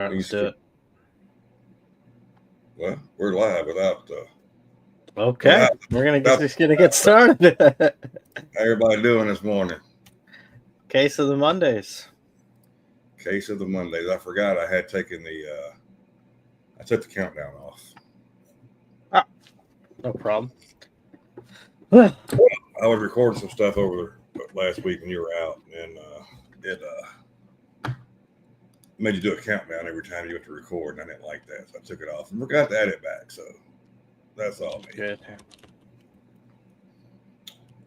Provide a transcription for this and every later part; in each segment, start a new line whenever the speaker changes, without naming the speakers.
All right, let's
East
do
Coast.
it.
Well, we're live
Okay,
without
we're gonna
without
just gonna get started.
how everybody doing this morning.
Case of the Mondays.
Case of the Mondays. I forgot I had taken I took the countdown off.
Ah, no problem. Well,
I was recording some stuff over last week when you were out, and it made you do a countdown every time you went to record, and I didn't like that, so I took it off and forgot to add it back. So that's all me.
good.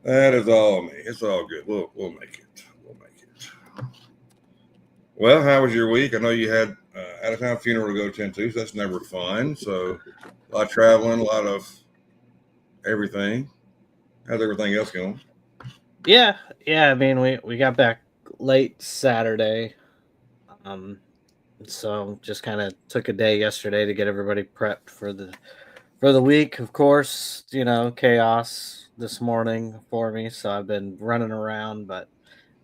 That is all me. It's all good. We'll make it. We'll make it. Well, how was your week? I know you had out of town funeral to go attend to, so that's never fun. So a lot of traveling, a lot of everything. How's everything else going?
Yeah, yeah. I mean, we got back late Saturday, um, so just kind of took a day yesterday to get everybody prepped for the week. Of course, chaos this morning for me, so I've been running around, but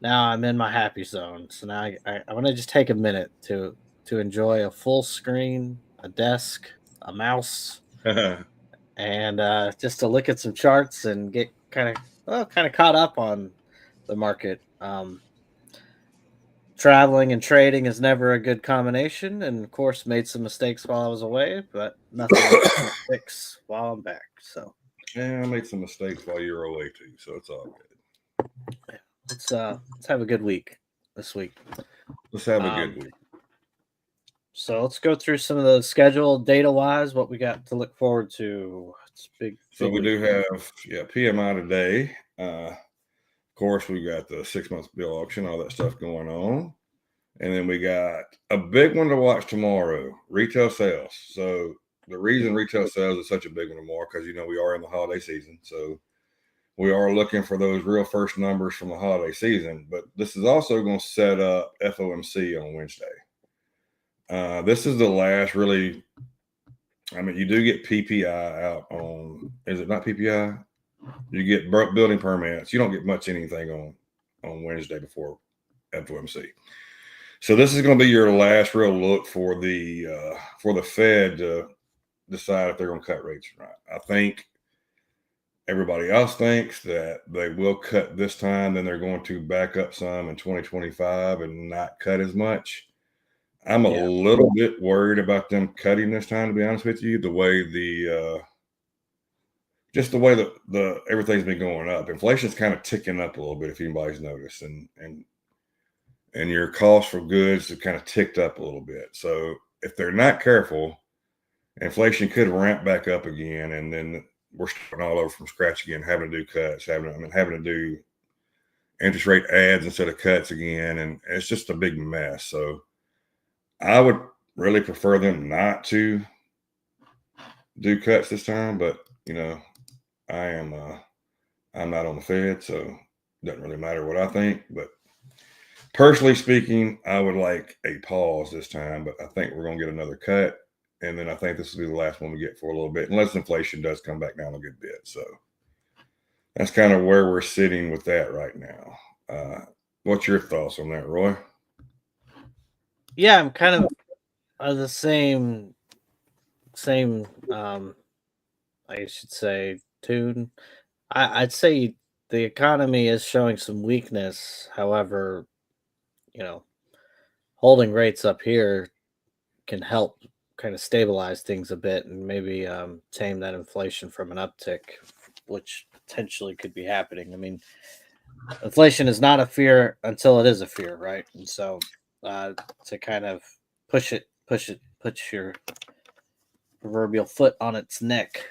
now I'm in my happy zone. So now I want to just take a minute to enjoy a full screen, a desk, a mouse, and just to look at some charts and get kind of caught up on the market. Traveling and trading is never a good combination, and of course made some mistakes while I was away, but nothing I can't fix while I'm back. So
Yeah, I made some mistakes while you were away too, so it's all good.
yeah, let's have a good week this week.
Let's have a good
Um,
week.
So let's go through some of the schedule data wise, what we got to look forward to. It's
So
big
we
week.
do have PMI today. Of course, we got the 6 month bill auction, all that stuff going on. And then we got a big one to watch tomorrow, retail sales. So the reason retail sales is such a big one tomorrow, because we are in the holiday season. So we are looking for those real first numbers from the holiday season. But this is also going to set up FOMC on Wednesday. This is the last really. I mean, you do get PPI out on. Is it not PPI? You get building permits. You don't get much anything on Wednesday before FOMC. So this is going to be your last real look for the Fed to decide if they're going to cut rates or not. I think everybody else thinks that they will cut this time, then they're going to back up some in 2025 and not cut as much. I'm a
Yeah.
little bit worried about them cutting this time, to be honest with you. The way just the way that the everything's been going up, inflation's kind of ticking up a little bit. If anybody's noticed, and your cost for goods have kind of ticked up a little bit. So if they're not careful, inflation could ramp back up again, and then we're starting all over from scratch again, having to do cuts, having to do interest rate ads instead of cuts again, and it's just a big mess. So I would really prefer them not to do cuts this time, but I am I'm not on the Fed, so it doesn't really matter what I think. But personally speaking, I would like a pause this time, but I think we're going to get another cut. And then I think this will be the last one we get for a little bit, unless inflation does come back down a good bit. So that's kind of where we're sitting with that right now. What's your thoughts on that, Roy?
Yeah, I'm kind of the same I should say tune. I'd say the economy is showing some weakness. However, you know, holding rates up here can help kind of stabilize things a bit and maybe tame that inflation from an uptick, which potentially could be happening. I mean, inflation is not a fear until it is a fear, right? And so to kind of push your proverbial foot on its neck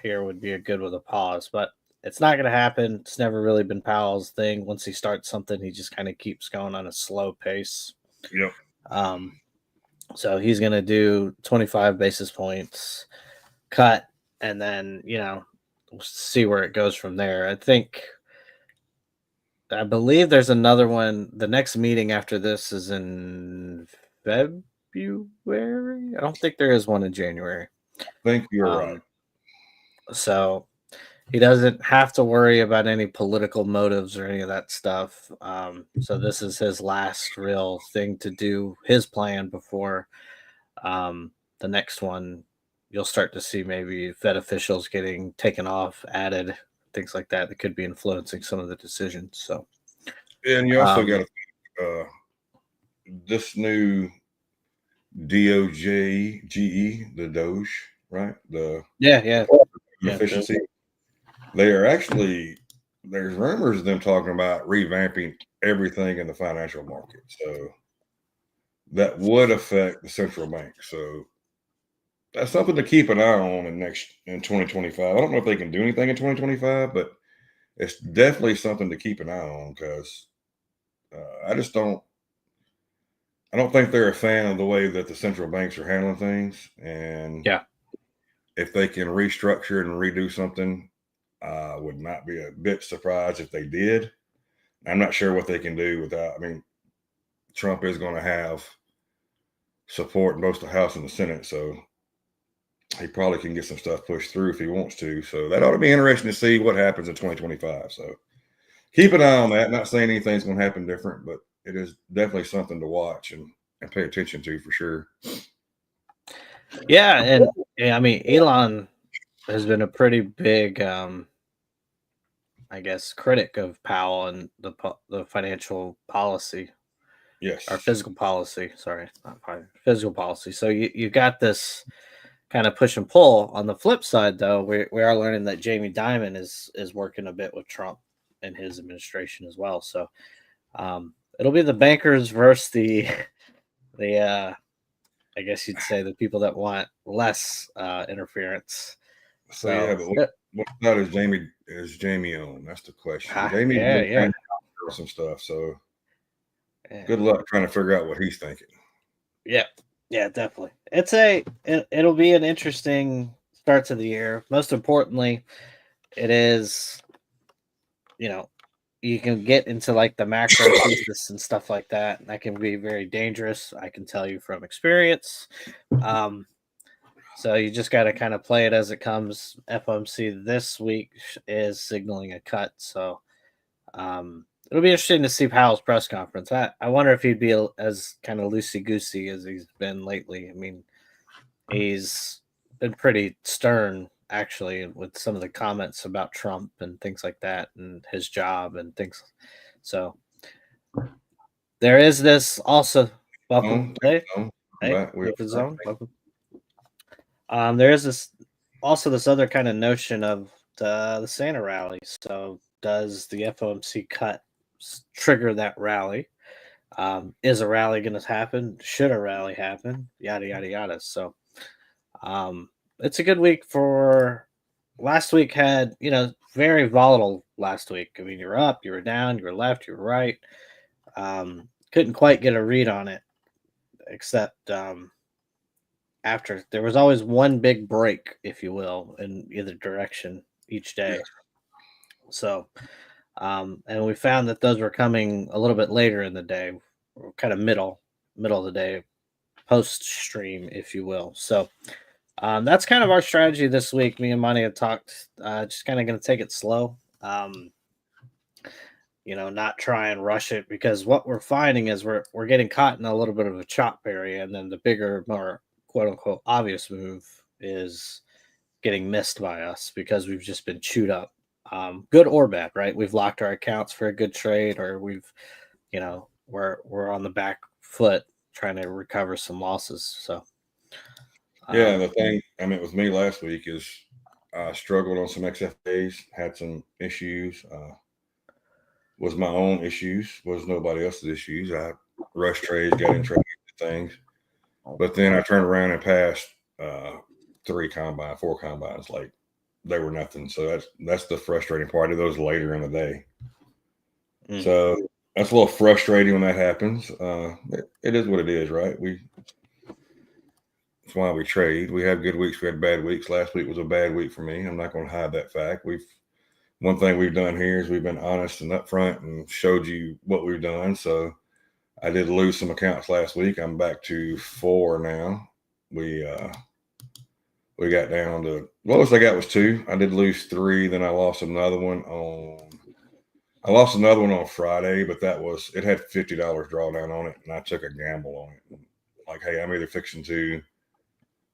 here would be a good with a pause, but it's not going to happen. It's never really been Powell's thing. Once he starts something, he just kind of keeps going on a slow pace.
Yep.
Um, so he's going to do 25 basis points cut, and then we'll see where it goes from there. I believe there's another one. The next meeting after this is in February. I don't think there is one in January.
I think you're right.
Um, so he doesn't have to worry about any political motives or any of that stuff. So this is his last real thing to do his plan before The next one, you'll start to see maybe Fed officials getting taken off, added, things like that could be influencing some of the decisions. So,
And you also
um,
got this new DOJ, the Doge, right? The
yeah, Joe.
efficiency. They are actually, there's rumors of them talking about revamping everything in the financial market. So that would affect the central bank. So that's something to keep an eye on in 2025. I don't know if they can do anything in 2025, but it's definitely something to keep an eye on because I just don't. I don't think they're a fan of the way that the central banks are handling things. And
Yeah,
if they can restructure and redo something, I would not be a bit surprised if they did. I'm not sure what they can do without. I mean, Trump is going to have support in both the House and the Senate, so he probably can get some stuff pushed through if he wants to. So that ought to be interesting to see what happens in 2025. So keep an eye on that. Not saying anything's going to happen different, but it is definitely something to watch and pay attention to for sure.
yeah, and I mean, Elon has been a pretty big, I guess, critic of Powell and the financial policy or
Yes.
physical policy. Sorry, not physical policy. So you got this kind of push and pull. On the flip side, though, we are learning that Jamie Dimon is working a bit with Trump and his administration as well. So it'll be the bankers versus the I guess you'd say the people that want less interference.
So yeah,
So
but what side is Jamie on? That's the question. Jamie's been
yeah,
trying to do some stuff, so
yeah.
good luck trying to figure out what he's thinking.
Yeah, yeah, definitely. It'll be an interesting start to the year. Most importantly, it is, you know, you can get into like the macro thesis and stuff like that. And that can be very dangerous. I can tell you from experience. Um, so you just got to kind of play it as it comes. FOMC this week is signaling a cut. So it'll be interesting to see Powell's press conference. I wonder if he'd be as kind of loosey goosey as he's been lately. I mean, he's been pretty stern actually with some of the comments about Trump and things like that and his job and things. So there is this also. Welcome. Hey, hey,
Back.
welcome zone. Welcome. There is this also this other kind of notion of the Santa rally. So does the FOMC cut trigger that rally? Is a rally going to happen? Should a rally happen? Yada yada yada. So it's a good week for. Last week had very volatile. Last week, I mean, you were up, you were down, you were left, you were right. Couldn't quite get a read on it, except after there was always one big break, if you will, in either direction each day.
Yes.
So, and we found that those were coming a little bit later in the day, kind of middle of the day, post stream, if you will. So, that's kind of our strategy this week. Me and Monty have talked, just kind of going to take it slow. Not try and rush it because what we're finding is we're getting caught in a little bit of a chop area, and then the bigger, more quote unquote obvious move is getting missed by us because we've just been chewed up, good or bad, right? We've locked our accounts for a good trade, or we're on the back foot trying to recover some losses. So
Yeah, the thing, I mean, with me last week is I struggled on some XFAs, had some issues. Was my own issues, was nobody else's issues. I rushed trades, got in trades, things. But then I turned around and passed 4 combines, like they were nothing. So that's the frustrating part of those later in the day. So that's a little frustrating when that happens. It is what it is, right? That's why we trade. We have good weeks. We had bad weeks. Last week was a bad week for me. I'm not going to hide that fact. One thing we've done here is we've been honest and upfront and showed you what we've done. So I did lose some accounts last week. I'm back to 4 now. We got down to lowest I got was 2. I did lose 3. Then I lost another one on Friday, but it had $50 drawdown on it, and I took a gamble on it. like, hey, I'm either fixing to,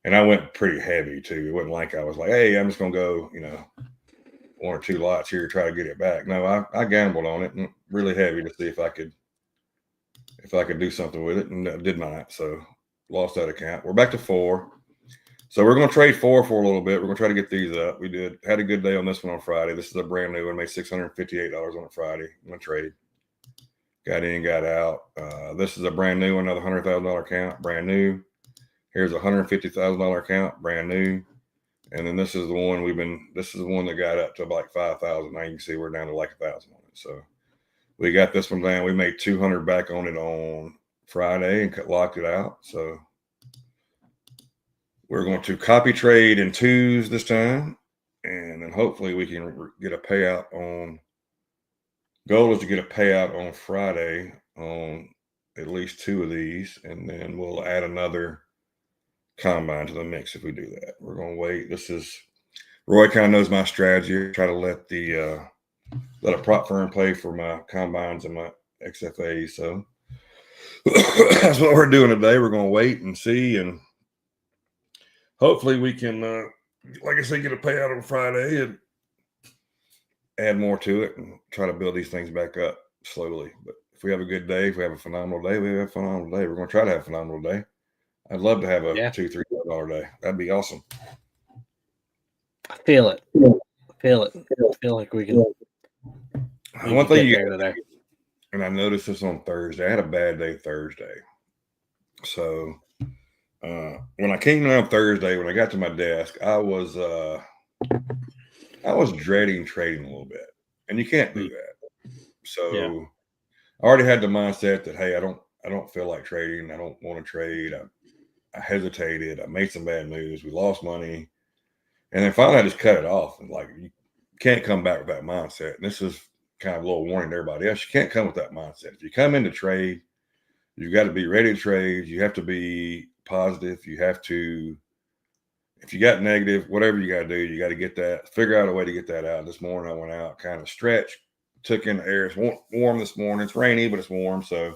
and I went pretty heavy too. It wasn't like I was like, hey, I'm just gonna go, one or two lots here to try to get it back. No, I gambled on it and really heavy to see if I could do something with it, and did not. So lost that account. We're back to 4. So we're going to trade 4 for a little bit. We're going to try to get these up. We had a good day on this one on Friday. This is a brand new one. Made $658 on a Friday. I'm going to trade. Got in, got out. This is a brand new one, another $100,000 account, brand new. Here's a $150,000 account, brand new. And then this is the one this is the one that got up to like 5,000. Now you can see we're down to like 1,000 on it. So we got this one down. We made 200 back on it on Friday and locked it out. So we're going to copy trade in 2s this time. And then hopefully we can get a payout on. Goal is to get a payout on Friday on at least 2 of these. And then we'll add another combine to the mix if we do that. We're going to wait. Roy kind of knows my strategy. Try to let a prop firm play for my combines and my XFAs. So that's what we're doing today. We're going to wait and see, and hopefully we can, like I said, get a payout on Friday and add more to it and try to build these things back up slowly. But if we have a good day, if we have a phenomenal day, we have a phenomenal day. We're going to try to have a phenomenal day. I'd love to have a $2-3 day. That'd be awesome.
I feel it. I feel like we can.
One thing you got today, and I noticed this on Thursday. I had a bad day Thursday. So when I came down Thursday, when I got to my desk, I was dreading trading a little bit, and you can't do that. So I already had the mindset that, hey, I don't feel like trading. I don't want to trade. I hesitated. I made some bad moves. We lost money, and then finally I just cut it off. And like, you can't come back with that mindset. And this is kind of a little warning to everybody else. You can't come with that mindset. If you come into trade, you've got to be ready to trade. You have to be positive. You have to, if you got negative, whatever you got to do, you got to figure out a way to get that out. This morning I went out, kind of stretched, took in the air. It's warm this morning. It's rainy, but it's warm. So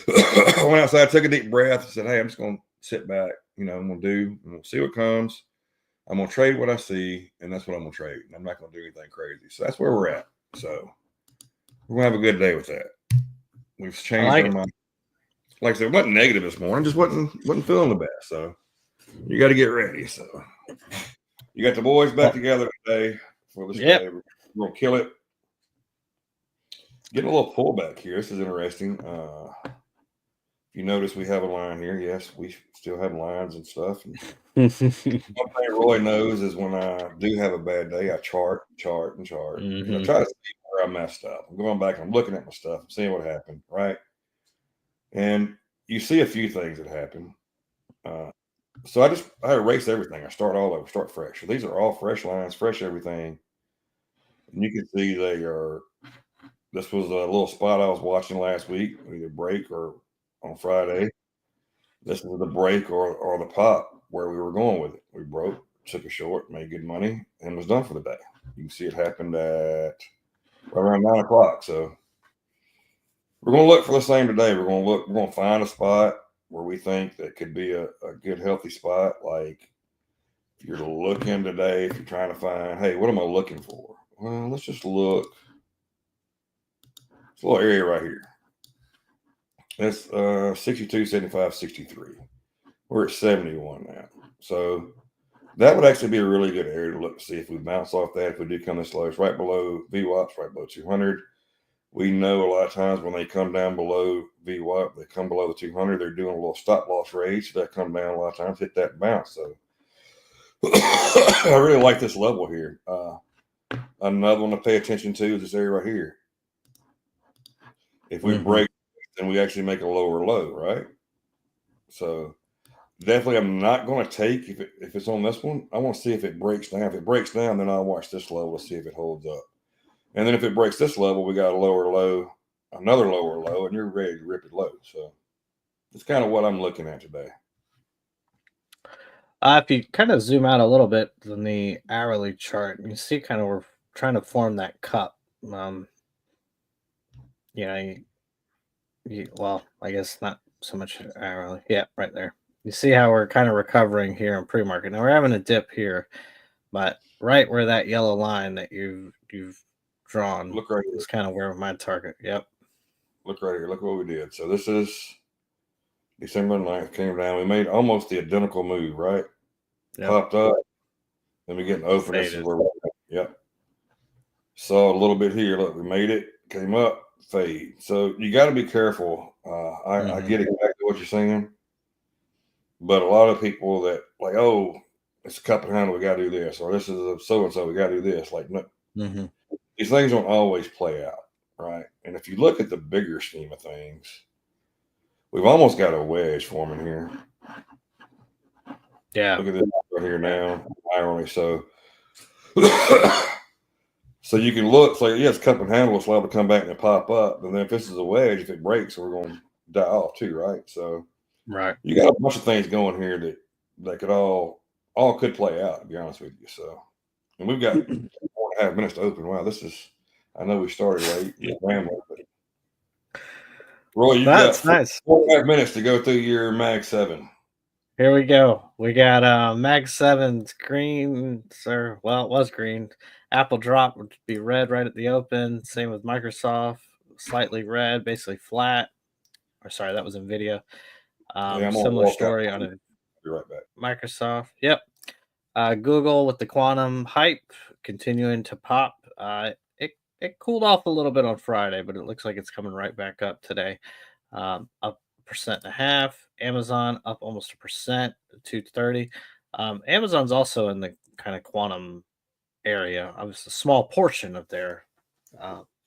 I went outside, took a deep breath, and said, hey, I'm just going to sit back. I'm going to see what comes. I'm going to trade what I see, and that's what I'm going to trade. I'm not going to do anything crazy. So that's where we're at. So we're going to have a good day with that. We've changed our mind. Like I said, it wasn't negative this morning. Just wasn't feeling the best. So you got to get ready. So you got the boys back together today for this day. We're going to kill it. Getting a little pullback here. This is interesting. You notice we have a line here. Yes, we still have lines and stuff. And one thing Roy knows is when I do have a bad day, I chart. Mm-hmm. I try to see where I messed up. I'm going back and I'm looking at my stuff and seeing what happened, right? And you see a few things that happen. So I erase everything. I start all over, start fresh. So these are all fresh lines, fresh everything. And you can see this was a little spot I was watching last week, either break or on Friday. This was the break or the pop where we were going with it. We broke, took a short, made good money, and was done for the day. You can see it happened at right around 9 o'clock. So we're going to look for the same today. We're going to find a spot where we think that could be a good, healthy spot. Like if you're looking today, if you're trying to find, hey, what am I looking for? Well, let's just look. It's a little area right here. That's 62, 75, 63. We're at 71 now. So that would actually be a really good area to look to see if we bounce off that. If we do come this low, it's right below VWAPs, right below 200. We know a lot of times when they come down below VWAP, they come below the 200, they're doing a little stop loss range. So that come down a lot of times, hit that and bounce. So I really like this level here. Another one to pay attention to is this area right here. If we break, then we actually make a lower low, right? So definitely I'm not going to take if it's on this one. I want to see if it breaks down. If it breaks down, then I'll watch this level to see if it holds up. And then if it breaks this level, we got a lower low, another lower low, and you're ready to rip it low. So that's kind of what I'm looking at today.
If you kind of zoom out a little bit in the hourly chart, you see kind of we're trying to form that cup. Well, I guess not so much hourly. Yeah, right there. You see how we're kind of recovering here in pre-market. Now we're having a dip here, but right where that yellow line that you've drawn
Look right here.
is kind of where my target. Yep.
Look right here. Look what we did. So this is December 9th, came down. We made almost the identical move, right?
Yep.
Popped up. Then we get an open. This is
Faded.
where we're at. Yep. Saw a little bit here. Look, we made it. Came up, fade. So you got to be careful. I get exactly what you're saying. But a lot of people that like, oh, it's a cup and handle, we got to do this, or this is a so and so, we got to do this. Like, no, these things don't always play out, right? And if you look at the bigger scheme of things, we've almost got a wedge forming here.
Yeah.
Look at this right here now, irony. So, so you can look, say, yes, cup and handle is allowed to come back and pop up. And then if this is a wedge, if it breaks, we're going to die off too, right? So,
right.
You got a bunch of things going here that could all could play out, to be honest with you. So, and we've got 4.5 minutes to open. Wow, this is. I know we started late, rambling, but Roy, you've
That's
got
nice.
4.5 minutes to go through your Mag 7.
Here we go. We got Mag 7's green, sir. Well, it was green. Apple drop would be red right at the open. Same with Microsoft, slightly red, basically flat. Or sorry, that was Nvidia.
Yeah, I'm gonna
Similar
walk out.
story on it.
Be right back.
Microsoft. Yep. Google with the quantum hype continuing to pop. It cooled off a little bit on Friday, but it looks like it's coming right back up today. Up 1.5%. Amazon up almost 1%, 230. Amazon's also in the kind of quantum area. Obviously, a small portion of their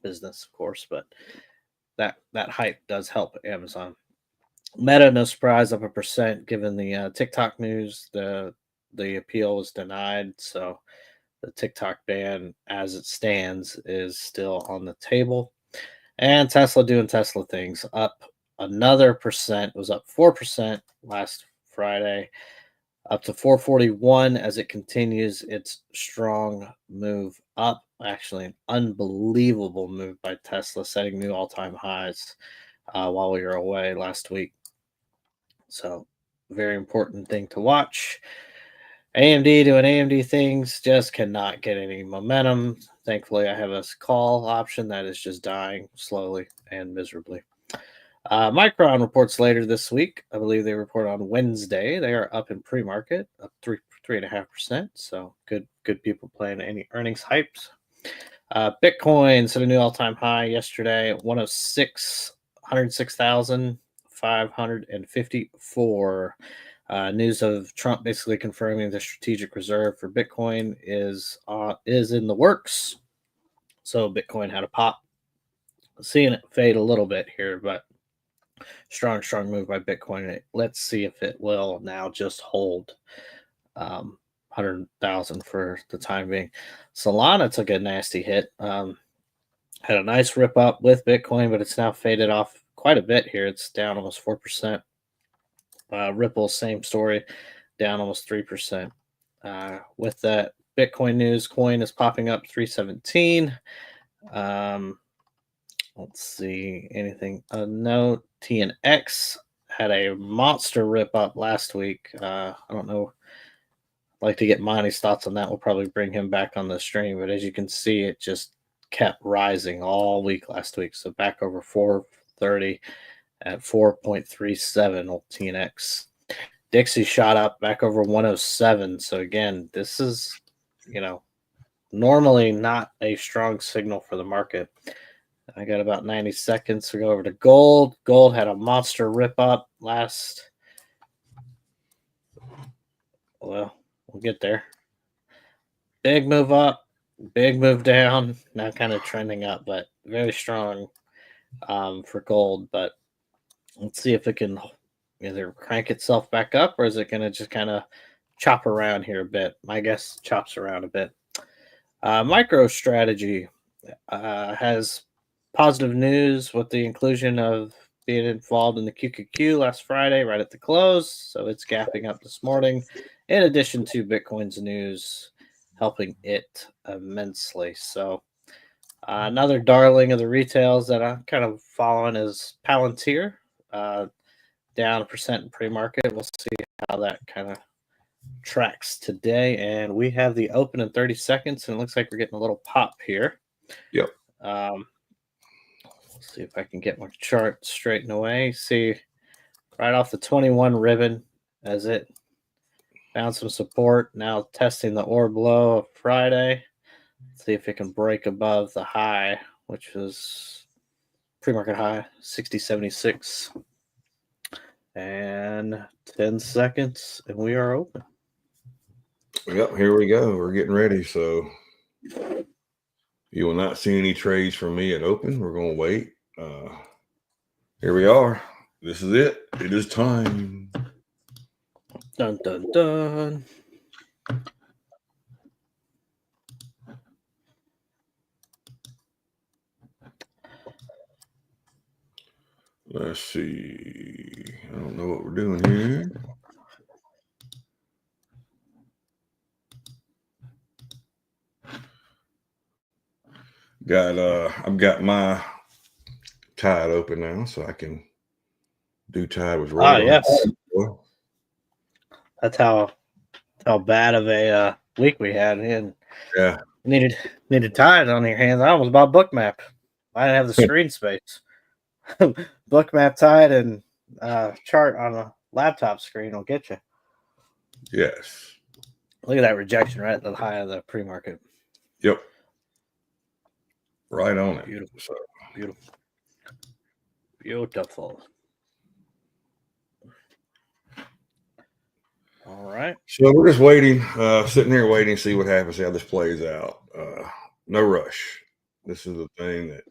business, of course, but that hype does help Amazon. Meta, no surprise, up 1% given the TikTok news. The appeal was denied, so the TikTok ban, as it stands, is still on the table. And Tesla doing Tesla things, up another percent. It was up 4% last Friday, up to 441 as it continues its strong move up. Actually, an unbelievable move by Tesla, setting new all-time highs while we were away last week. So, very important thing to watch. AMD doing AMD things, just cannot get any momentum. Thankfully, I have a call option that is just dying slowly and miserably. Micron reports later this week. I believe they report on Wednesday. They are up in pre-market, up 3.5%. So good people playing any earnings hypes. Bitcoin set a new all-time high yesterday at 106,554. News of Trump basically confirming the strategic reserve for Bitcoin is in the works. So Bitcoin had a pop. Seeing it fade a little bit here, but strong move by Bitcoin. Let's see if it will now just hold 100,000 for the time being. Solana took a nasty hit. Had a nice rip up with Bitcoin, but it's now faded off quite a bit here. It's down almost 4%. Ripple, same story, down almost 3%. With that Bitcoin news, coin is popping up 317. Let's see, anything? No, TNX had a monster rip up last week. I don't know. I'd like to get Monty's thoughts on that. We'll probably bring him back on the stream, but as you can see, it just kept rising all week last week. So back over 430 at 4.37 old TNX. Dixie shot up back over 107. So again, this is, normally not a strong signal for the market. I got about 90 seconds to go over to gold. Gold had a monster rip up last. Well, we'll get there. Big move up, big move down. Now kind of trending up, but very strong for gold. But let's see if it can either crank itself back up or is it going to just kind of chop around here a bit. My guess chops around a bit. MicroStrategy has positive news with the inclusion of being involved in the QQQ last Friday, right at the close. So it's gapping up this morning, in addition to Bitcoin's news helping it immensely. So another darling of the retails that I'm kind of following is Palantir. down 1% in pre-market. We'll see how that kind of tracks today. And we have the open in 30 seconds, and it looks like we're getting a little pop here.
Yep.
Let's see if I can get my chart straightened away. See right off the 21 ribbon as it found some support. Now testing the orb low of Friday. See if it can break above the high, which was pre-market high 60.76. And 10 seconds, and we are open.
Yep, here we go. We're getting ready. So you will not see any trades from me at open. We're going to wait. Here we are. This is it. It is time.
Dun, dun, dun.
Let's see. I don't know what we're doing here. I've got my tide open now, so I can do tide with Roy.
Yes. That's how bad of a week we had. And
yeah,
needed tide on your hands. I almost bought Bookmap. I didn't have the screen space. Bookmap, tide, and chart on a laptop screen will get you.
Yes.
Look at that rejection right at the high of the pre-market.
Yep. Right on it.
Beautiful. So beautiful. Beautiful. All right.
So we're just waiting, sitting here waiting to see what happens, see how this plays out. No rush. This is the thing that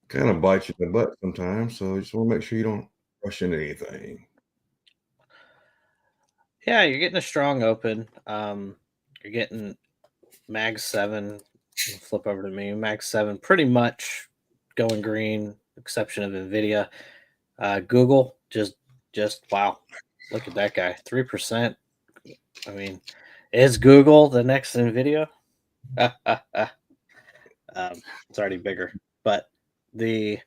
kind of bites you in the butt sometimes. So you just want to make sure you don't rush into anything.
Yeah, you're getting a strong open. You're getting Mag 7. Flip over to me. Mag 7 pretty much going green, exception of NVIDIA. Google just wow. Look at that guy. 3%. I mean, is Google the next NVIDIA? It's already bigger. But the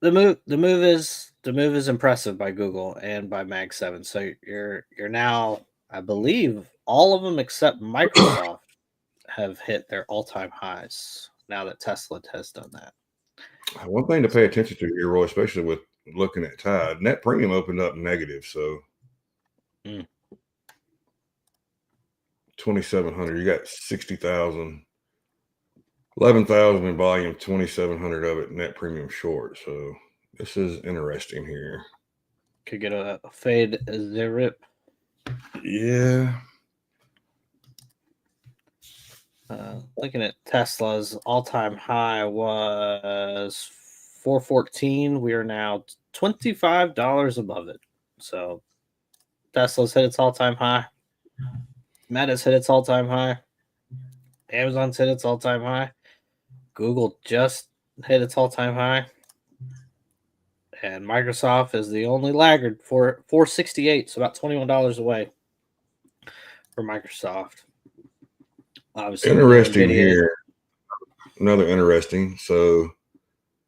move is impressive by Google and by Mag 7. So you're now, I believe, all of them except Microsoft have hit their all-time highs now that Tesla has done that.
One thing to pay attention to here, Roy, especially with looking at tide, net premium opened up negative. So 2,700, you got 60,000, 11,000 in volume, 2,700 of it net premium short. So this is interesting here.
Could get a fade as they rip.
Yeah.
Looking at Tesla's all-time high was 414. We are now $25 above it. So Tesla's hit its all-time high. Meta's hit its all-time high. Amazon's hit its all-time high. Google just hit its all-time high. And Microsoft is the only laggard for 468, so about $21 away for Microsoft. Obviously,
interesting here. Another interesting. So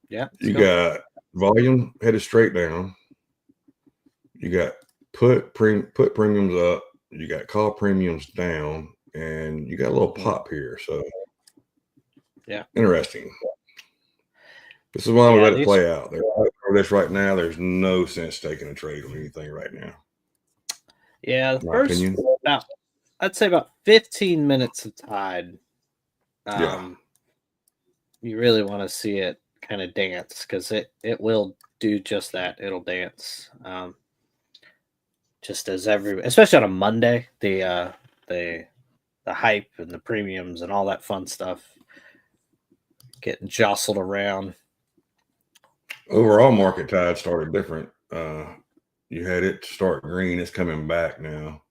yeah,
you got volume headed straight down. You got put premiums up. You got call premiums down, and you got a little pop here. So
yeah,
interesting. This is why we let it play out. For this right now, there's no sense taking a trade on anything right now.
Yeah, the first I'd say about 15 minutes of tide. You really want to see it kind of dance because it will do just that. It'll dance. Just as especially on a Monday, the hype and the premiums and all that fun stuff getting jostled around.
Overall market tide started different. You had it start green. It's coming back now.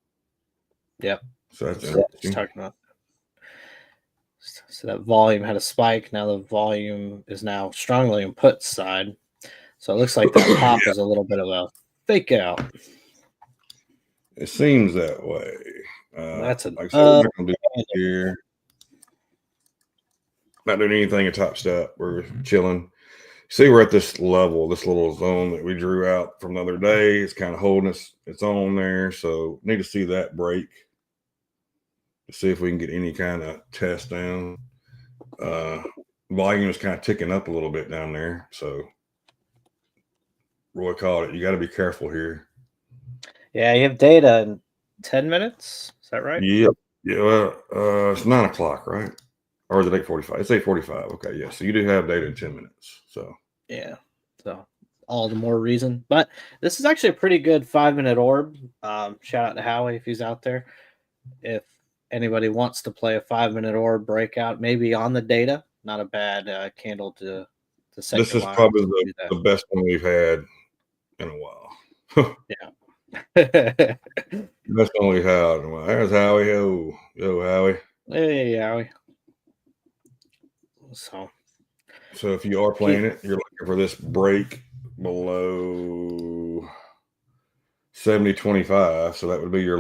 Yep.
So that's interesting.
Talking about. So that volume had a spike. Now the volume is now strongly on put side. So it looks like that pop is a little bit of a fake out.
It seems that way.
That's
like I said, we're not going to do here. Not doing anything at Top Step. We're chilling. See, we're at this level, this little zone that we drew out from the other day. It's kind of holding us. It's on there, so need to see that break to see if we can get any kind of test down. Volume is kind of ticking up a little bit down there, so Roy called it. You got to be careful here.
Yeah, you have data in 10 minutes. Is that right?
Yep. Yeah. Well, it's 9 o'clock, right? Or is it 8:45? It's 8:45. Okay. Yeah. So you do have data in 10 minutes. So
Yeah. So all the more reason. But this is actually a pretty good 5-minute orb. Shout out to Howie if he's out there. If anybody wants to play a 5-minute orb breakout, maybe on the data, not a bad candle to set
this
your
is
mind
probably
to do
the best one we've had in a while.
that.
Best one we've had in a while. There's Howie. Yo, Howie.
Hey, Howie.
So if you are playing it, you're looking for this break below 70.25. So that would be your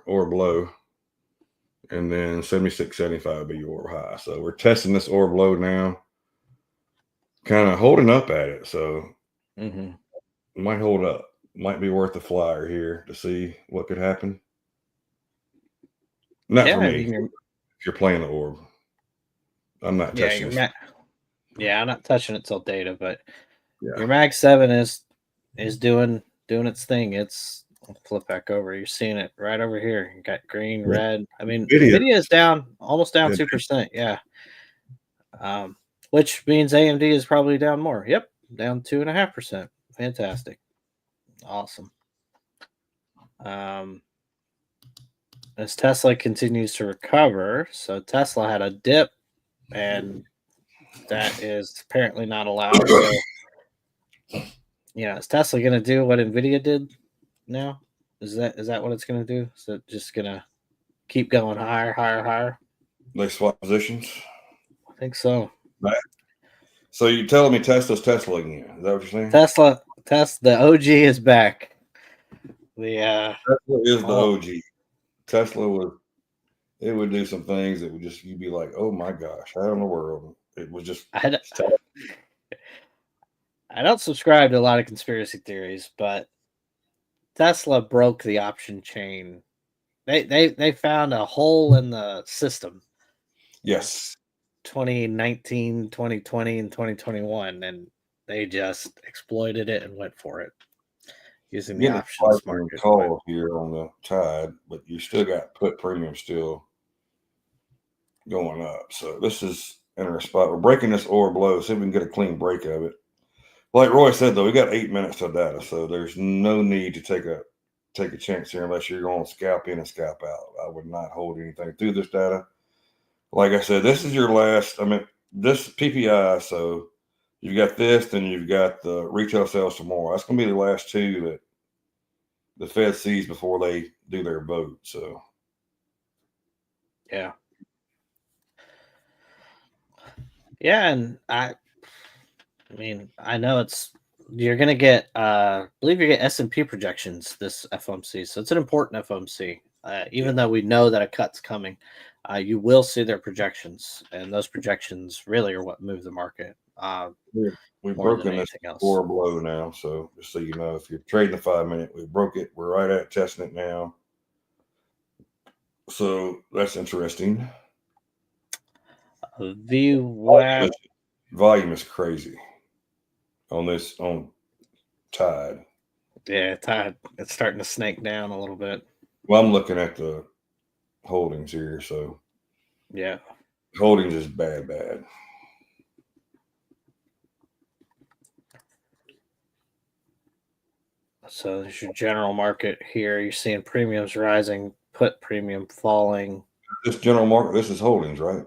orb low. And then 76.75 would be your orb high. So we're testing this orb low now. Kind of holding up at it. So it might hold up. Might be worth a flyer here to see what could happen. Not for me. If you're playing the orb. I'm not touching it.
I'm not touching it till data, but your Mag 7 is doing its thing. I'll flip back over. You're seeing it right over here. You got green, red. I mean, Nvidia is almost down 2%. Yeah. Which means AMD is probably down more. Yep, down 2.5%. Fantastic. Awesome. As Tesla continues to recover, so Tesla had a dip, and that is apparently not allowed. So, is Tesla going to do what Nvidia did now? Is that what it's going to do? Is it just going to keep going higher?
They swap positions?
I think so.
Right. So you're telling me Tesla's Tesla again? Is that what you're saying?
Tesla, the OG is back.
Tesla is the OG. Tesla it would do some things that would you'd be like, oh my gosh, how in the world? It was just.
I don't subscribe to a lot of conspiracy theories, but Tesla broke the option chain. They found a hole in the system.
Yes.
2019, 2020, and 2021, and they just exploited it and went for it using the options market.
Call here on the tide, but you still got put premium still going up. So this is in a spot. We're breaking this orb low. See if we can get a clean break of it. Like Roy said, though, we got 8 minutes to data, so there's no need to take a chance here unless you're going to scalp in and scalp out. I would not hold anything through this data. Like I said, this is your last. I mean, this PPI. So you've got this, then you've got the retail sales tomorrow. That's going to be the last two that the Fed sees before they do their vote. So
yeah, and I mean, I know you're going to get, I believe you get S&P projections this FOMC. So it's an important FOMC. Even though we know that a cut's coming, you will see their projections. And those projections really are what move the market.
We've broken this orb low now. So just so you know, if you're trading the 5 minute, we broke it. We're right at testing it now. So that's interesting. Volume is crazy on Tide.
Yeah, Tide. It's starting to snake down a little bit.
Well, I'm looking at the holdings here, so
yeah,
holdings is bad.
So there's your general market here. You're seeing premiums rising, put premium falling.
This general market, this is holdings, right?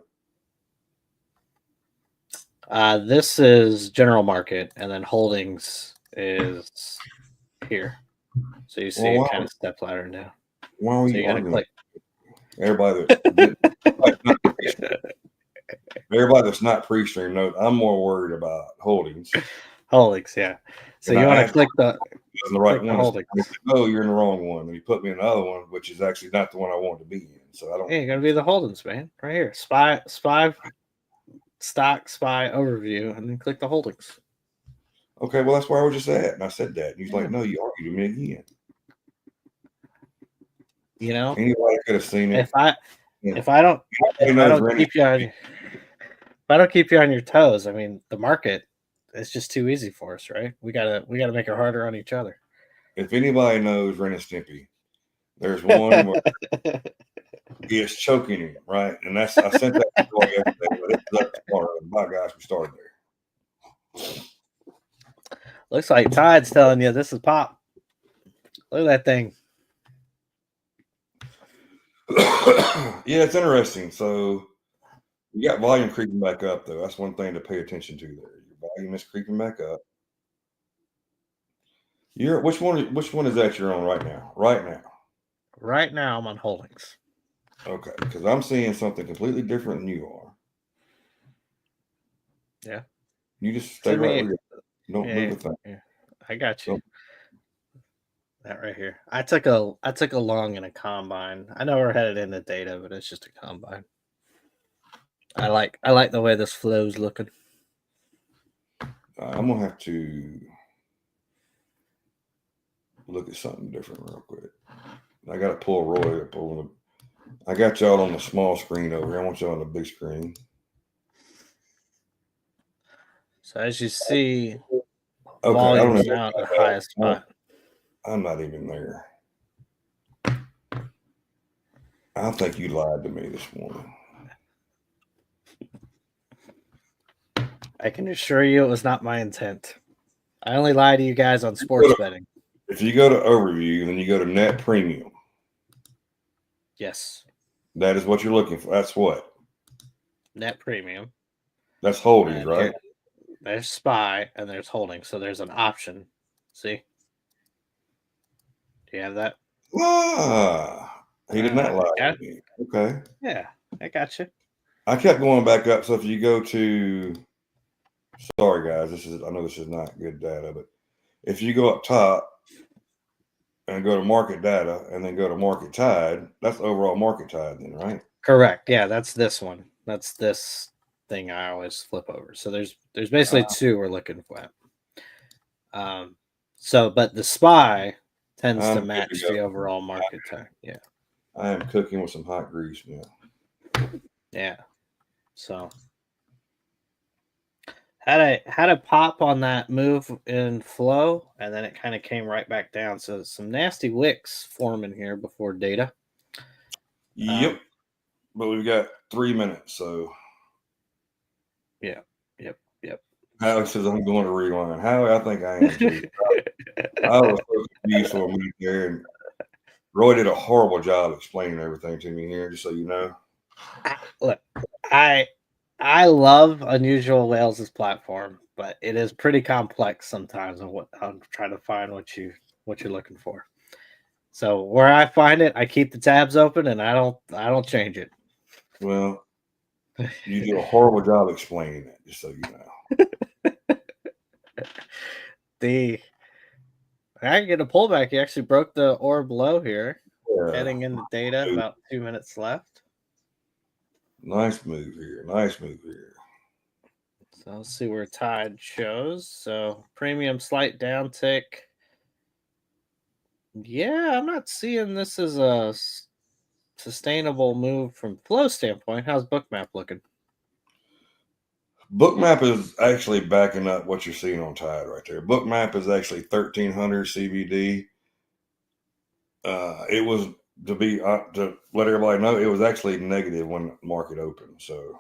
This is general market, and then holdings is here. So you see it kind of step ladder now.
Why are you arguing? Everybody that's not pre-stream knows I'm more worried about holdings.
Holdings, yeah. So you want to click the
right one. Oh, you're in the wrong one. And you put me in another one, which is actually not the one I want to be in. So I don't.
Yeah, you're gonna be the holdings, man. Right here. SPY stock SPY overview and then click the holdings.
Okay, well, that's where I was just at. And I said that. And he's
Yeah.
like, no, you argued with me again.
You know,
Anybody could have seen it.
if I don't keep you on your toes, I mean, the market is just too easy for us, right? We gotta make it harder on each other.
If anybody knows Ren and Stimpy, there's one where he is choking him, right? And I sent that to Joy yesterday, but it's up tomorrow. My gosh, we started there.
Looks like Tide's telling you this is pop. Look at that thing.
Yeah, it's interesting. So you got volume creeping back up, though. That's one thing to pay attention to there. Your volume is creeping back up. Which one is that you're on right now?
Right now I'm on holdings.
Okay, because I'm seeing something completely different than you are.
Yeah.
You just stay right where you're at. Don't move a thing.
Yeah. I got you. That right here. I took a long in a combine. I know we're headed into data, but it's just a combine. I like the way this flow's looking.
I'm gonna have to look at something different real quick. I gotta pull Roy up over the. I got y'all on the small screen over here. I want y'all on the big screen.
So as you see,
Okay,
volume's now at the highest spot.
I'm not even there. I think you lied to me this morning.
I can assure you it was not my intent. I only lie to you guys on sports betting.
If you go to overview, then you go to net premium.
Yes.
That is what you're looking for. That's what?
Net premium.
That's holdings, right?
There's SPY and there's holdings. So there's an option. See? Do you have that?
He did not lie to me. Okay.
Yeah, I got you.
I kept going back up. So if you go to, sorry guys, I know this is not good data, but if you go up top and go to market data and then go to market tide, that's overall market tide then, right?
Correct. Yeah, that's this one. That's this thing I always flip over. So there's basically two we're looking for. But the SPY tends to match the overall market tide. Yeah.
I am cooking with some hot grease now.
Yeah. So had a pop on that move in flow, and then it kind of came right back down. So some nasty wicks forming here before data.
Yep. But we've got 3 minutes, so
Yep.
Howie says I'm going to rewind. Howie, I think I am too. I was so confused for a minute there, and Roy did a horrible job explaining everything to me here, just so you know.
Look, I love Unusual Whales' platform, but it is pretty complex sometimes on what I'm trying to find what you're looking for. So where I find it, I keep the tabs open and I don't change it.
Well, you do a horrible job explaining it, just so you know.
I get a pullback. He actually broke the orb low here. Yeah. Heading into data, about 2 minutes left.
Nice move here.
So let's see where Tide shows. So premium slight downtick. Yeah, I'm not seeing this as a sustainable move from flow standpoint. How's Bookmap looking?
Bookmap is actually backing up what you're seeing on Tide right there. Bookmap is actually 1300 CBD. It was to let everybody know, it was actually negative when the market opened. So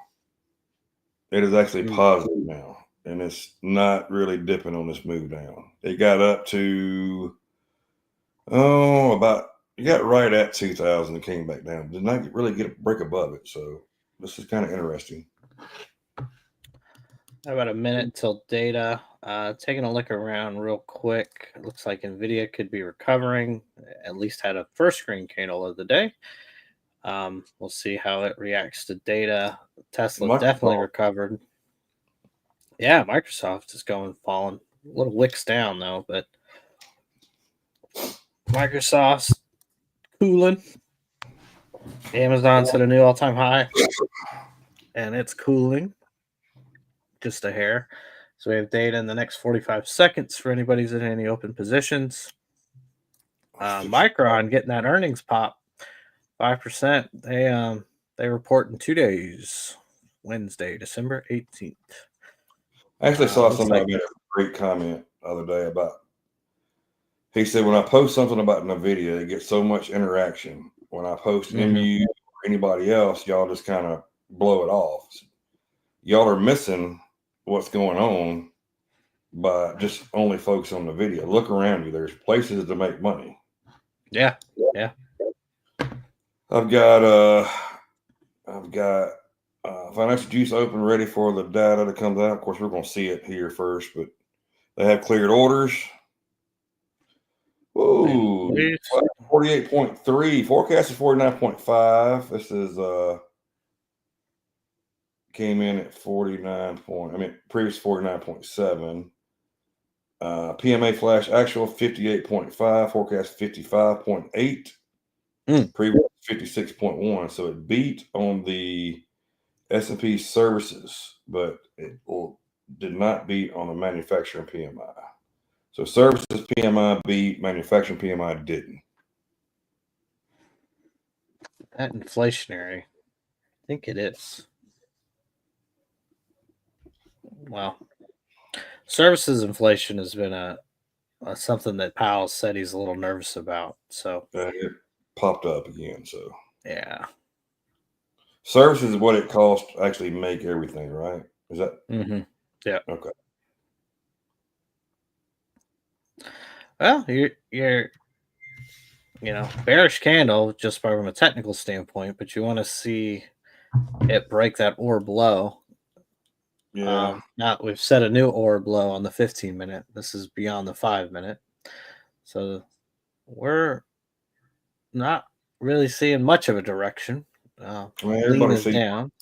it is actually positive now, and it's not really dipping on this move down. It got up to you got right at 2,000 and came back down. Did not really get a break above it. So this is kind of interesting.
About a minute till data. Taking a look around real quick. It looks like Nvidia could be recovering. At least had a first screen candle of the day. We'll see how it reacts to data. Tesla definitely recovered. Yeah, Microsoft is falling. A little wicks down though, but Microsoft's cooling. Amazon's at a new all-time high, and it's cooling. just a hair. So we have data in the next 45 seconds for anybody who's in any open positions. Micron getting that earnings pop, 5%. They report in 2 days, Wednesday, December 18th.
I actually saw
Looks
somebody
like
made a great comment the other day about. He said, when I post something about NVIDIA, it gets so much interaction. When I post MU or anybody else, y'all just kind of blow it off. Y'all are missing what's going on by just only focus on the video. Look around you. There's places to make money.
yeah.
I've got Financial Juice open, ready for the data that comes out. Of course, we're going to see it here first, but they have cleared orders. Ooh, 48.3. Forecast is 49.5. This is came in at 49 previous 49.7. PMA flash actual 58.5, forecast 55.8. Previous 56.1. So it beat on the S&P services, but it did not beat on the manufacturing PMI. So services PMI beat, manufacturing PMI didn't.
That inflationary. I think it is. Well, services inflation has been a something that Powell said he's a little nervous about. So
it popped up again. So
yeah,
services is what it costs to actually make everything, right? Is that?
Yeah.
Okay.
Well, you're bearish candle just from a technical standpoint, but you want to see it break that orb low.
Yeah.
Now we've set a new orb low on the 15-minute. This is beyond the 5-minute. So we're not really seeing much of a direction. Lean is down.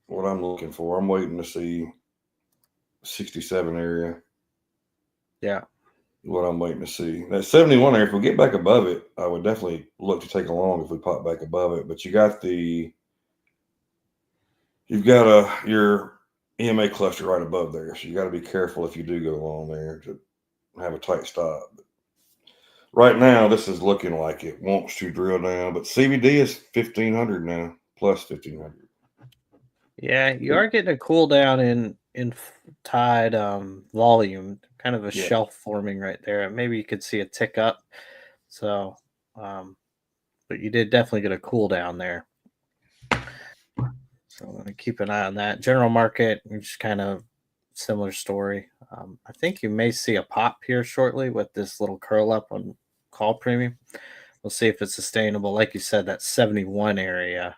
What I'm looking for. I'm waiting to see 67 area.
Yeah.
What I'm waiting to see. That 71 area, if we get back above it, I would definitely look to take a long if we pop back above it. But you've got your EMA cluster right above there. So you got to be careful if you do go along there to have a tight stop. But right now, this is looking like it wants to drill down, but CVD is 1500 now, plus 1500.
Yeah, you are getting a cool down in tide volume, kind of a shelf forming right there. Maybe you could see a tick up. So, but you did definitely get a cool down there. So I'm going to keep an eye on that. General market, just kind of similar story. I think you may see a pop here shortly with this little curl up on call premium. We'll see if it's sustainable. Like you said, that 71 area,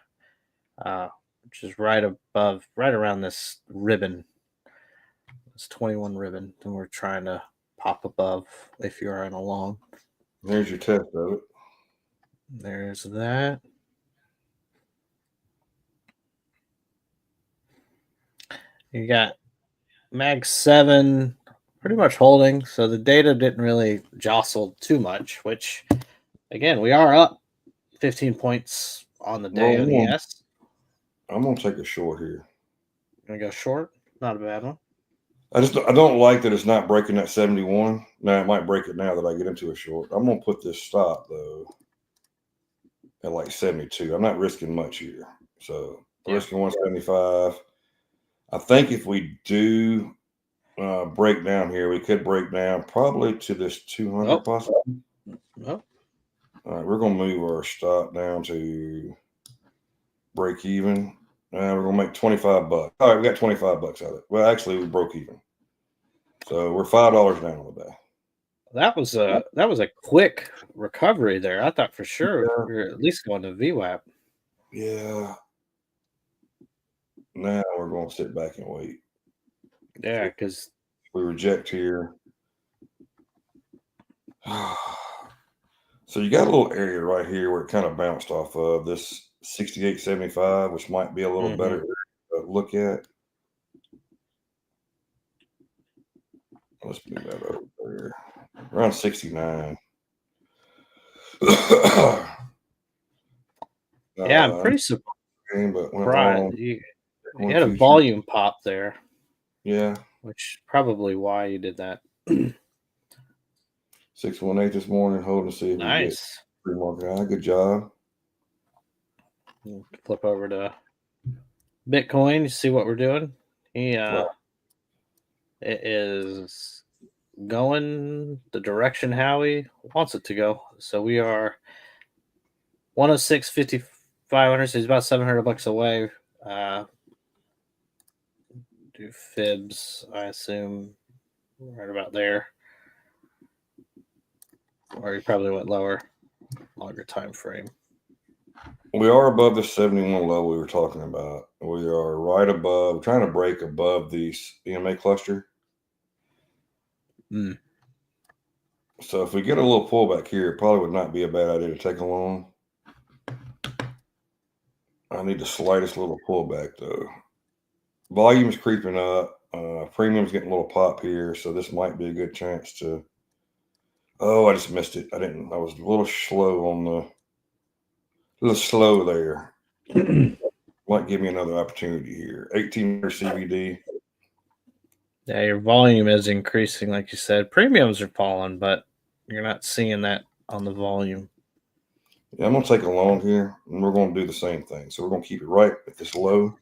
which is right around this ribbon. It's 21 ribbon, and we're trying to pop above if you're in a long.
There's your test of it.
There's that. You got Mag 7 pretty much holding, so the data didn't really jostle too much, which, again, we are up 15 points on the day on ES.
I'm going to take a short here.
Going to go short? Not a bad one.
I don't like that it's not breaking that 71. Now, it might break it now that I get into a short. I'm going to put this stop, though, at like 72. I'm not risking much here. So, risking 175. I think if we do break down here, we could break down probably to this 200 possibly.
Nope.
All right, we're going to move our stop down to break even. We're going to make $25. All right, we got $25 out of it. Well, actually, we broke even. So we're $5 down on the day.
That was a quick recovery there. I thought for sure we were at least going to VWAP.
Yeah. Now we're going to sit back and wait.
Yeah, because
we reject here. So you got a little area right here where it kind of bounced off of this 68.75, which might be a little better to look at. Let's move that over there. Around 69.
Yeah, I'm pretty surprised. You had a volume pop there.
Yeah.
which probably why you did that.
618 this morning, holding to see if we get
Nice.
pre-market high. Good job.
Flip over to Bitcoin, see what we're doing. He
Right.
it is going the direction Howie wants it to go. So we are 106.5500, so he's about $700 away. Do fibs, I assume, right about there. Or he probably went lower, longer time frame.
We are above the 71 low we were talking about. We are right above, trying to break above the EMA cluster.
Mm.
So if we get a little pullback here, it probably would not be a bad idea to take a long. I need the slightest little pullback though. Volume's creeping up. Premium's getting a little pop here, so this might be a good chance to. Oh, I just missed it. I didn't. I was a little slow on the. A little slow there. Might give me another opportunity here. 1800 CBD.
Yeah, your volume is increasing, like you said. Premiums are falling, but you're not seeing that on the volume.
Yeah, I'm gonna take a long here, and we're gonna do the same thing. So we're gonna keep it right at this low.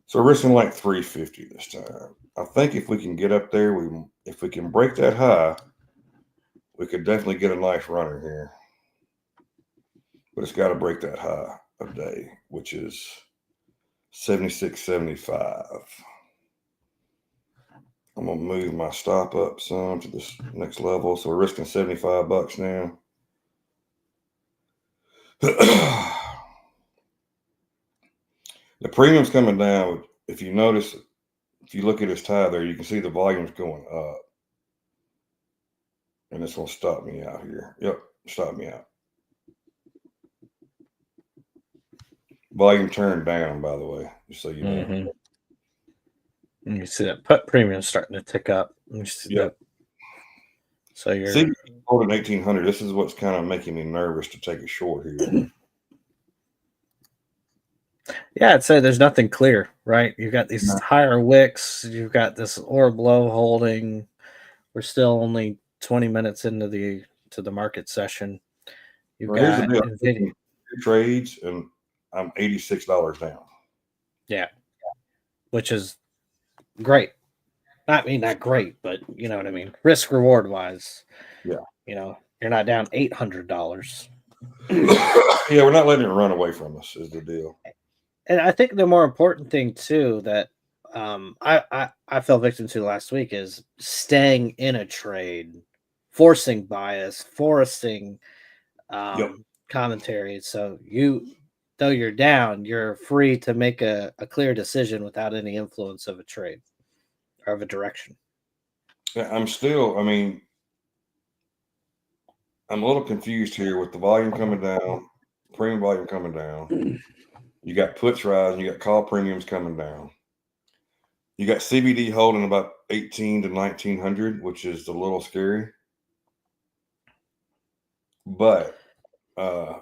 So we're risking like 350 this time. I think if we can get up there, if we can break that high, we could definitely get a nice runner here. But it's got to break that high of day, which is 76.75. I'm gonna move my stop up some to this next level. So we're risking $75 now. The premium's coming down. If you notice, if you look at his tie there, you can see the volume's going up. And it's gonna stop me out here. Yep, stop me out. Volume turned down, by the way, just so you know.
Mm-hmm. You see that put premium starting to tick up. You see
Yep.
that. So you're
See, holding 1800. This is what's kind of making me nervous to take a short here.
yeah, I'd say there's nothing clear, right? You've got these
No.
higher wicks, you've got this orb low holding. We're still only 20 minutes into the market session. You've
Well, here's the
got
deal.
Nvidia.
2 trades, and I'm $86 down.
Yeah, which is great. Not mean not great, but you know what I mean. Risk reward wise,
Yeah.
You're not down $800.
Yeah, we're not letting it run away from us is the deal.
And I think the more important thing too that I fell victim to last week is staying in a trade, forcing bias, forcing
Yep.
commentary. So though you're down, you're free to make a clear decision without any influence of a trade or of a direction.
I'm still, I mean, I'm a little confused here with the volume coming down, premium volume coming down. You got puts rising, you got call premiums coming down. You got CBD holding about 18 to 1900, which is a little scary. But I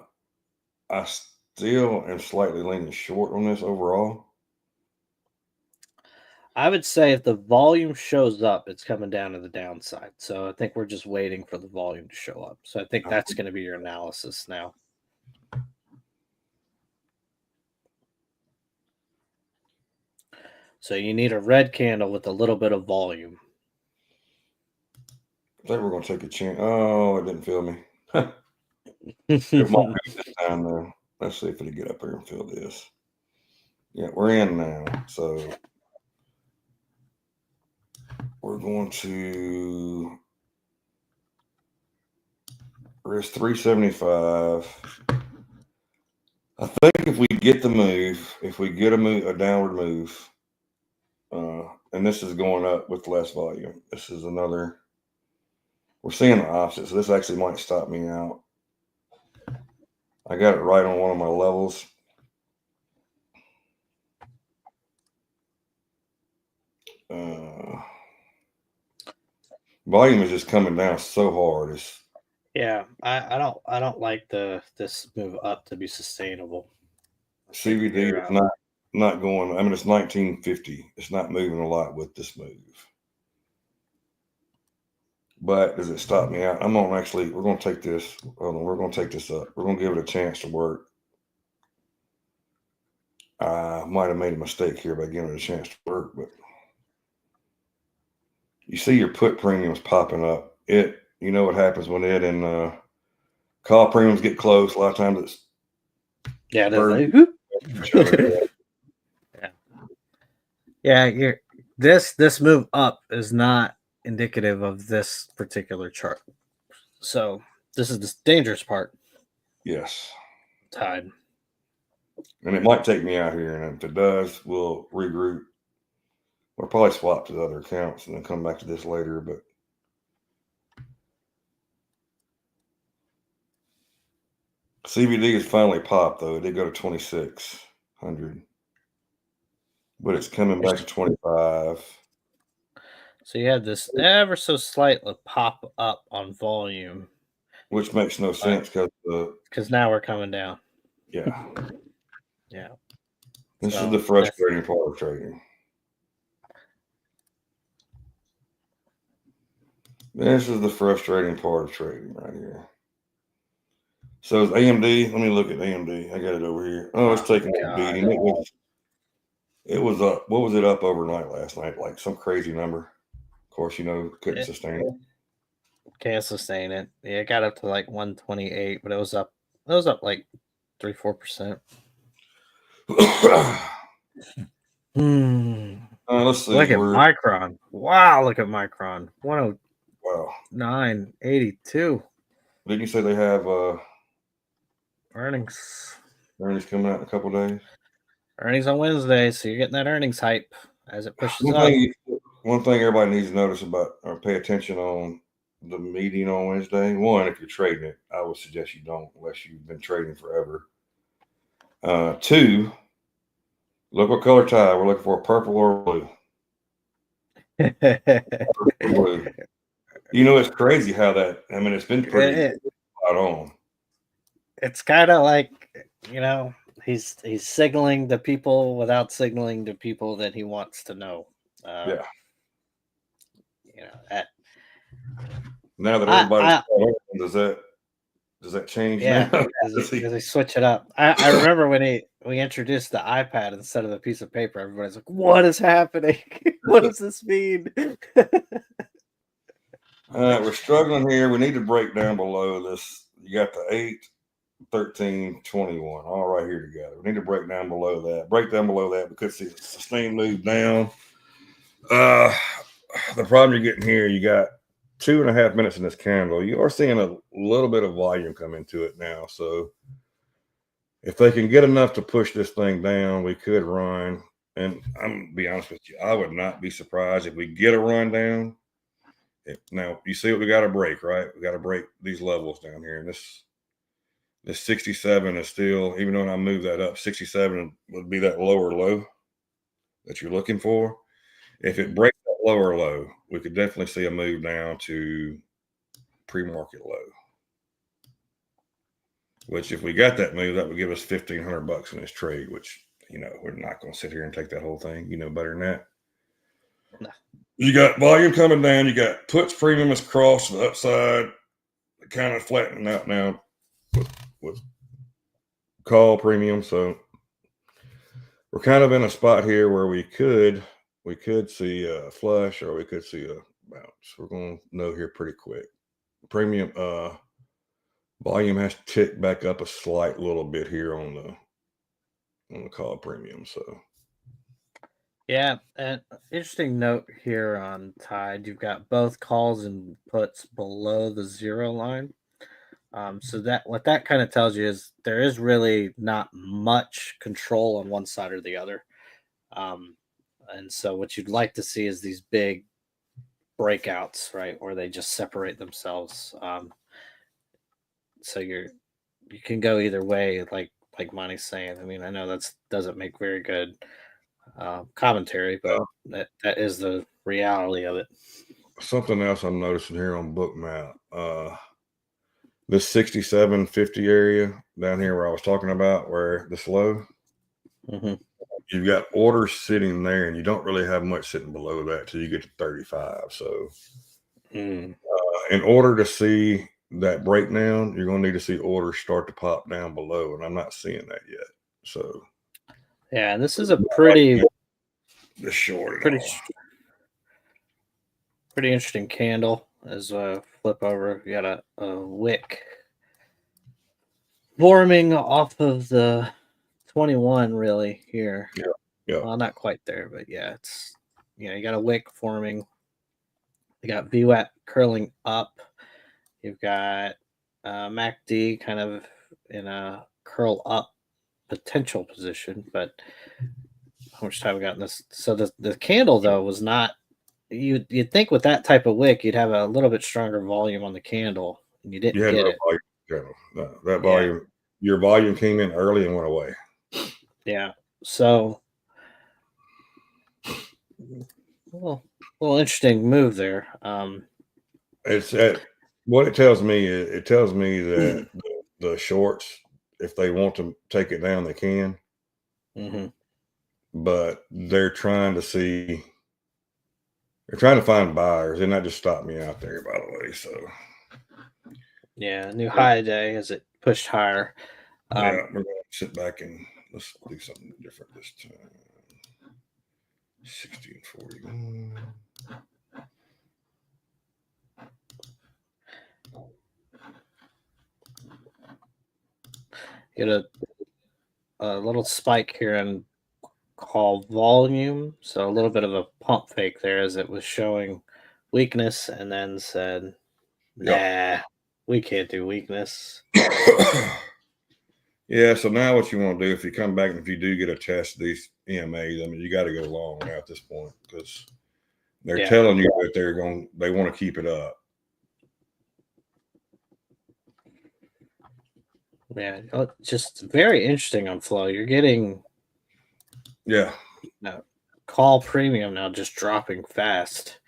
still am slightly leaning short on this overall.
I would say if the volume shows up, it's coming down to the downside. So I think we're just waiting for the volume to show up. So I think that's going to be your analysis now. So you need a red candle with a little bit of volume.
I think we're going to take a chance. Oh, it didn't feel me. It might be this time, though. Let's see if it'll get up here and feel this. Yeah, we're in now. So we're going to risk 375. I think if we get the move, if we get a downward move, and this is going up with less volume, this is another. We're seeing the opposite, so this actually might stop me out. I got it right on one of my levels. Volume is just coming down so hard.
Yeah, I don't like this move up to be sustainable.
CVD is not not going. I mean, it's 1950. It's not moving a lot with this move. But does it stop me out? We're going to take this. Hold on, we're going to take this up. We're going to give it a chance to work. I might have made a mistake here by giving it a chance to work, but you see your put premiums popping up. You know what happens when it and call premiums get close. A lot of times it's
yeah. This move up is not indicative of this particular chart. So this is the dangerous part.
Yes.
Tide.
And it might take me out here, and if it does, we'll regroup. We'll probably swap to the other accounts and then come back to this later. But CVD has finally popped, though. It did go to 2,600, but it's coming back to 25.
So you had this ever so slight pop up on volume,
which makes no sense
because now we're coming down.
Yeah.
Yeah.
This is the frustrating part of trading. This is the frustrating part of trading right here. So is AMD. Let me look at AMD. I got it over here. Oh, it's taking a beating. It was up. What was it up overnight last night? Like some crazy number. Of course, couldn't sustain it.
Can't sustain it. Yeah, it got up to like 128, but it was up. It was up like 3-4%.
Let's see.
Look at Micron. Wow, look at Micron. 109.82.
Didn't you say they have
earnings?
Earnings coming out in a couple days.
Earnings on Wednesday, so you're getting that earnings hype as it pushes up.
One thing everybody needs to notice about or pay attention on the meeting on Wednesday. One, if you're trading it, I would suggest you don't unless you've been trading forever. Two, look what color tie. We're looking for purple or blue. Blue. It's crazy how that. I mean, it's been pretty spot on.
It's kind of like he's signaling to people without signaling to people that he wants to know.
Yeah.
That.
Now that everybody's does that change?
Yeah, does he switch it up? I remember when we introduced the iPad instead of the piece of paper. Everybody's like, "What is happening? What does this mean?"
We're struggling here. We need to break down below this. You got the 8, 13, 21, all right here together. We need to break down below that. Break down below that because see, it's a sustained move down. The problem you're getting here, you got 2.5 minutes in this candle. You are seeing a little bit of volume come into it now. So if they can get enough to push this thing down, we could run. And I'm going to be honest with you, I would not be surprised if we get a run down. Now, you see what we got to break, right? We got to break these levels down here. And this 67 is still, even though I move that up, 67 would be that lower low that you're looking for. If it breaks that lower low, we could definitely see a move down to pre-market low. Which, if we got that move, that would give us $1,500 in this trade. Which we're not going to sit here and take that whole thing. You know better than that.
No.
You got volume coming down. You got puts premium is crossed to the upside, kind of flattening out now with call premium. So we're kind of in a spot here where we could see a flush or we could see a bounce. We're going to know here pretty quick. Premium volume has ticked back up a slight little bit here on the call premium. So
yeah, and interesting note here on Tide, you've got both calls and puts below the zero line. So that what that kind of tells you is there is really not much control on one side or the other. And so what you'd like to see is these big breakouts, right, where they just separate themselves. So you can go either way, like Monty's saying. I mean, I know that doesn't make very good commentary, but that is the reality of it.
Something else I'm noticing here on Bookmap, this 67.50 area down here where I was talking about, where this low.
Mm-hmm.
you've got orders sitting there, and you don't really have much sitting below that till you get to 35. So, in order to see that breakdown, you're going to need to see orders start to pop down below, and I'm not seeing that yet. So,
yeah, this is a pretty
just short it
pretty
all.
pretty interesting candle. As flip over, you got a wick forming off of the 21 really here.
Yeah.
Well, not quite there, but yeah, it's you got a wick forming. You got VWAP curling up. You've got MACD kind of in a curl up potential position, but how much time we got in this? So the candle though was not. You'd think with that type of wick you'd have a little bit stronger volume on the candle, and you didn't
You had
get
no
it.
volume. That volume, your volume came in early and went away.
Yeah. So, well, little interesting move there.
It's what it tells me is it tells me that the shorts, if they want to take it down, they can.
Mm-hmm.
But they're trying to see. They're trying to find buyers. They're not just stop me out there, by the way. So,
Yeah, new high day as it pushed higher.
yeah, we're going to sit back and let's do something different this time. 1641.
Get a little spike here in call volume. So a little bit of a pump fake there as it was showing weakness and then said, nah, we can't do weakness.
Yeah, so now what you want to do, if you come back and if you do get a test of these EMAs, I mean, you got to go long now at this point because they're telling you that they want to keep it up.
Yeah, just very interesting on flow. You're getting call premium now just dropping fast.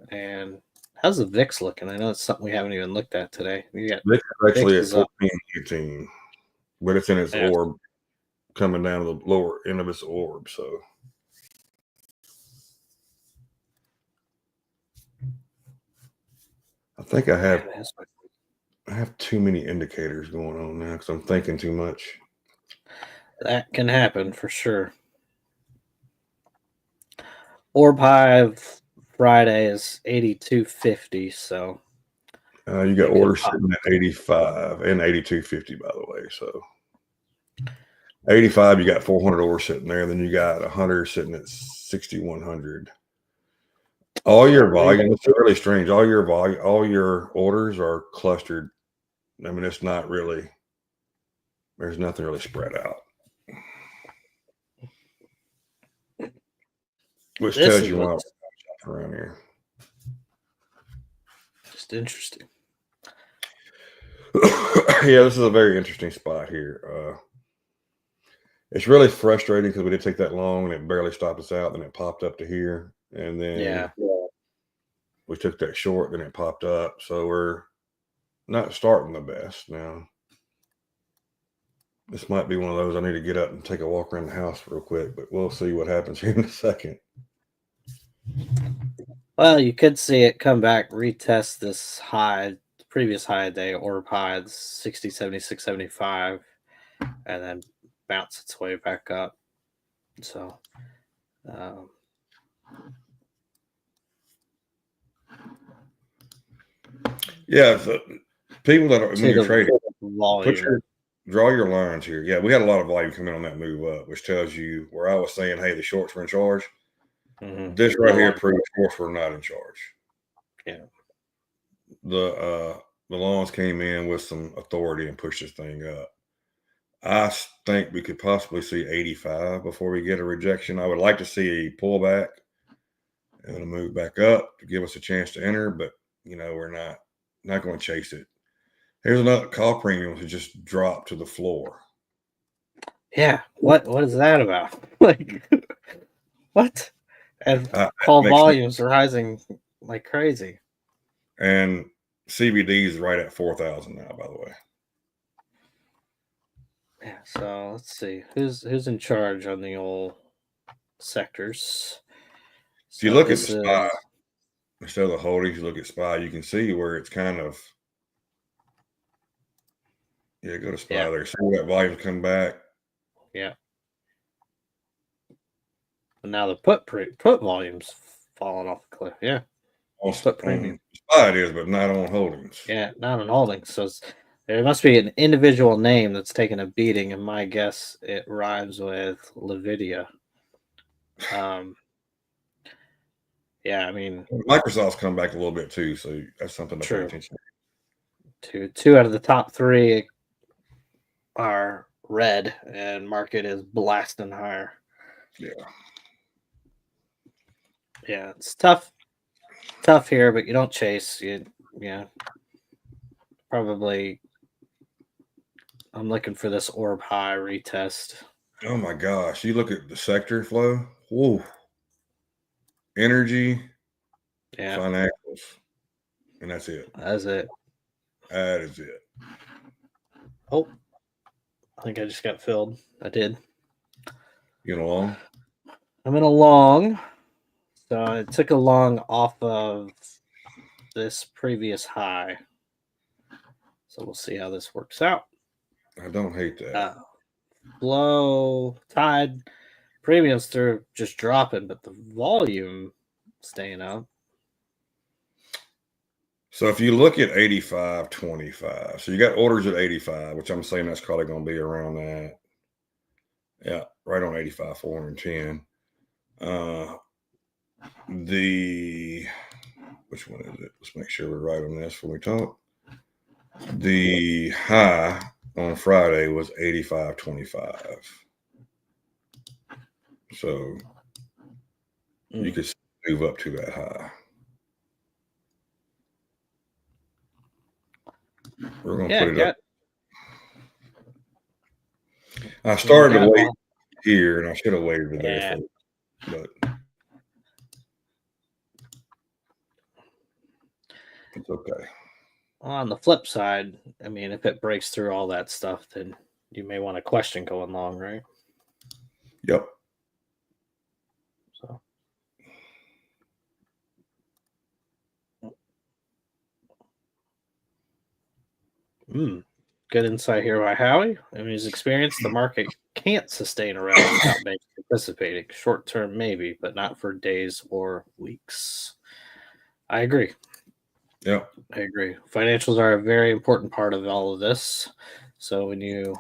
And how's the VIX looking? I know it's something we haven't even looked at today. You got
VIX is actually
VIX
at 14, 18, but it's in its orb coming down to the lower end of its orb. So I think I have too many indicators going on now because I'm thinking too much.
That can happen for sure. Orb high Friday is 82.50, so
you got orders sitting at 85 and 82.50, by the way. So 85, you got 400 orders sitting there. Then you got 100 sitting at 6,100. All your volume, it's really strange. All your orders are clustered. I mean, it's not really. There's nothing really spread out, which tells you why around here.
Just interesting.
Yeah, this is a very interesting spot here. It's really frustrating because we did take that long and it barely stopped us out. Then it popped up to here, and then we took that short. Then it popped up, so we're not starting the best now. This might be one of those I need to get up and take a walk around the house real quick, but we'll see what happens here in a second.
Well, you could see it come back, retest this high, previous high day, orb high, 60, 76, 75, and then bounce its way back up. So,
yeah, so people that are when you're trading, draw your lines here. Yeah, we had a lot of volume coming on that move up, which tells you where I was saying, hey, the shorts were in charge. This right here proves shorts were not in charge.
Yeah.
The longs came in with some authority and pushed this thing up. I think we could possibly see 85 before we get a rejection. I would like to see a pullback and a move back up to give us a chance to enter, but we're not going to chase it. Here's another call premium to just drop to the floor.
Yeah, what is that about? Like, what? And call volumes are rising like crazy.
And CBD is right at 4,000 now, by the way.
Yeah, so let's see who's in charge on the old sectors.
If you
So
look at the
this
SPY,
is
instead of the holdings, you look at SPY, you can see where it's kind of, go to SPY
yeah,
there. See where that volume's come back.
yeah. And now the put volume's falling off the cliff. Yeah, put premium.
On SPY it is, but not on holdings.
Yeah, not on holdings. So there must be an individual name that's taking a beating, and my guess it rhymes with Nvidia. Yeah, I mean,
Microsoft's come back a little bit too, so that's something to pay
true.
attention
Two out of the top three are red, and market is blasting higher.
to. Yeah.
Yeah, it's tough here, but you don't chase. Yeah, probably. I'm looking for this orb high retest.
Oh my gosh. You look at the sector flow. Whoa. Energy,
Yeah,
financials. And that's it.
that's it.
That is it.
Oh, I think I just got filled. I did.
You know along?
I'm in a long. So I took a long off of this previous high. So we'll see how this works out.
I don't hate that.
Low tide premiums through just dropping, but the volume staying up.
So if you look at 85.25, so you got orders at 85, which I'm saying that's probably going to be around that. Yeah, right on 85, 410. Which one is it? Let's make sure we're right on this before we talk. The high on Friday was 85.25. So you could move up to that high. We're going to put it up. I started to wait here, and I should have waited there but it's okay.
On the flip side, I mean, if it breaks through all that stuff, then you may want to question going long, right?
Yep.
So. Good insight here by Howie. In his experience, the market can't sustain a rally without banks participating. Short term, maybe, but not for days or weeks. I agree.
Yeah,
I agree. Financials are a very important part of all of this. So to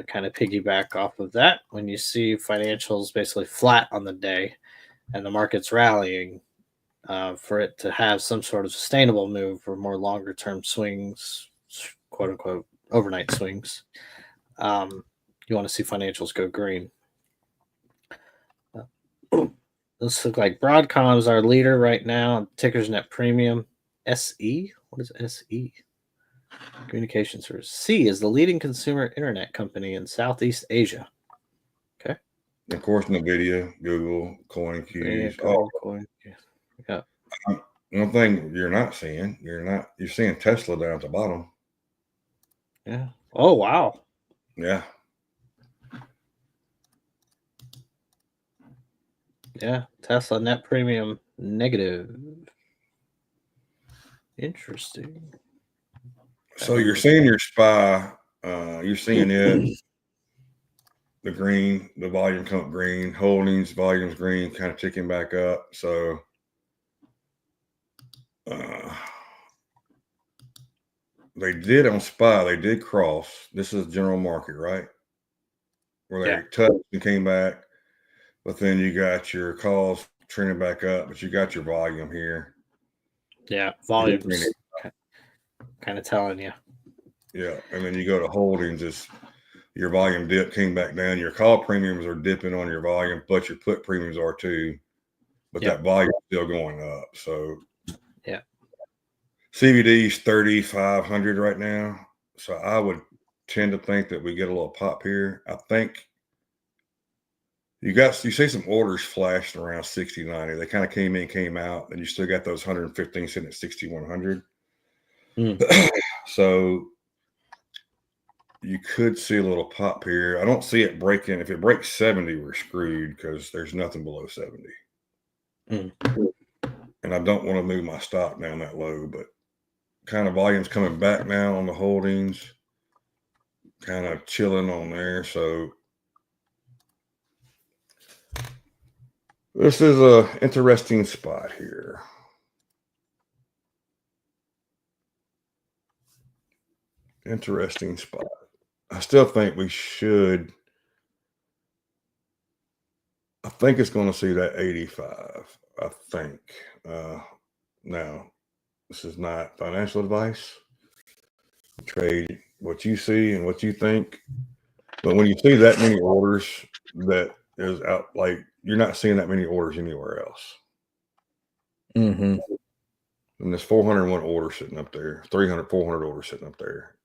kind of piggyback off of that, when you see financials basically flat on the day and the market's rallying, for it to have some sort of sustainable move for more longer term swings, quote unquote, overnight swings, you want to see financials go green. This looks like Broadcom is our leader right now. Ticker's net premium. SE? What is SE? Communication Service. C is the leading consumer internet company in Southeast Asia. Okay.
Of course, NVIDIA, Google, CoinQs.
Coin. Yeah.
One thing you're not seeing, you're seeing Tesla down at the bottom.
Yeah. Oh, wow.
Yeah.
Yeah. Tesla net premium negative. Interesting.
So you're seeing your SPY, you're seeing it, the green, the volume come green, holdings, volumes green, kind of ticking back up. So they did on SPY, they did cross. This is general market, right? Where they touched and came back. But then you got your calls trending back up, but you got your volume here.
Yeah, volumes kind of telling you.
Yeah, and then you go to holdings, your volume dip came back down. Your call premiums are dipping on your volume, but your put premiums are too. But that volume is still going up. So
yeah,
CVD is 3,500 right now. So I would tend to think that we get a little pop here. I think you see some orders flashing around 60, 90. They kind of came in, came out, and you still got those 115 sitting at 6,100. So you could see a little pop here. I don't see it breaking. If it breaks 70, we're screwed because there's nothing below 70.
Mm.
And I don't want to move my stop down that low, but kind of volume's coming back now on the holdings, kind of chilling on there. So this is a interesting spot here. Interesting spot. I still think we should. I think it's going to see that 85. I think. Now, this is not financial advice. Trade what you see and what you think. But when you see that many orders, that is out, like you're not seeing that many orders anywhere else.
Mm-hmm.
And there's 401 orders sitting up there, 300, 400 orders sitting up there,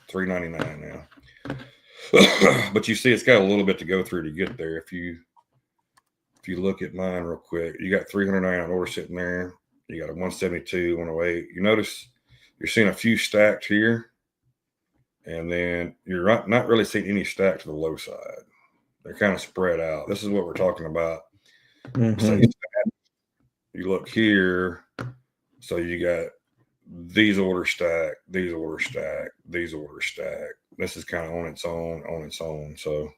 399 now. But you see, it's got a little bit to go through to get there. If you look at mine real quick, you got 399 orders sitting there. You got a 172, 108. You notice you're seeing a few stacked here, and then you're not really seeing any stack to the low side. They're kind of spread out. This is what we're talking about.
Mm-hmm.
So you look here, so you got these orders stacked, these orders stacked, these orders stacked. This is kind of on its own. So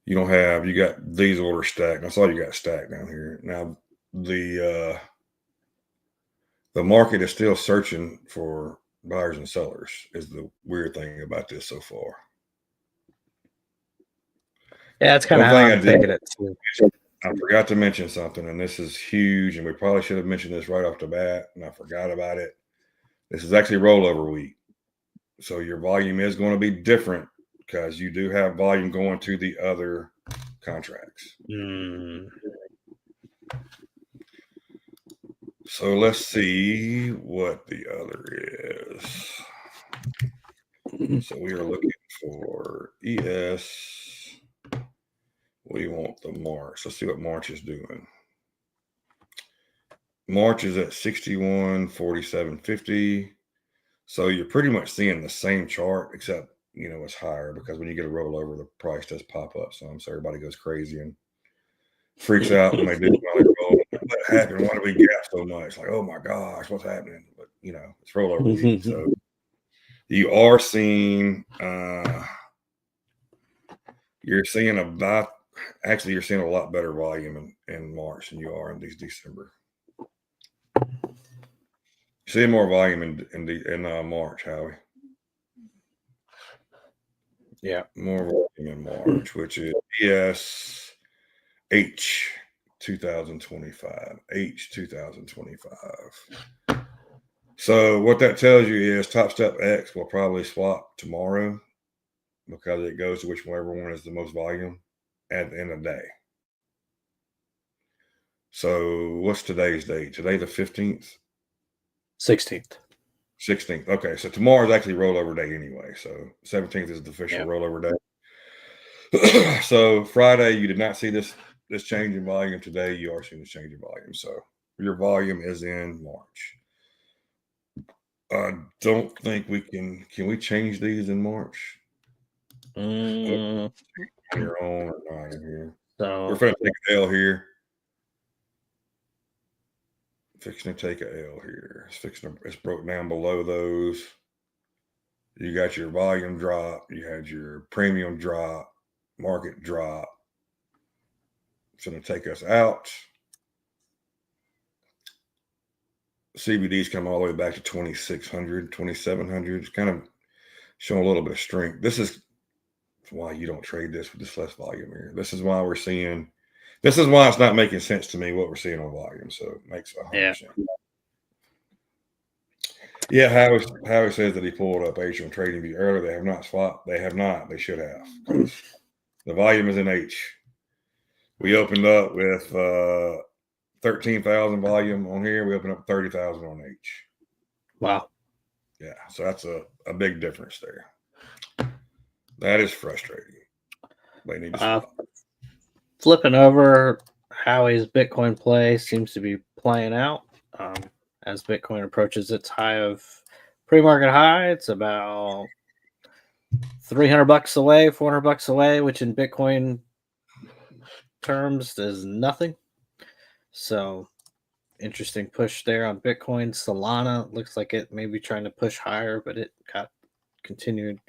you got these orders stacked. That's all you got stacked down here. Now the market is still searching for buyers and sellers, is the weird thing about this so far.
Yeah, that's kind of how I'm taking it too.
I forgot to mention something, and this is huge, and we probably should have mentioned this right off the bat, and I forgot about it. This is actually rollover week. So your volume is going to be different because you do have volume going to the other contracts.
Mm.
So let's see what the other is. So we are looking for ES. We want the March. Let's see what March is doing. March is at 61.4750. So you're pretty much seeing the same chart, except, it's higher because when you get a rollover, the price does pop up some. So everybody goes crazy and freaks out when they do roll. What happened? Why do we gap so much? Like, oh my gosh, what's happening? But, it's rollover week. So you are seeing, you're seeing a lot better volume in March than you are in December. You see more volume in March, Howie.
Yeah.
More volume in March, which is H 2025. H 2025. So what that tells you is Top Step X will probably swap tomorrow because it goes to whichever one is the most volume at the end of the day. So what's today's date? Today the 15th?
16th.
16th. Okay, so tomorrow is actually rollover day anyway. So 17th is the official rollover day. So Friday, you did not see this change in volume. Today, you are seeing this change in volume. So your volume is in March. I don't think we can we change these in March? On your own or not in here?
So
we're going to take an L here. Fixing to take an L here. It's broken down below those. You got your volume drop. You had your premium drop, market drop. It's going to take us out. CBD's come all the way back to 2,600, 2,700. It's kind of showing a little bit of strength. This is why you don't trade this with this less volume here. This is why it's not making sense to me what we're seeing on volume. So it makes 100%. Yeah, Howie says that he pulled up H on TradingView earlier. They have not swapped. They have not. They should have. The volume is in H. We opened up with 13,000 volume on here. We opened up 30,000 on H.
Wow.
Yeah, so that's a big difference there. That is frustrating. They need to swap.
Flipping over, Howie's Bitcoin play seems to be playing out as Bitcoin approaches its high of Pre-market high, it's about $300 away, $400 away, which in Bitcoin terms is nothing. So interesting push there on Bitcoin. Solana looks like it may be trying to push higher, but it got continued.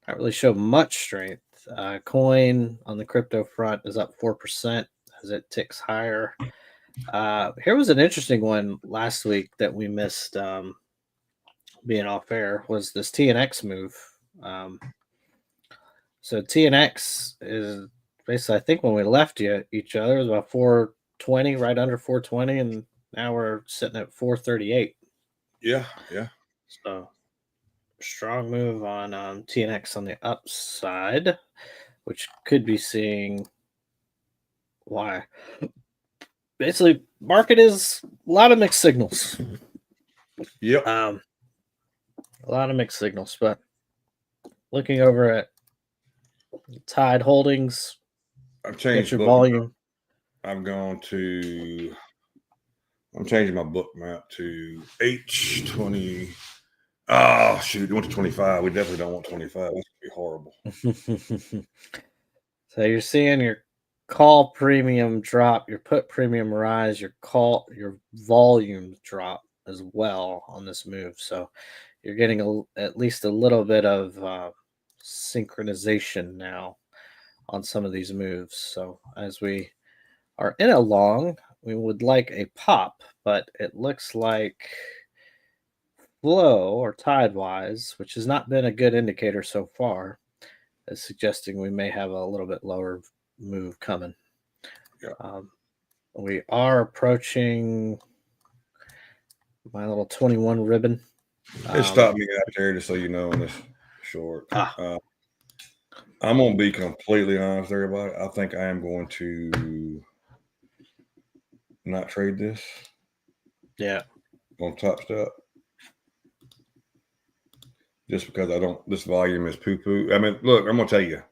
Not really show much strength. Coin on the crypto front is up 4% as it ticks higher. Here was an interesting one last week that we missed being off air was this TNX move. Um, so TNX is basically, I think when we left each other, it was about 420, right under 420, and now we're sitting at 438.
Yeah, yeah.
So strong move on TNX on the upside, which could be seeing why. Basically, market is a lot of mixed signals.
Yep.
A lot of mixed signals, but looking over at Tide Holdings,
I've
get
changed
your
book.
volume.
I'm changing my book map to H20. Oh shoot, you want to 25. We definitely don't want 25. That's gonna be horrible.
So you're seeing your call premium drop, your put premium rise, your volume drop as well on this move. So you're getting at least a little bit of synchronization now on some of these moves. So as we are in a long, we would like a pop, but it looks like flow or tide wise, which has not been a good indicator so far, is suggesting we may have a little bit lower move coming.
Yeah.
We are approaching my little 21 ribbon.
It stopped me out there, just so you know, in this short. I'm gonna be completely honest, with everybody. I think I am going to not trade this.
Yeah.
On Top Step. Just because I don't, this volume is poo poo. I mean, look, I'm gonna tell you,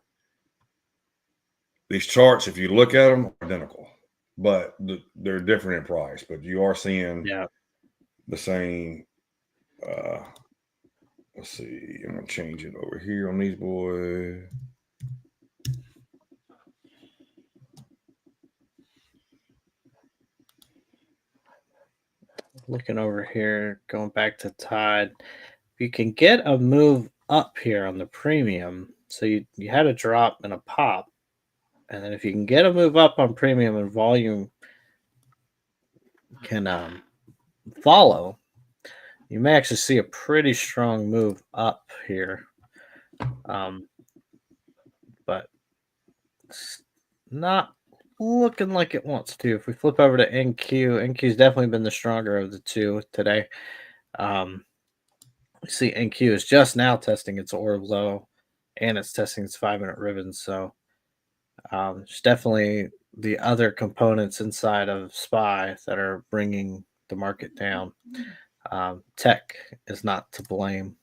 these charts, if you look at them, are identical, but they're different in price. But you are seeing the same. Let's see. I'm gonna change it over here on these boys.
Looking over here, going back to Tide, if you can get a move up here on the premium, so you had a drop and a pop, and then if you can get a move up on premium and volume can follow, you may actually see a pretty strong move up here. But it's not looking like it wants to. If we flip over to NQ's definitely been the stronger of the two today. We see NQ is just now testing its orb low and it's testing its 5-minute ribbon. So there's definitely the other components inside of SPY that are bringing the market down. Tech is not to blame.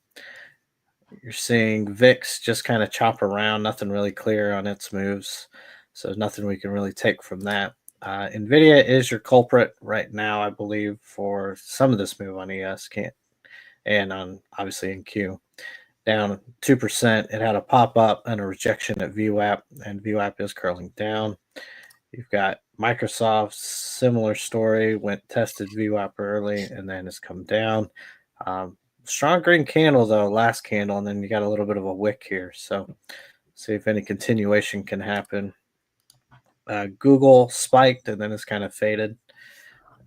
You're seeing VIX just kind of chop around, nothing really clear on its moves. So nothing we can really take from that. NVIDIA is your culprit right now, I believe, for some of this move on ES and on obviously NQ. Down 2%. It had a pop up and a rejection at VWAP, and VWAP is curling down. You've got Microsoft, similar story, tested VWAP early and then has come down. Strong green candle though, last candle, and then you got a little bit of a wick here. So see if any continuation can happen. Google spiked and then it's kind of faded.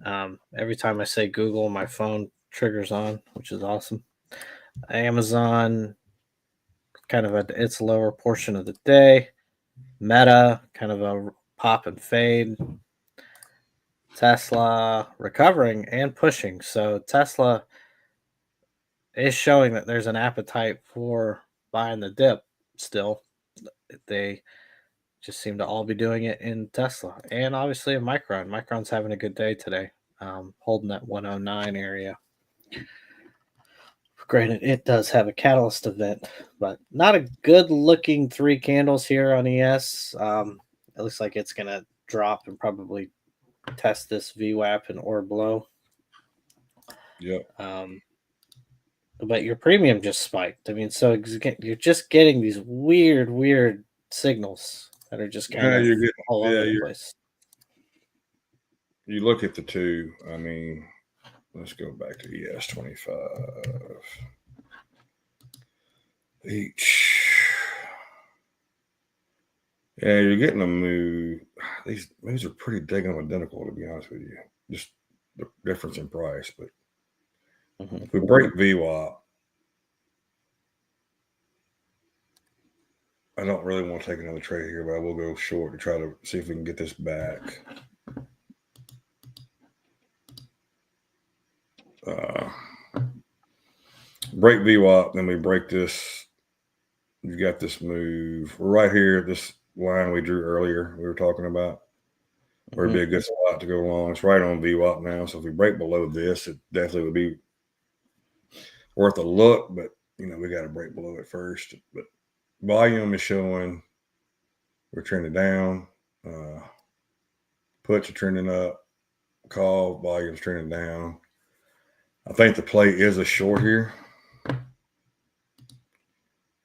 Every time I say Google, my phone triggers on, which is awesome. Amazon, kind of its lower portion of the day. Meta, kind of a pop and fade. Tesla recovering and pushing. So Tesla is showing that there's an appetite for buying the dip still. They just seem to all be doing it in Tesla and obviously in Micron. Micron's having a good day today, holding that 109 area. Granted, it does have a catalyst event, but not a good looking 3 candles here on ES. It looks like it's going to drop and probably test this VWAP and orb low.
Yep.
but your premium just spiked. I mean, so you're just getting these weird signals that are just kind
Yeah,
of
you're getting,
all over
yeah,
the place.
you look at the two. I mean, let's go back to ES25. Each. Yeah, you're getting a move. These moves are pretty daggone identical, to be honest with you. Just the difference in price. But
Mhm.
if we break VWAP, I don't really want to take another trade here, but I will go short to try to see if we can get this back. Break VWAP, then we break this. You got this move right here, this line we drew earlier, we were talking about. Where it'd be a good spot to go along. It's right on VWAP now. So if we break below this, it definitely would be worth a look, but we got to break below it first. But volume is showing we're trending down. Puts are trending up. Call volume's trending down. I think the play is a short here.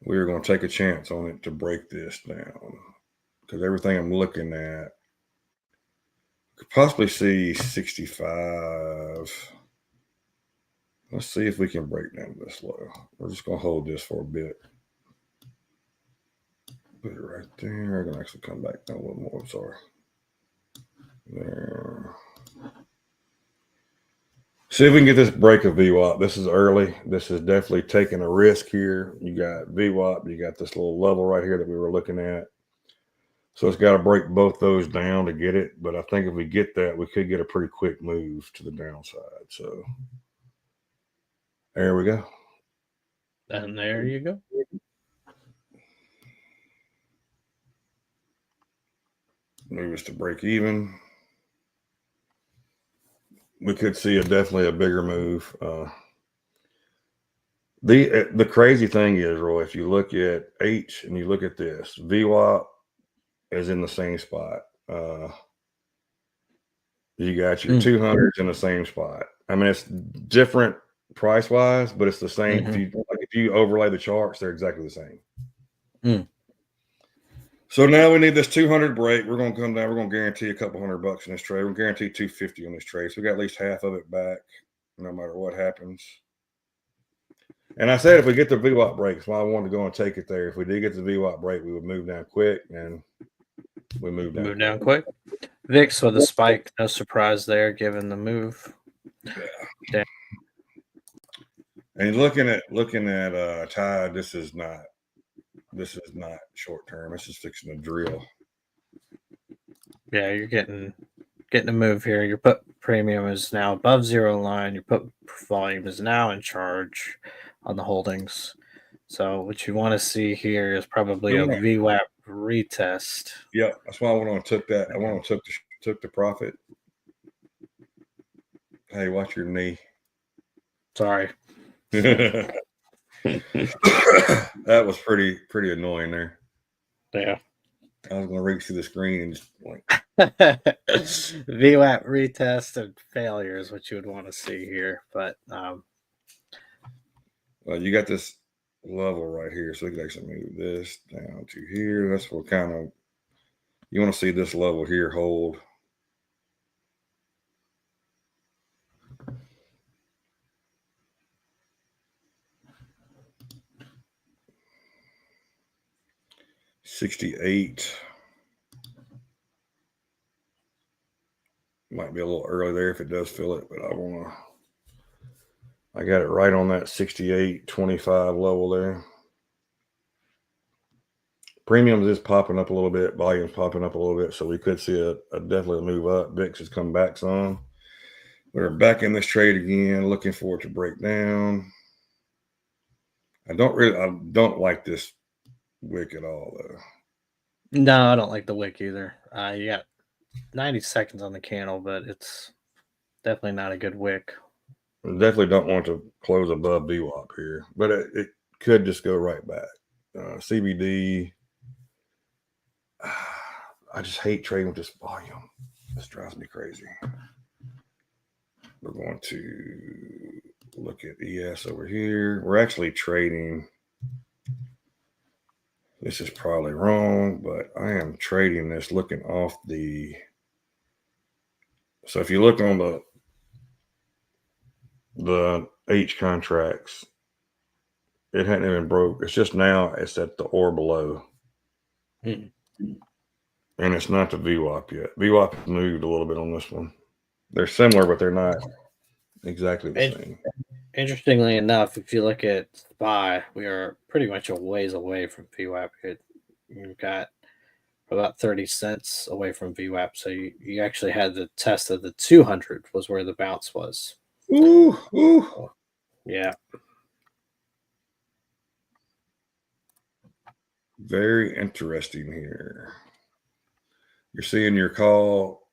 We're going to take a chance on it to break this down because everything I'm looking at could possibly see 65. Let's see if we can break down this low. We're just going to hold this for a bit. Put it right there. I can actually come back down a little more. Sorry. There. See if we can get this break of VWAP. This is early. This is definitely taking a risk here. You got VWAP. You got this little level right here that we were looking at. So it's got to break both those down to get it. But I think if we get that, we could get a pretty quick move to the downside. So there we go.
And there you go.
Move us to break even. We could see definitely a bigger move. The crazy thing is, Roy, if you look at H and you look at this, VWAP is in the same spot. You got your 200s in the same spot. I mean, it's different price wise, but it's the same. If you overlay the charts, they're exactly the same. So now we need this 200 break. We're going to come down. We're going to guarantee a couple $100 in this trade. We're guarantee 250 on this trade. So we got at least half of it back, no matter what happens. And I said if we get the VWAP break, that's why I wanted to go and take it there. If we did get the VWAP break, we would move down quick, and we moved down.
Move down quick. VIX with a spike, no surprise there, given the move.
Yeah. And looking at Tide, this is not short term. This is fixing a drill.
Yeah, you're getting a move here. Your put premium is now above zero line. Your put volume is now in charge on the holdings. So what you want to see here is probably a VWAP retest.
Yeah, that's why I went on and took that. I went on and took the profit. Hey, watch your knee.
Sorry.
That was pretty annoying there.
Yeah.
I was going to reach through the screen and just like
VWAP retest and failure is what you would want to see here. But
you got this level right here, so we can actually move this down to here. That's what kind of you want to see this level here hold. $68 might be a little early there if it does fill it, but I got it right on that 68.25 level there. Premiums is popping up a little bit, volume's popping up a little bit, so we could see a definitely move up. VIX has come back some. We're back in this trade again, looking for it to break down. I don't like this wick at all, though.
No, I don't like the wick either. You got 90 seconds on the candle, but it's definitely not a good wick.
I definitely don't want to close above VWAP here, but it could just go right back. CBD, I just hate trading with this volume. This drives me crazy. We're going to look at ES over here. We're actually trading. This is probably wrong, but I am trading this looking off the. So if you look on the H contracts, it hadn't even broke. It's just now it's at the or below.
Hmm.
And it's not the VWAP yet. VWAP has moved a little bit on this one. They're similar, but they're not exactly the same.
Interestingly enough, if you look at SPY, we are pretty much a ways away from VWAP. You've got about 30 cents away from VWAP. So you actually had the test of the 200 was where the bounce was.
Ooh, ooh.
Yeah.
Very interesting here. You're seeing your call,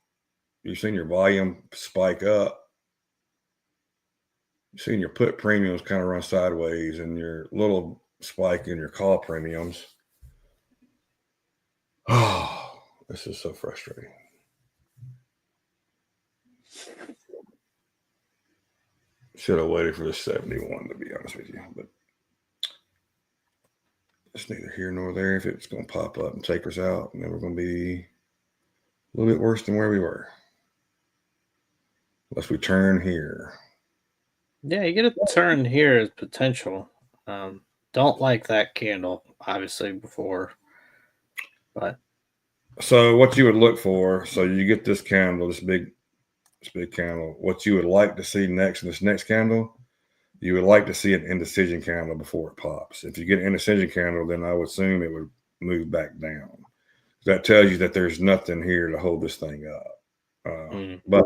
you're seeing your volume spike up. You're seeing your put premiums kind of run sideways and your little spike in your call premiums. Oh, this is so frustrating. Should have waited for the 71, to be honest with you. But it's neither here nor there. If it's going to pop up and take us out, and then we're going to be a little bit worse than where we were. Unless we turn here.
Yeah, you get a turn here as potential. Don't like that candle, obviously, before. But
so what you would look for, so you get this candle, this big candle. What you would like to see next in this next candle, you would like to see an indecision candle before it pops. If you get an indecision candle, then I would assume it would move back down. That tells you that there's nothing here to hold this thing up. But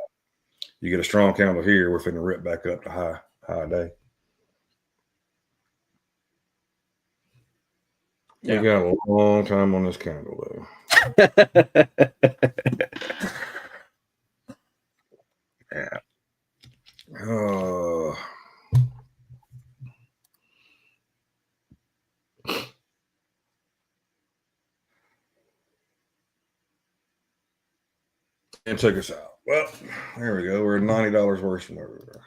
you get a strong candle here, we're finna rip back up to high day.
yeah.
We got a long time on this candle though.
Yeah.
Oh. And took us out. Well, there we go. We're $90 worse than where we were.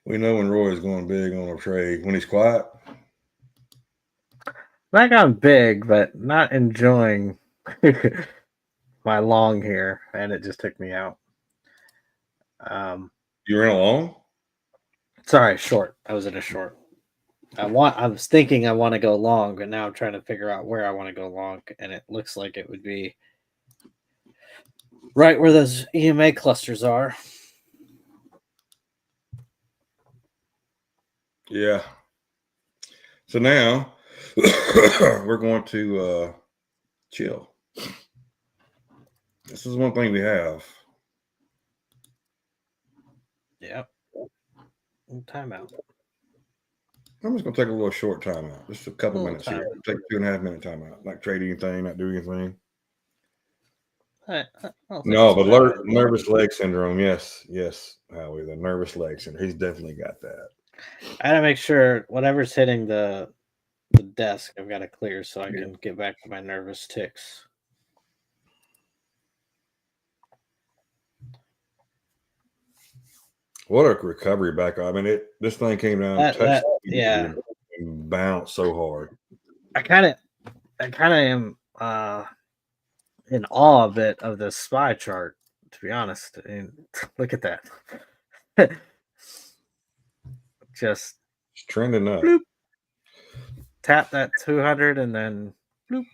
We know when Roy is going big on a trade. When he's quiet,
Not gone big, but not enjoying my long here, and it just took me out.
you're in a long?
Sorry, short. I was in a short. I was thinking I want to go long, but now I'm trying to figure out where I want to go long, and it looks like it would be right where those EMA clusters are.
Yeah. So now we're going to chill. This is one thing we have.
Yep. Timeout.
I'm just going to take a little short timeout. Just a couple minutes here. Take 2.5 minute timeout. Not trade anything, not do anything. No, but nervous leg syndrome. Yes, Howie, the nervous leg syndrome. He's definitely got that.
I gotta make sure whatever's hitting the desk, I've got to clear so I can get back to my nervous ticks.
What a recovery back. I mean, this thing came down,
yeah,
and bounced so hard.
I kind of am in awe of it of the SPY chart. To be honest, I mean, look at that. Just
it's trending up.
Bloop. Tap that 200 and then bloop.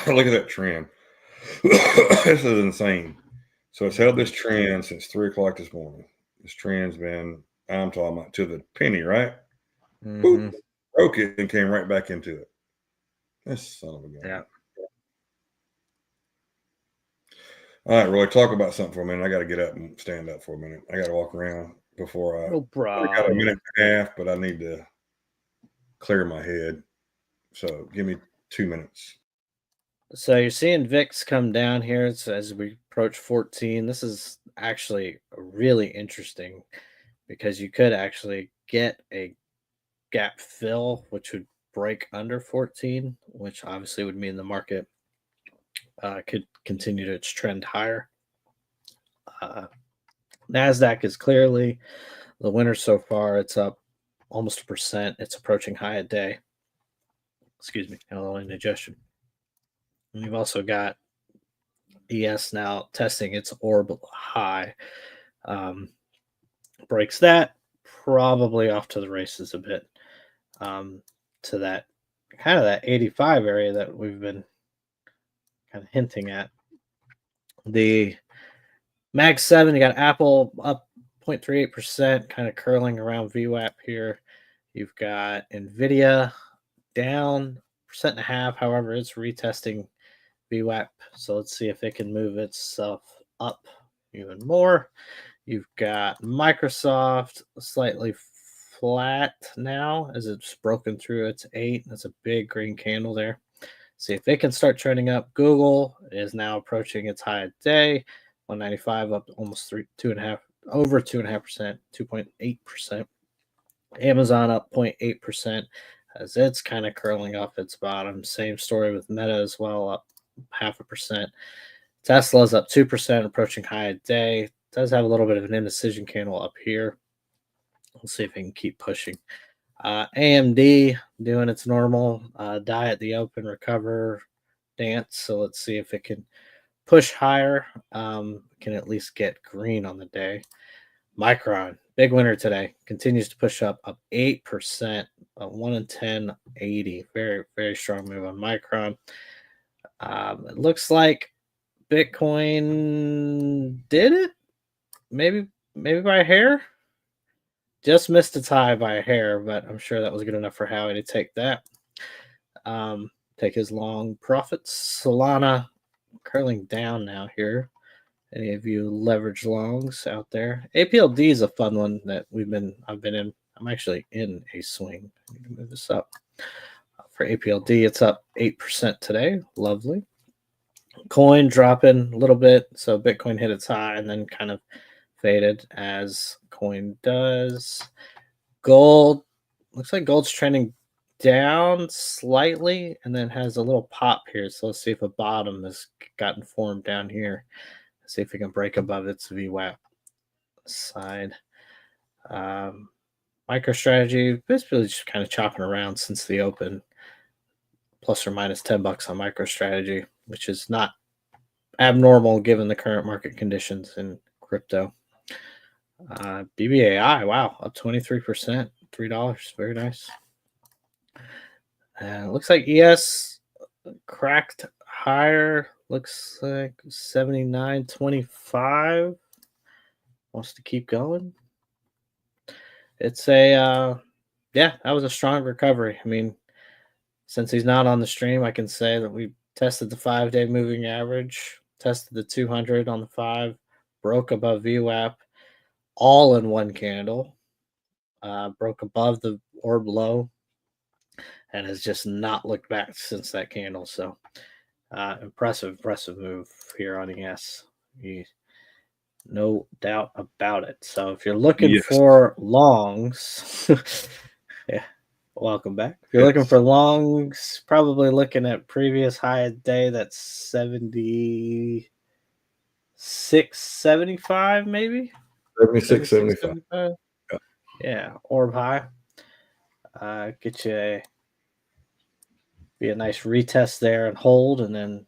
Look at that trend. This is insane. So it's held this trend since 3 o'clock this morning. This trend's been, I'm talking about to the penny, right? Boop, broke it and came right back into it. This son of a gun.
Yeah.
All right, Roy, talk about something for a minute. I got to get up and stand up for a minute. I got to walk around before I got a minute and a half, but I need to clear my head. So give me 2 minutes.
So you're seeing VIX come down here as we approach 14. This is actually really interesting because you could actually get a gap fill, which would break under 14, which obviously would mean the market could continue to its trend higher. NASDAQ is clearly the winner so far. It's up almost 1%. It's approaching high a day. Excuse me, a little indigestion. And you've also got ES now testing its orb high. Breaks that, probably off to the races a bit, to that kind of that 85 area that we've been kind of hinting at. The Mag 7, you got Apple up 0.38%, kind of curling around VWAP here. You've got NVIDIA down 1.5%. However, it's retesting VWAP. So let's see if it can move itself up even more. You've got Microsoft slightly flat now as it's broken through its 8. That's a big green candle there. See if it can start trending up. Google is now approaching its high a day, 195 up almost 2.5, over 2.5%, 2.8%. Amazon up 0.8% as it's kind of curling off its bottom. Same story with Meta as well, up 0.5%. Tesla's up 2%, approaching high a day. Does have a little bit of an indecision candle up here. We'll see if it can keep pushing. AMD doing its normal die at the open, recover, dance. So let's see if it can push higher. Can at least get green on the day. Micron, big winner today, continues to push up 8%, 1 in 10, 80. Very, very strong move on Micron. It looks like Bitcoin did it. Maybe by a hair. Just missed its high by a hair, but I'm sure that was good enough for Howie to take that. Take his long profits. Solana curling down now here. Any of you leverage longs out there? APLD is a fun one that I've been in. I'm actually in a swing. I need to move this up. For APLD, it's up 8% today. Lovely. Coin dropping a little bit. So Bitcoin hit its high and then kind of faded as coin does. Gold, looks like gold's trending down slightly and then has a little pop here. So let's see if a bottom has gotten formed down here. Let's see if we can break above its VWAP side. MicroStrategy, basically just kind of chopping around since the open. Plus or minus $10 on MicroStrategy, which is not abnormal given the current market conditions in crypto. BBAI, wow, up 23%, $3. Very nice. Looks like ES cracked higher. Looks like 79.25. Wants to keep going. It's that was a strong recovery. I mean, since he's not on the stream, I can say that we tested the 5-day moving average, tested the 200 on the 5, broke above VWAP, all in one candle, broke above the orb low, and has just not looked back since that candle. So impressive move here on ES. No doubt about it. So if you're looking for longs, yeah, welcome back. If you're looking for longs, probably looking at previous high day, that's 76.75 maybe.
76.75.
Yeah, orb high. Get you be a nice retest there and hold, and then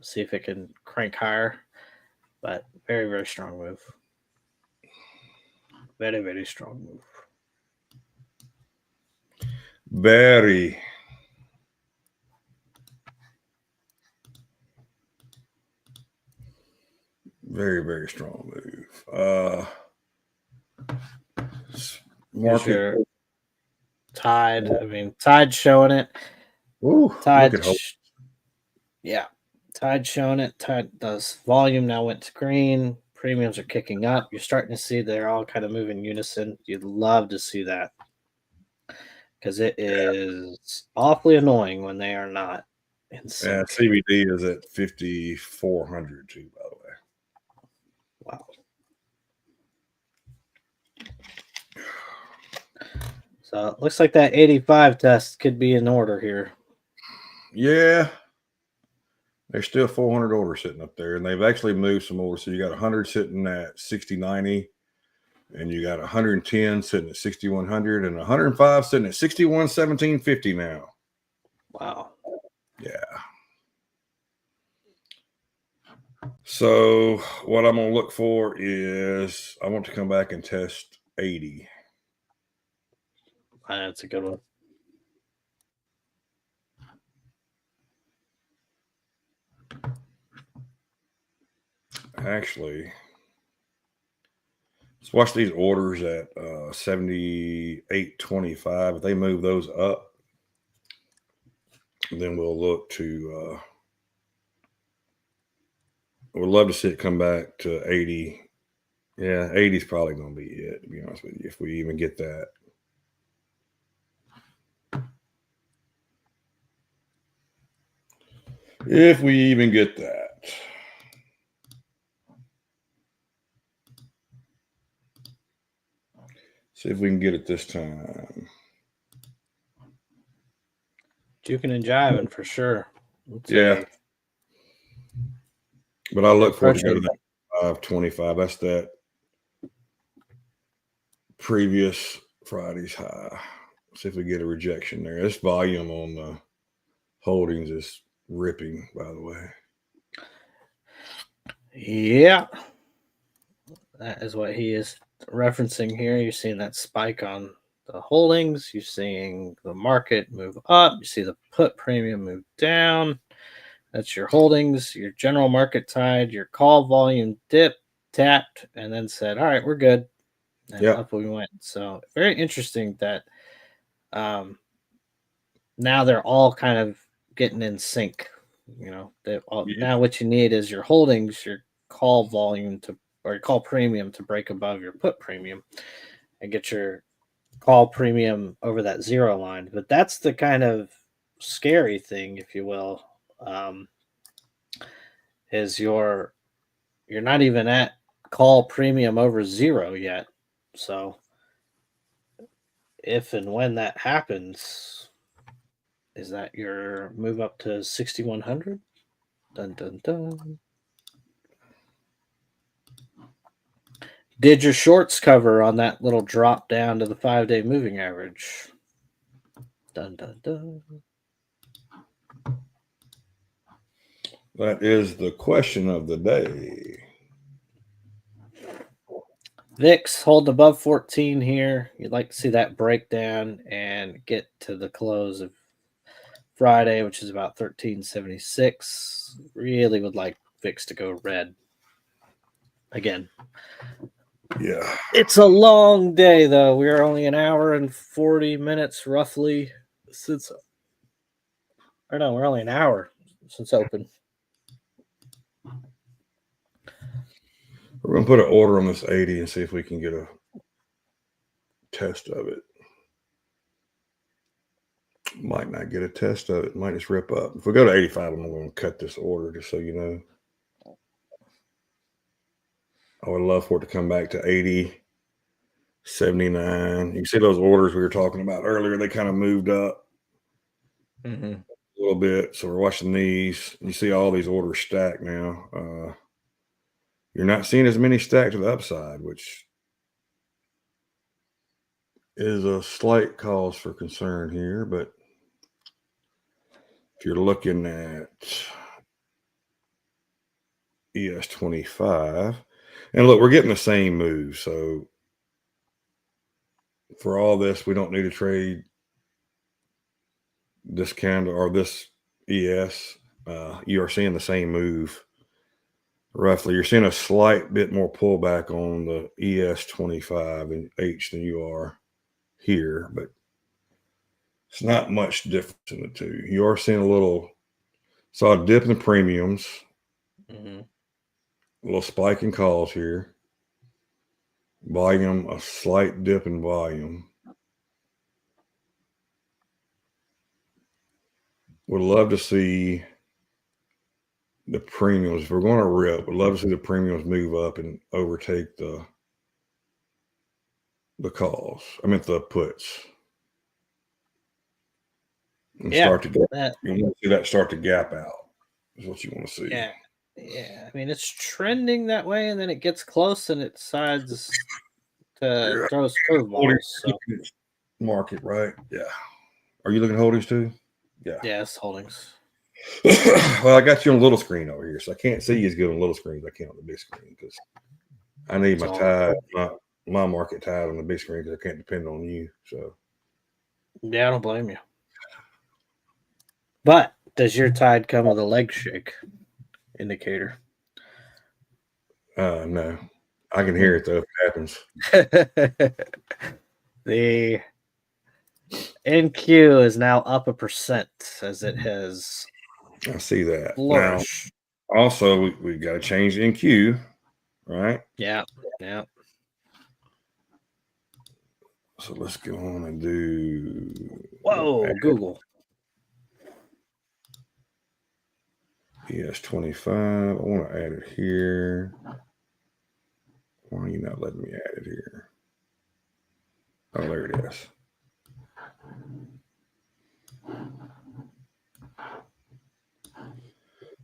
see if it can crank higher. But very, very strong move. Very, very strong move.
Very. Very, very strong move.
Market Tide. I mean, Tide showing it.
Ooh,
Tide. Tide showing it. Tide does volume now went to green. Premiums are kicking up. You're starting to see they're all kind of moving in unison. You'd love to see that because it is awfully annoying when they are not in sync.
Yeah, CBD is at 5,400 too, by the way.
Wow. So it looks like that 85 test could be in order here.
Yeah. There's still 400 orders sitting up there, and they've actually moved some orders. So you got 100 sitting at 60.90, and you got 110 sitting at 6,100, and 105 sitting at 61.1750 now.
Wow.
Yeah. So what I'm gonna look for is I want to come back and test 80.
That's a good one.
Actually, let's watch these orders at 78.25. If they move those up, then we'll look to we'd love to see it come back to 80. Yeah, 80 is probably going to be it, to be honest with you, if we even get that. If we even get that. See if we can get it this time.
Juking and jiving for sure.
Yeah. But I look forward to go to that 525. That's that previous Friday's high. See if we get a rejection there. This volume on the holdings is ripping, by the way.
Yeah. That is what he is referencing here. You're seeing that spike on the holdings. You're seeing the market move up. You see the put premium move down. That's your holdings, your general market tide, your call volume dip, tapped, and then said, all right, we're good. And up we went. So very interesting that now they're all kind of getting in sync. Now what you need is your holdings, your call volume or your call premium to break above your put premium and get your call premium over that zero line. But that's the kind of scary thing, if you will, is you're not even at call premium over zero yet. So if and when that happens, is that your move up to 6,100? Dun, dun, dun. Did your shorts cover on that little drop down to the 5-day moving average? Dun, dun, dun.
That is the question of the day.
VIX hold above 14 here. You'd like to see that breakdown and get to the close of Friday, which is about 1376. Really would like VIX to go red. Again.
Yeah.
It's a long day, though. We're only an hour and 40 minutes roughly since. Or no, we're only an hour since open.
We're going to put an order on this 80 and see if we can get a test of it. Might not get a test of it. Might just rip up. If we go to 85, I'm going to cut this order just so you know. I would love for it to come back to 80, 79. You can see those orders we were talking about earlier. They kind of moved up a little bit. So we're watching these. You see all these orders stacked now. You're not seeing as many stacked to the upside, which is a slight cause for concern here. But if you're looking at ES25, and look, we're getting the same move. So for all this, we don't need to trade this candle or this ES. You are seeing the same move. Roughly, you're seeing a slight bit more pullback on the ES25 and H than you are here, but it's not much difference in the two. You are seeing saw a dip in the premiums, a little spike in calls here, volume, a slight dip in volume. Would love to see the premiums. If we're going to rip, would love to see the premiums move up and overtake the calls. I meant the puts. And start to get, you want to see that start to gap out. is what you want to see.
Yeah. Yeah. I mean, it's trending that way, and then it gets close and it decides to
Yeah.
throw us curveballs. So,
Market, right? Yeah. Are you looking at holdings too? Yeah.
yes, holdings.
Well, I got you on little screen over here, so I can't see you as good on little screen as I can on the big screen because I need my tide, my market tide on the big screen because I can't depend on you. So,
Yeah, I don't blame you. But does your tide come with a leg shake indicator?
no, I can hear it though if it happens.
The NQ is now up 1% as it has
I see that.
flourished.
Now, also, we got to change the NQ, right?
Yeah, yeah.
So let's go on and do.
Whoa, Google.
ES25. I want to add it here. Why are you not letting me add it here? Oh, there it is.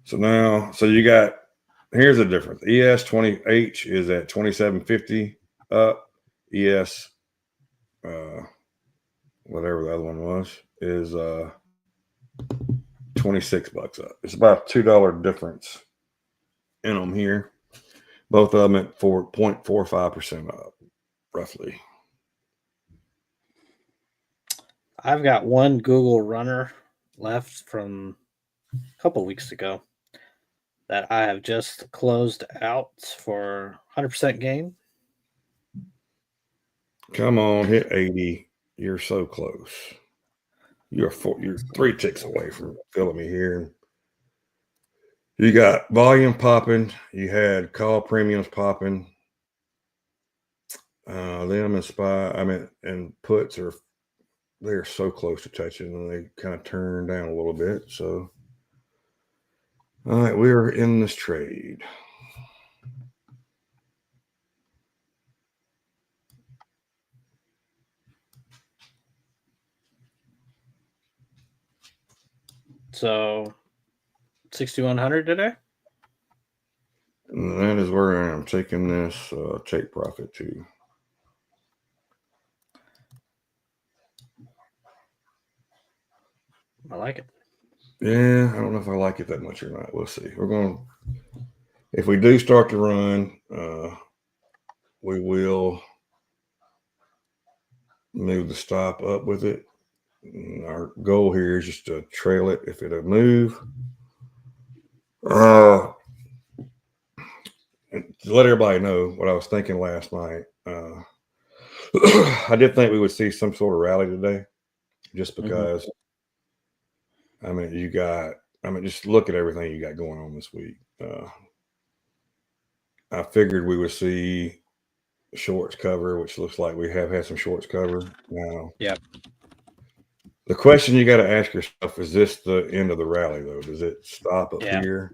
So now, so you got, here's the difference. ES20H is at 27.50 up. ES, whatever the other one was, is $26 up. It's about $2 difference in them here. Both of them at 4.45% up, roughly.
I've got one Google runner left from a couple weeks ago that I have just closed out for 100% gain.
Come on, hit 80. You're so close. You're 3 ticks away from filling me here. You got volume popping. You had call premiums popping. Them and SPY, and puts they're so close to touching, and they kind of turn down a little bit. So, all right, we're in this trade.
So 6,100 today.
And that is where I am taking this take profit to.
I like it.
Yeah, I don't know if I like it that much or not. We'll see. We're going to, if we do start to run, we will move the stop up with it. And our goal here is just to trail it if it'll move. To let everybody know what I was thinking last night, I did think we would see some sort of rally today, just because. Just look at everything you got going on this week. I figured we would see shorts cover, which looks like we have had some shorts cover now.
Yep.
The question you got to ask yourself, is this the end of the rally, though? Does it stop up here?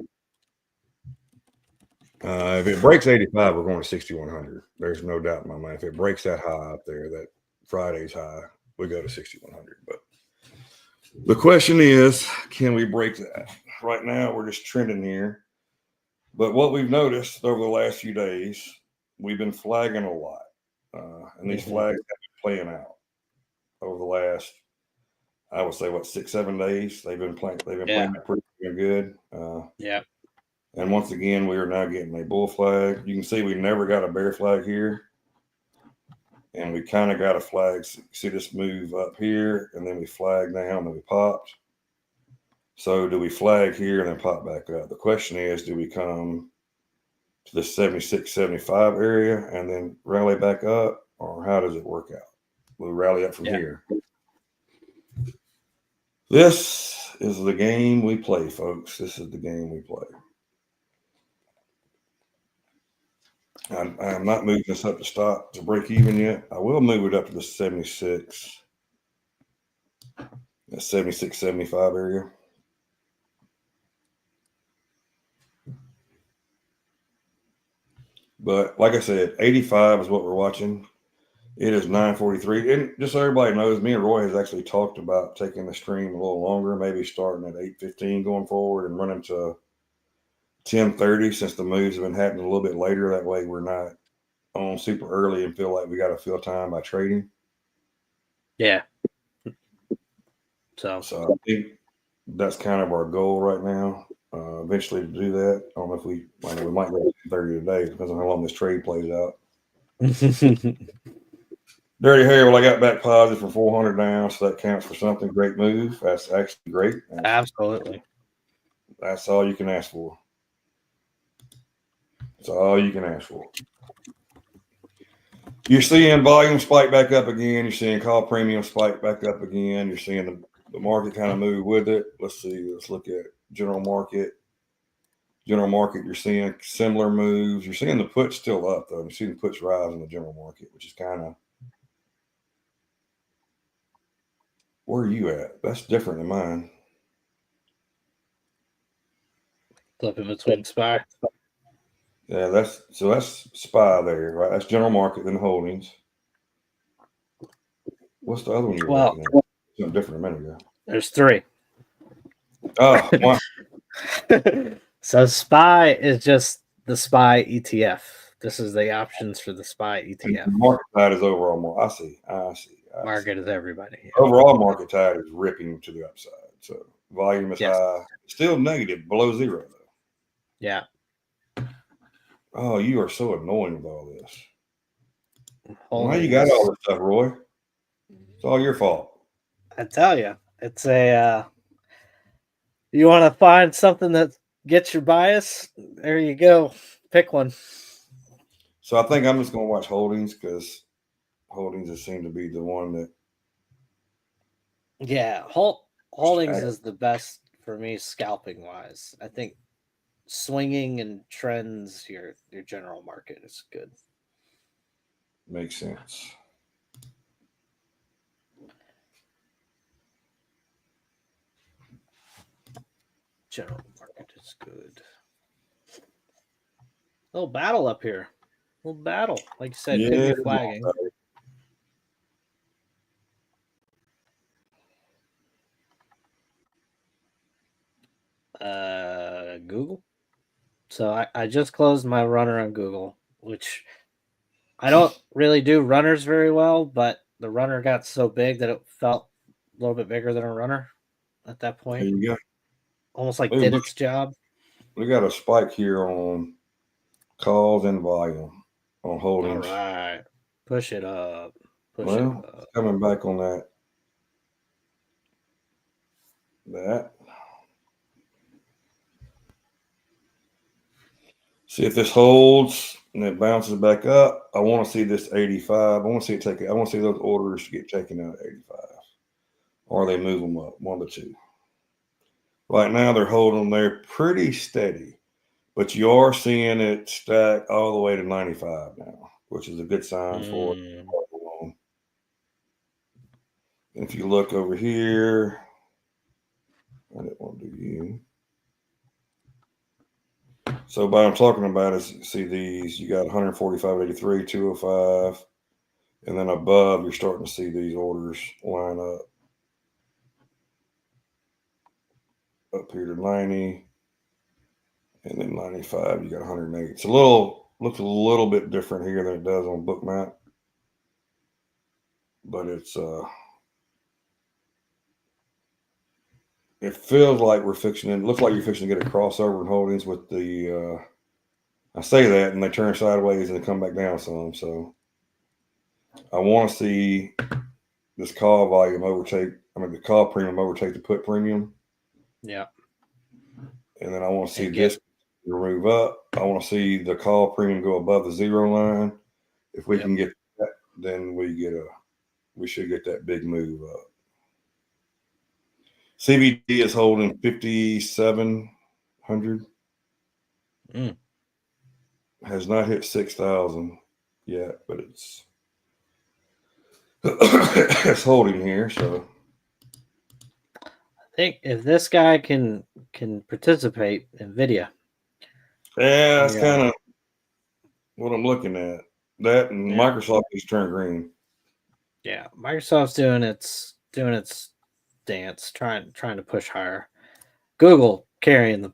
If it breaks 85, we're going to 6,100. There's no doubt in my mind. If it breaks that high up there, that Friday's high, we go to 6,100. But the question is, can we break that? Right now, we're just trending here. But what we've noticed over the last few days, we've been flagging a lot. And these flags have been playing out over the last, I would say, 6-7 days. They've been playing it pretty good. And once again, we are now getting a bull flag. You can see we never got a bear flag here. And we kind of got a flag. See this move up here, and then we flag down, and then we popped. So do we flag here and then pop back up? The question is, do we come to the 76, 75 area and then rally back up, or how does it work out? We'll rally up from here. This is the game we play, folks. This is the game we play. I'm not moving this up to stop to break even yet. I will move it up to the 76, that 76, 75 area. But like I said, 85 is what we're watching. It is 9:43. And just so everybody knows, me and Roy has actually talked about taking the stream a little longer, maybe starting at 8:15 going forward and running to 10:30 since the moves have been happening a little bit later. That way we're not on super early and feel like we got to fill time by trading.
Yeah.
So I think that's kind of our goal right now. Eventually to do that. I don't know if we might go 10:30 today. Depends on how long this trade plays out. Dirty hair. Well, I got back positive for 400 down, so that counts for something. Great move. That's actually great.
Absolutely.
That's all you can ask for. That's all you can ask for. You're seeing volume spike back up again. You're seeing call premium spike back up again. You're seeing the market kind of move with it. Let's see. Let's look at general market. General market, you're seeing similar moves. You're seeing the puts still up, though. You're seeing the puts rise in the general market, which is kind of where are you at? That's different than mine.
Flipping between SPY.
Yeah, that's SPY there, right? That's general market, then holdings. What's the other one you're looking at? Something different a minute ago.
There's 3.
Oh, wow.
So SPY is just the SPY ETF. This is the options for the SPY ETF.
The market tide is overall more. I see.
Market is everybody. Yeah.
Overall market tide is ripping to the upside. So volume is high. Still negative, below zero though.
Yeah.
Oh, you are so annoying with all this.
Holdings.
Why you got all this stuff, Roy? It's all your fault.
I tell you, it's a. You want to find something that gets your bias? There you go. Pick one.
So I think I'm just going to watch holdings because holdings has seemed to be the one that.
Yeah, holdings is the best for me scalping wise. I think swinging and trends, your general market is good.
Makes sense.
General market is good. Little battle up here. Little battle. Like you said, could be flagging. Google. So I just closed my runner on Google, which I don't really do runners very well, but the runner got so big that it felt a little bit bigger than a runner at that point.
There you go.
Almost like did its job.
We got a spike here on calls and volume on holdings.
All right. Push it up.
Coming back on that. See if this holds and it bounces back up. I want to see this 85. I want to see it take it. I want to see those orders get taken out at 85. Or they move them up, one of the two. Right now they're holding them there pretty steady. But you are seeing it stack all the way to 95 now, which is a good sign for it. And if you look over here, I didn't want to do you. So what I'm talking about is, see these, you got 145.83, 205, and then above you're starting to see these orders line up here to 90, and then 95, you got 108. It's looks a little bit different here than it does on Bookmap, but it's it feels like we're fixing it. Looks like you're fixing to get a crossover in holdings with the I say that and they turn sideways and they come back down some. So I want to see this call volume the call premium overtake the put premium.
Yeah.
And then I want to see this move up. I want to see the call premium go above the zero line. If we can get that, then we should get that big move up. CBD is holding 5,700. Has not hit 6,000 yet, but it's it's holding here. So
I think if this guy can participate, NVIDIA.
Yeah, that's kind of what I'm looking at. That and Microsoft is turned green.
Yeah, Microsoft's doing its dance, trying to push higher. Google carrying the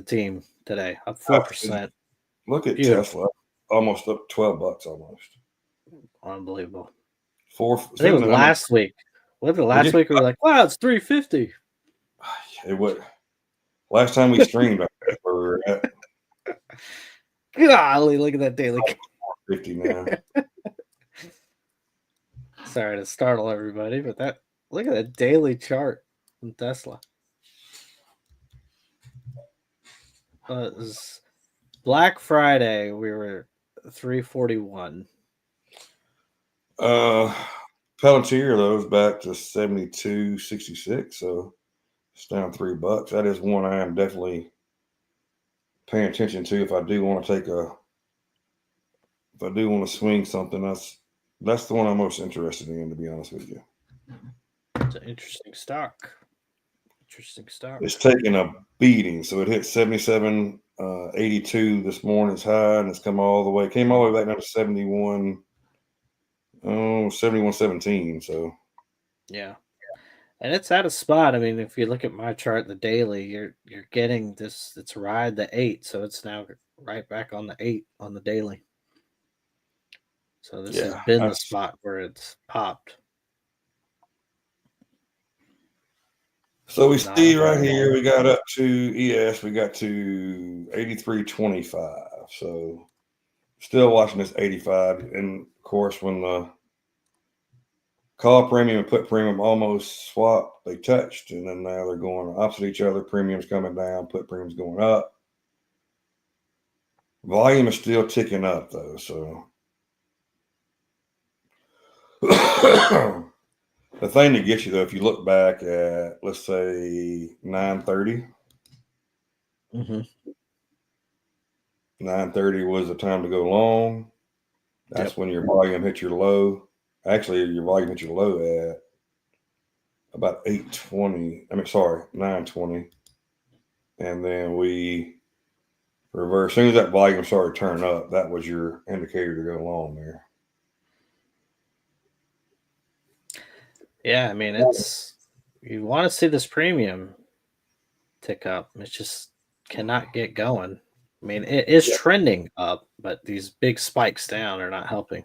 team today, up 4%.
Look at
Beautiful.
Tesla, almost up $12 almost.
Unbelievable.
Four.
I think it was last week. Was it last week? We were like, wow, it's 350.
It would. Last time we streamed, I guess where we were at.
Golly, look at that daily.
50 now.
Sorry to startle everybody, but look at that daily chart from Tesla. It was Black Friday. We were 341.
Palantir though is back to 72.66, so it's down $3. That is one I am definitely paying attention to if I do want to swing something. That's the one I'm most interested in, to be honest with you.
It's an interesting stock.
It's taking a beating. So it hit 77.82 this morning's high, and it's came all the way back down to 71.17. So
yeah. And it's at a spot. I mean, if you look at my chart, the daily, you're getting this. It's ride the 8, so it's now right back on the 8 on the daily. So this has been the spot where it's popped.
So we see right here, we got up to ES, we got to 83.25. So still watching this 85. And of course, when the call premium and put premium almost swapped, they touched, and then now they're going opposite each other. Premium's coming down, put premium's going up. Volume is still ticking up though, so the thing to get you though, if you look back at, let's say 9:30, 9:30 was the time to go long. That's when your volume hit your low. Actually, your volume hit your low at about 8:20. 9:20, and then we reverse. As soon as that volume started turning up, that was your indicator to go long there.
Yeah, I mean, you want to see this premium tick up. It just cannot get going. I mean, it is trending up, but these big spikes down are not helping.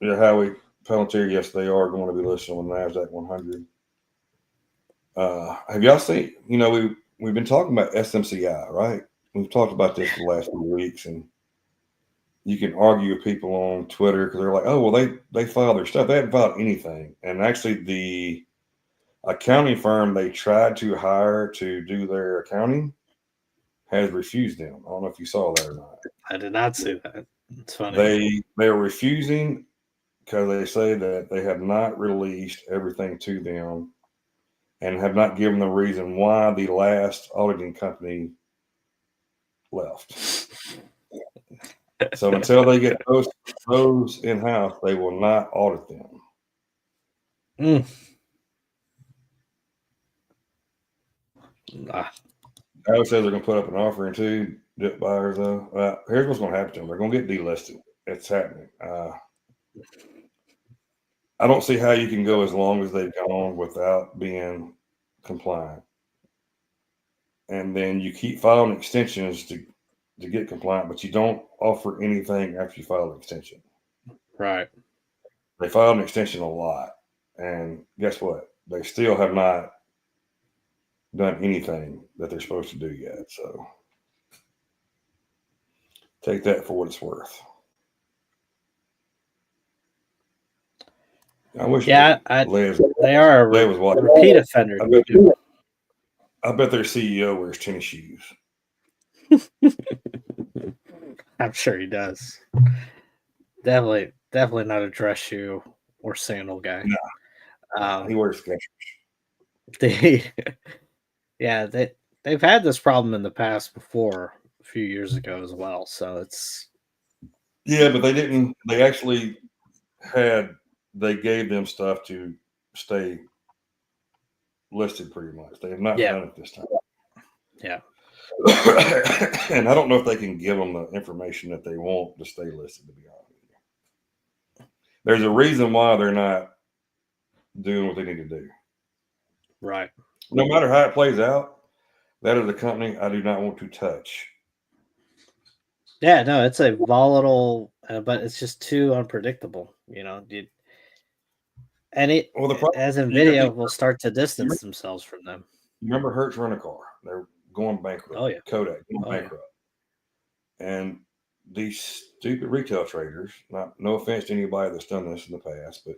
Yeah, Howie, Palantir, yes, they are going to be listed on the NASDAQ 100. Have y'all seen, we've been talking about SMCI, right? We've talked about this the last few weeks, and you can argue with people on Twitter because they're like, oh, well, they filed their stuff. They haven't filed anything. And actually, the accounting firm they tried to hire to do their accounting has refused them. I don't know if you saw that or not.
I did not see that. It's funny.
They're refusing because they say that they have not released everything to them and have not given the reason why the last auditing company left. So until they get those in-house, they will not audit them. Alex says they're going to put up an offering too, dip buyers though. Here's what's going to happen to them. They're going to get delisted. It's happening. I don't see how you can go as long as they've gone without being compliant. And then you keep filing extensions to get compliant, but you don't offer anything after you file an extension.
Right.
They filed an extension a lot. And guess what? They still have not done anything that they're supposed to do yet. So take that for what it's worth. I wish.
Yeah, they are a repeat offender.
I bet their CEO wears tennis shoes.
I'm sure he does. Definitely not a dress shoe or sandal guy.
No. He wears Skechers.
They've had this problem in the past before, a few years ago as well. So it's
but they didn't. They actually they gave them stuff to stay listed pretty much. They have not done it this time.
Yeah.
And I don't know if they can give them the information that they want to stay listed, to be honest with you. There's a reason why they're not doing what they need to do.
Right.
No matter how it plays out, that is a company I do not want to touch
Yeah, no, it's a volatile, but it's just too unpredictable. And
Well, the problem
as
you got these.
Nvidia will start to
You
distance themselves from them.
remember Hertz Rent a Car? They're going bankrupt.
Oh yeah,
Kodak going
oh yeah,
bankrupt, and these stupid retail traders. Not no offense to anybody that's done this in the past, but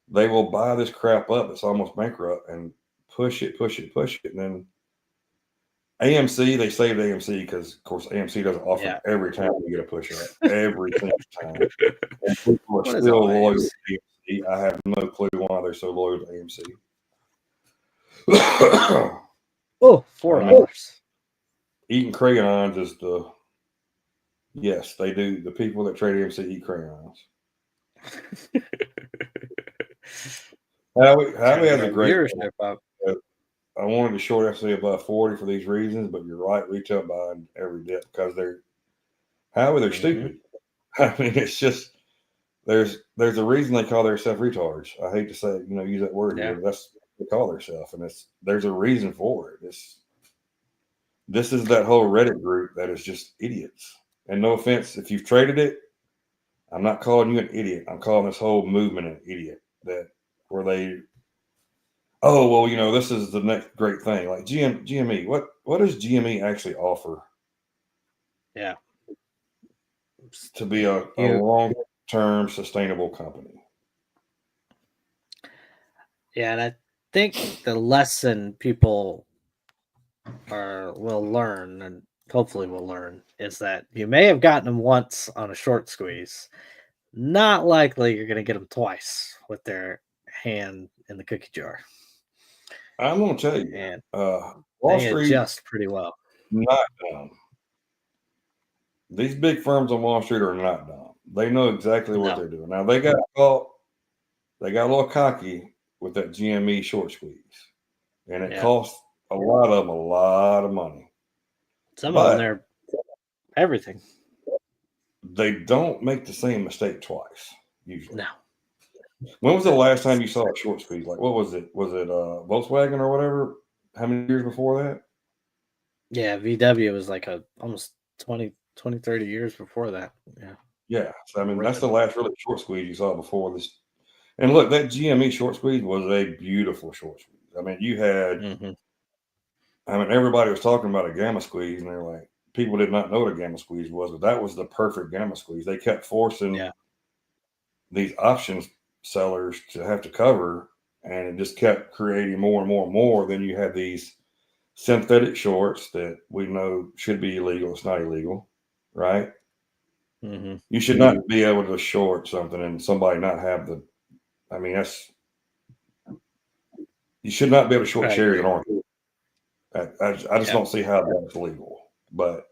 they will buy this crap up that's almost bankrupt and push it, push it, push it, and then AMC, they saved AMC because, of course, AMC doesn't offer
yeah.
it every time you get a push up, every single time. And people are
What is
still
all
loyal to
AMC?
AMC. I have no clue why they're so loyal to AMC.
Oh,
I mean,
$4.
eating crayons is yes, they do. The people that trade AMC eat crayons.
Trying
Howie
to
has
get
a
our
great
viewership up.
I wanted to short FC above 40 for these reasons, but you're right, retail buying every dip because they're
Hmm.
stupid. I mean, it's just there's a reason they call themselves retards. I hate to say, use that word here,
Yeah,
but that's what they call themselves, and there's a reason for it. This is that whole Reddit group that is just idiots. And no offense, if you've traded it, I'm not calling you an idiot. I'm calling this whole movement an idiot. That where they, oh well, this is the next great thing. Like GME, what does GME actually offer
yeah.
to be a
You,
long term sustainable company?
yeah, and I think the lesson people will learn, and hopefully will learn, is that you may have gotten them once on a short squeeze. Not likely you're going to get them twice with their hand in the cookie jar,
I'm going to tell you,
and
Wall
they
Street
adjust pretty well.
not dumb. These big firms on Wall Street are not dumb. They know exactly what
No,
they're doing. Now they got caught. They got a little cocky with that GME short squeeze, and it
yeah,
cost a lot of them a lot of money.
some of them
But
they're everything.
they don't make the same mistake twice. Usually,
No,
when was the last time you saw a short squeeze? Like, what was it? Was it Volkswagen or whatever? How many years before that?
yeah, VW was like a almost 20, 30 years before that. Yeah,
Yeah, so I mean that's
ripping.
the last really short squeeze you saw before this. And look, that GME short squeeze was a beautiful short squeeze. I mean,
Hmm.
everybody was talking about a gamma squeeze, and they're like, people did not know what a gamma squeeze was, but that was the perfect gamma squeeze. They kept forcing
Yeah,
these options sellers to have to cover, and it just kept creating more and more and more. Then you had these synthetic shorts that we know should be illegal. It's not illegal, right?
hmm,
You should not be able to short something and somebody not have the. I mean, you should not be able to short
I
cherries
agree.
and oranges. I just
Yeah,
don't see how that's legal, but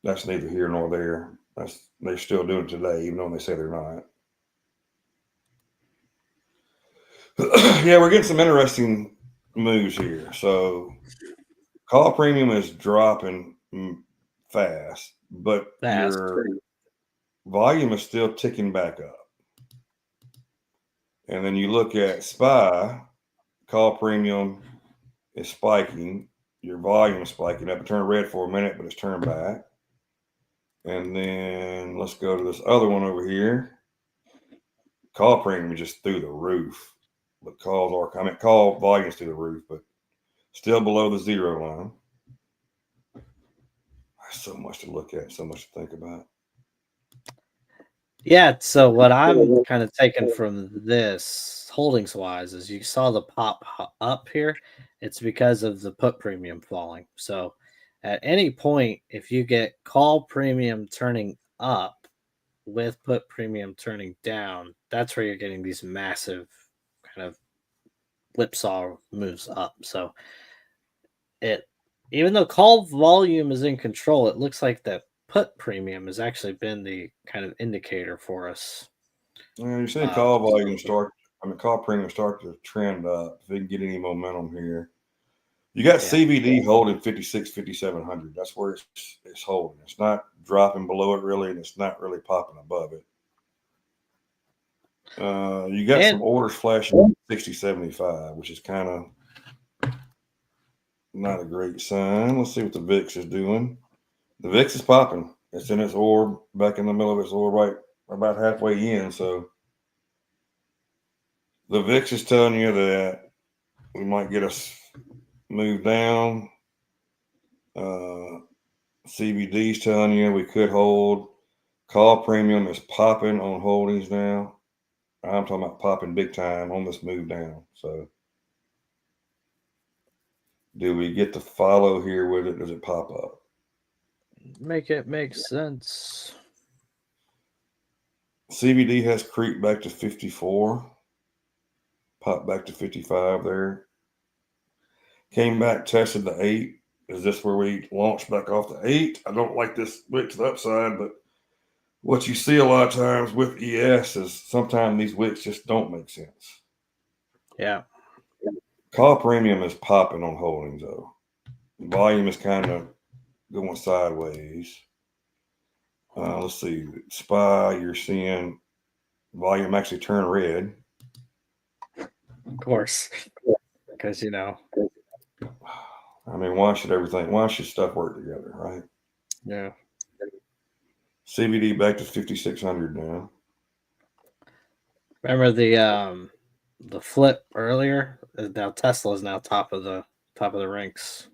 that's neither here nor there. They're still doing it today, even though they say they're not. Yeah, we're getting some interesting moves here. So call premium is dropping fast, but
fast.
your volume is still ticking back up. And then you look at SPY, call premium is spiking, your volume is spiking up. It turned red for a minute, but it's turned back. And then let's go to this other one over here. Call premium is just through the roof, but call volumes through the roof, but still below the zero line. There's so much to look at, so much to think about.
Yeah, so what I'm kind of taking from this holdings wise is you saw the up here. It's because of the put premium falling. So at any point, if you get call premium turning up with put premium turning down, that's where you're getting these massive kind of whipsaw moves up. So it, even though call volume is in control, it looks like that put premium has actually been the kind of indicator for us.
You're seeing
Uh,
call volume start. Call premium start to trend up. If they can get any momentum here, you got
yeah.
CVD holding 56, 5,700. That's where it's holding. It's not dropping below it really, and it's not really popping above it. You got some
And
orders flashing 60, 75, which is kind of not a great sign. Let's see what the VIX is doing. The VIX is popping. It's in its orb, back in the middle of its orb, right about halfway in. So the VIX is telling you that we might get us move down. CBD's telling you we could hold. Call premium is popping on holdings now. I'm talking about popping big time on this move down. So do we get to follow here with it? Does it pop up?
Make it make sense.
CBD has creeped back to 54, popped back to 55 there. Came back, tested the 8. Is this where we launch back off the 8? I don't like this wick to the upside, but what you see a lot of times with ES is sometimes these wicks just don't make sense.
Yeah.
Call premium is popping on holdings, though. Volume is kind of going sideways. Let's see. SPY, you're seeing volume actually turn red.
Of course. Because, you know.
I mean, why should stuff work together, right?
Yeah.
CBD back to 5,600 now.
Remember the flip earlier? Now Tesla's now top of the ranks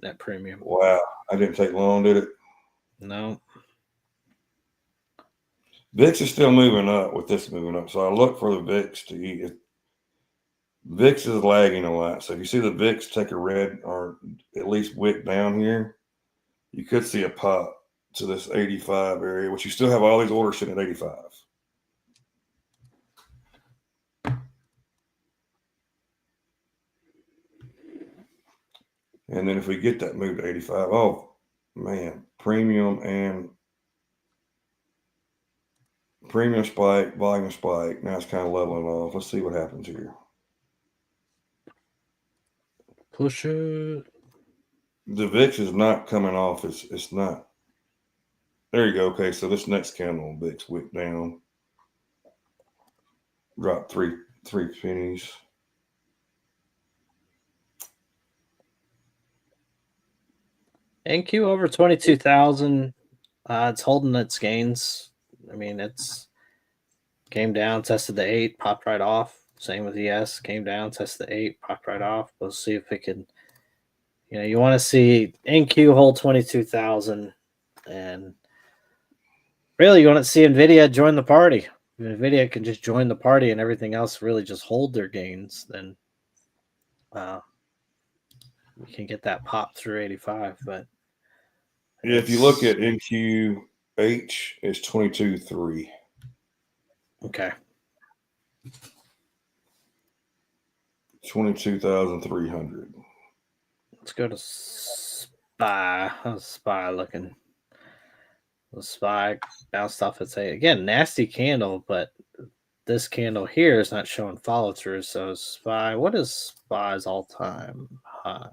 net premium.
Wow. I didn't take long, did it?
No.
VIX is still moving up with this moving up. So I look for the VIX to eat. VIX is lagging a lot. So if you see the VIX take a red or at least wick down here, you could see a pop to this 85 area, which you still have all these orders sitting at 85. And then if we get that move to 85, oh man, premium spike, volume spike. Now it's kind of leveling off. Let's see what happens here.
Push it.
The VIX is not coming off. It's not. There you go. Okay, so this next candle, VIX wick down, dropped three pennies.
NQ over 22,000. It's holding its gains. I mean, it's came down, tested the 8, popped right off. Same with ES. Came down, tested the 8, popped right off. We'll see if it can. You want to see NQ hold 22,000, and really, you want to see Nvidia join the party. If Nvidia can just join the party, and everything else really just hold their gains, then we can get that pop through 85. But
Yeah, if you look at NQH, it's 22.3.
Okay.
22,300.
Let's go to SPY. How's SPY looking? The SPY bounced off its A. Again, nasty candle, but this candle here is not showing follow through. So SPY, what is SPY's all time high?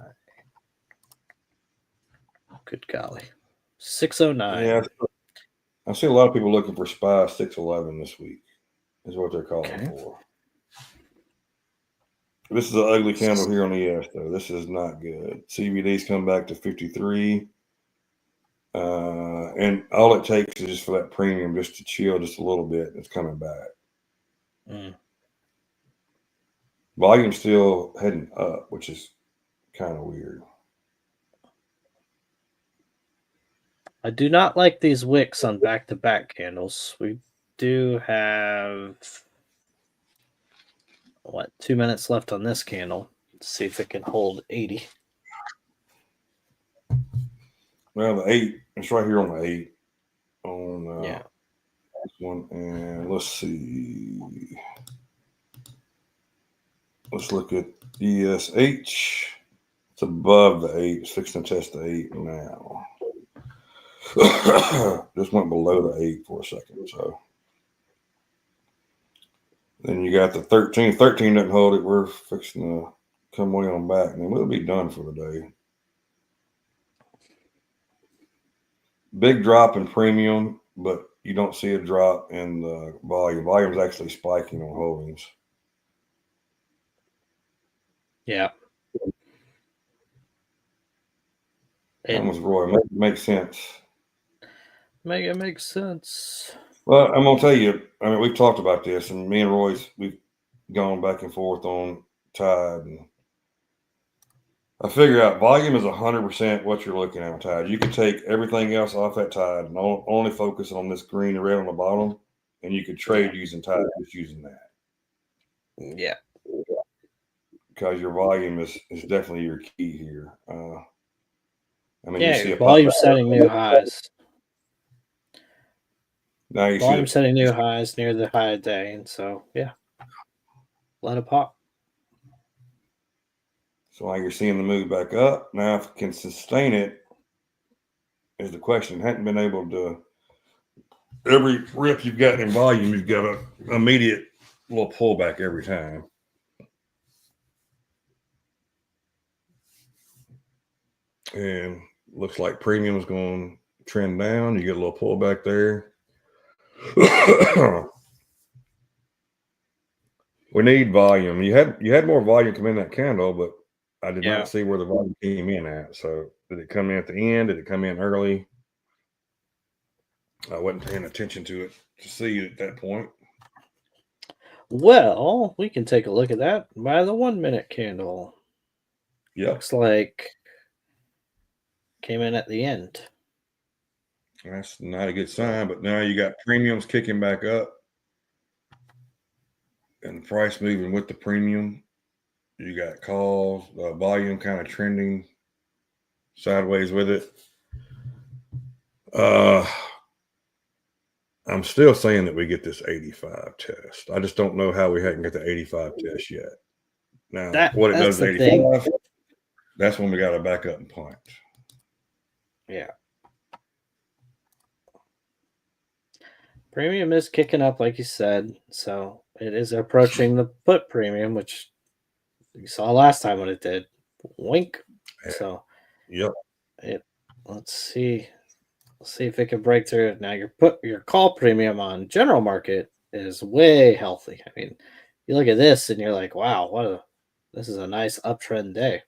Good golly. 609.
Yeah, I see a lot of people looking for SPY 611 this week, is what they're calling for. This is an ugly candle here on the ES, though. This is not good. CBD's come back to 53. And all it takes is just for that premium just to chill just a little bit. It's coming back. Volume still heading up, which is kind of weird.
I do not like these wicks on back-to-back candles. We do have 2 minutes left on this candle. Let's see if it can hold 80.
Well, the 8, it's right here on the 8 on
Yeah.
this one. And let's see. Let's look at ESH. It's above the 8. It's fixing to test the 8 now. Just went below the 8 for a second. So then you got the 13. 13 doesn't hold it. We're fixing to come way on back, and then we'll be done for the day. Big drop in premium, but you don't see a drop in the volume. Volume's actually spiking on holdings.
Yeah.
That was Roy. Makes sense.
It makes sense.
Well, I'm gonna tell you. I mean, we've talked about this, and me and we've gone back and forth on Tide, and I figure out volume is 100% what you're looking at on Tide. You could take everything else off that Tide and only focus on this green and red on the bottom, and you could trade using Tide just using that.
Yeah.
Because your volume is definitely your key here. I mean, you
Yeah,
see
your
a
volume setting new highs.
Now you
Volume
see
setting new highs near the high of day, and so yeah, let it pop.
so like you're seeing the move back up. Now, if it can sustain it, is the question. Hadn't been able to. Every rip you've got in volume, you've got an immediate little pullback every time. And looks like premium is going to trend down. You get a little pullback there. We need volume. You had more volume come in that candle, but I did not see where the volume came in at. So did it come in at the end? Did it come in early? I wasn't paying attention to it to see at that point.
Well, we can take a look at that by the 1 minute candle.
Yep.
Looks like came in at the end.
That's not a good sign, but now you got premiums kicking back up and the price moving with the premium. You got calls, volume kind of trending sideways with it. I'm still saying that we get this 85 test. I just don't know how we hadn't got the 85 test yet. Now, what it does at 85, that's when we got to back up and punt.
Yeah. Premium is kicking up, like you said. So it is approaching the put premium, which you saw last time when it did. Wink. So
yep.
Let's see. Let's see if it can break through. Now your call premium on general market is way healthy. I mean, you look at this and you're like, wow, this is a nice uptrend day.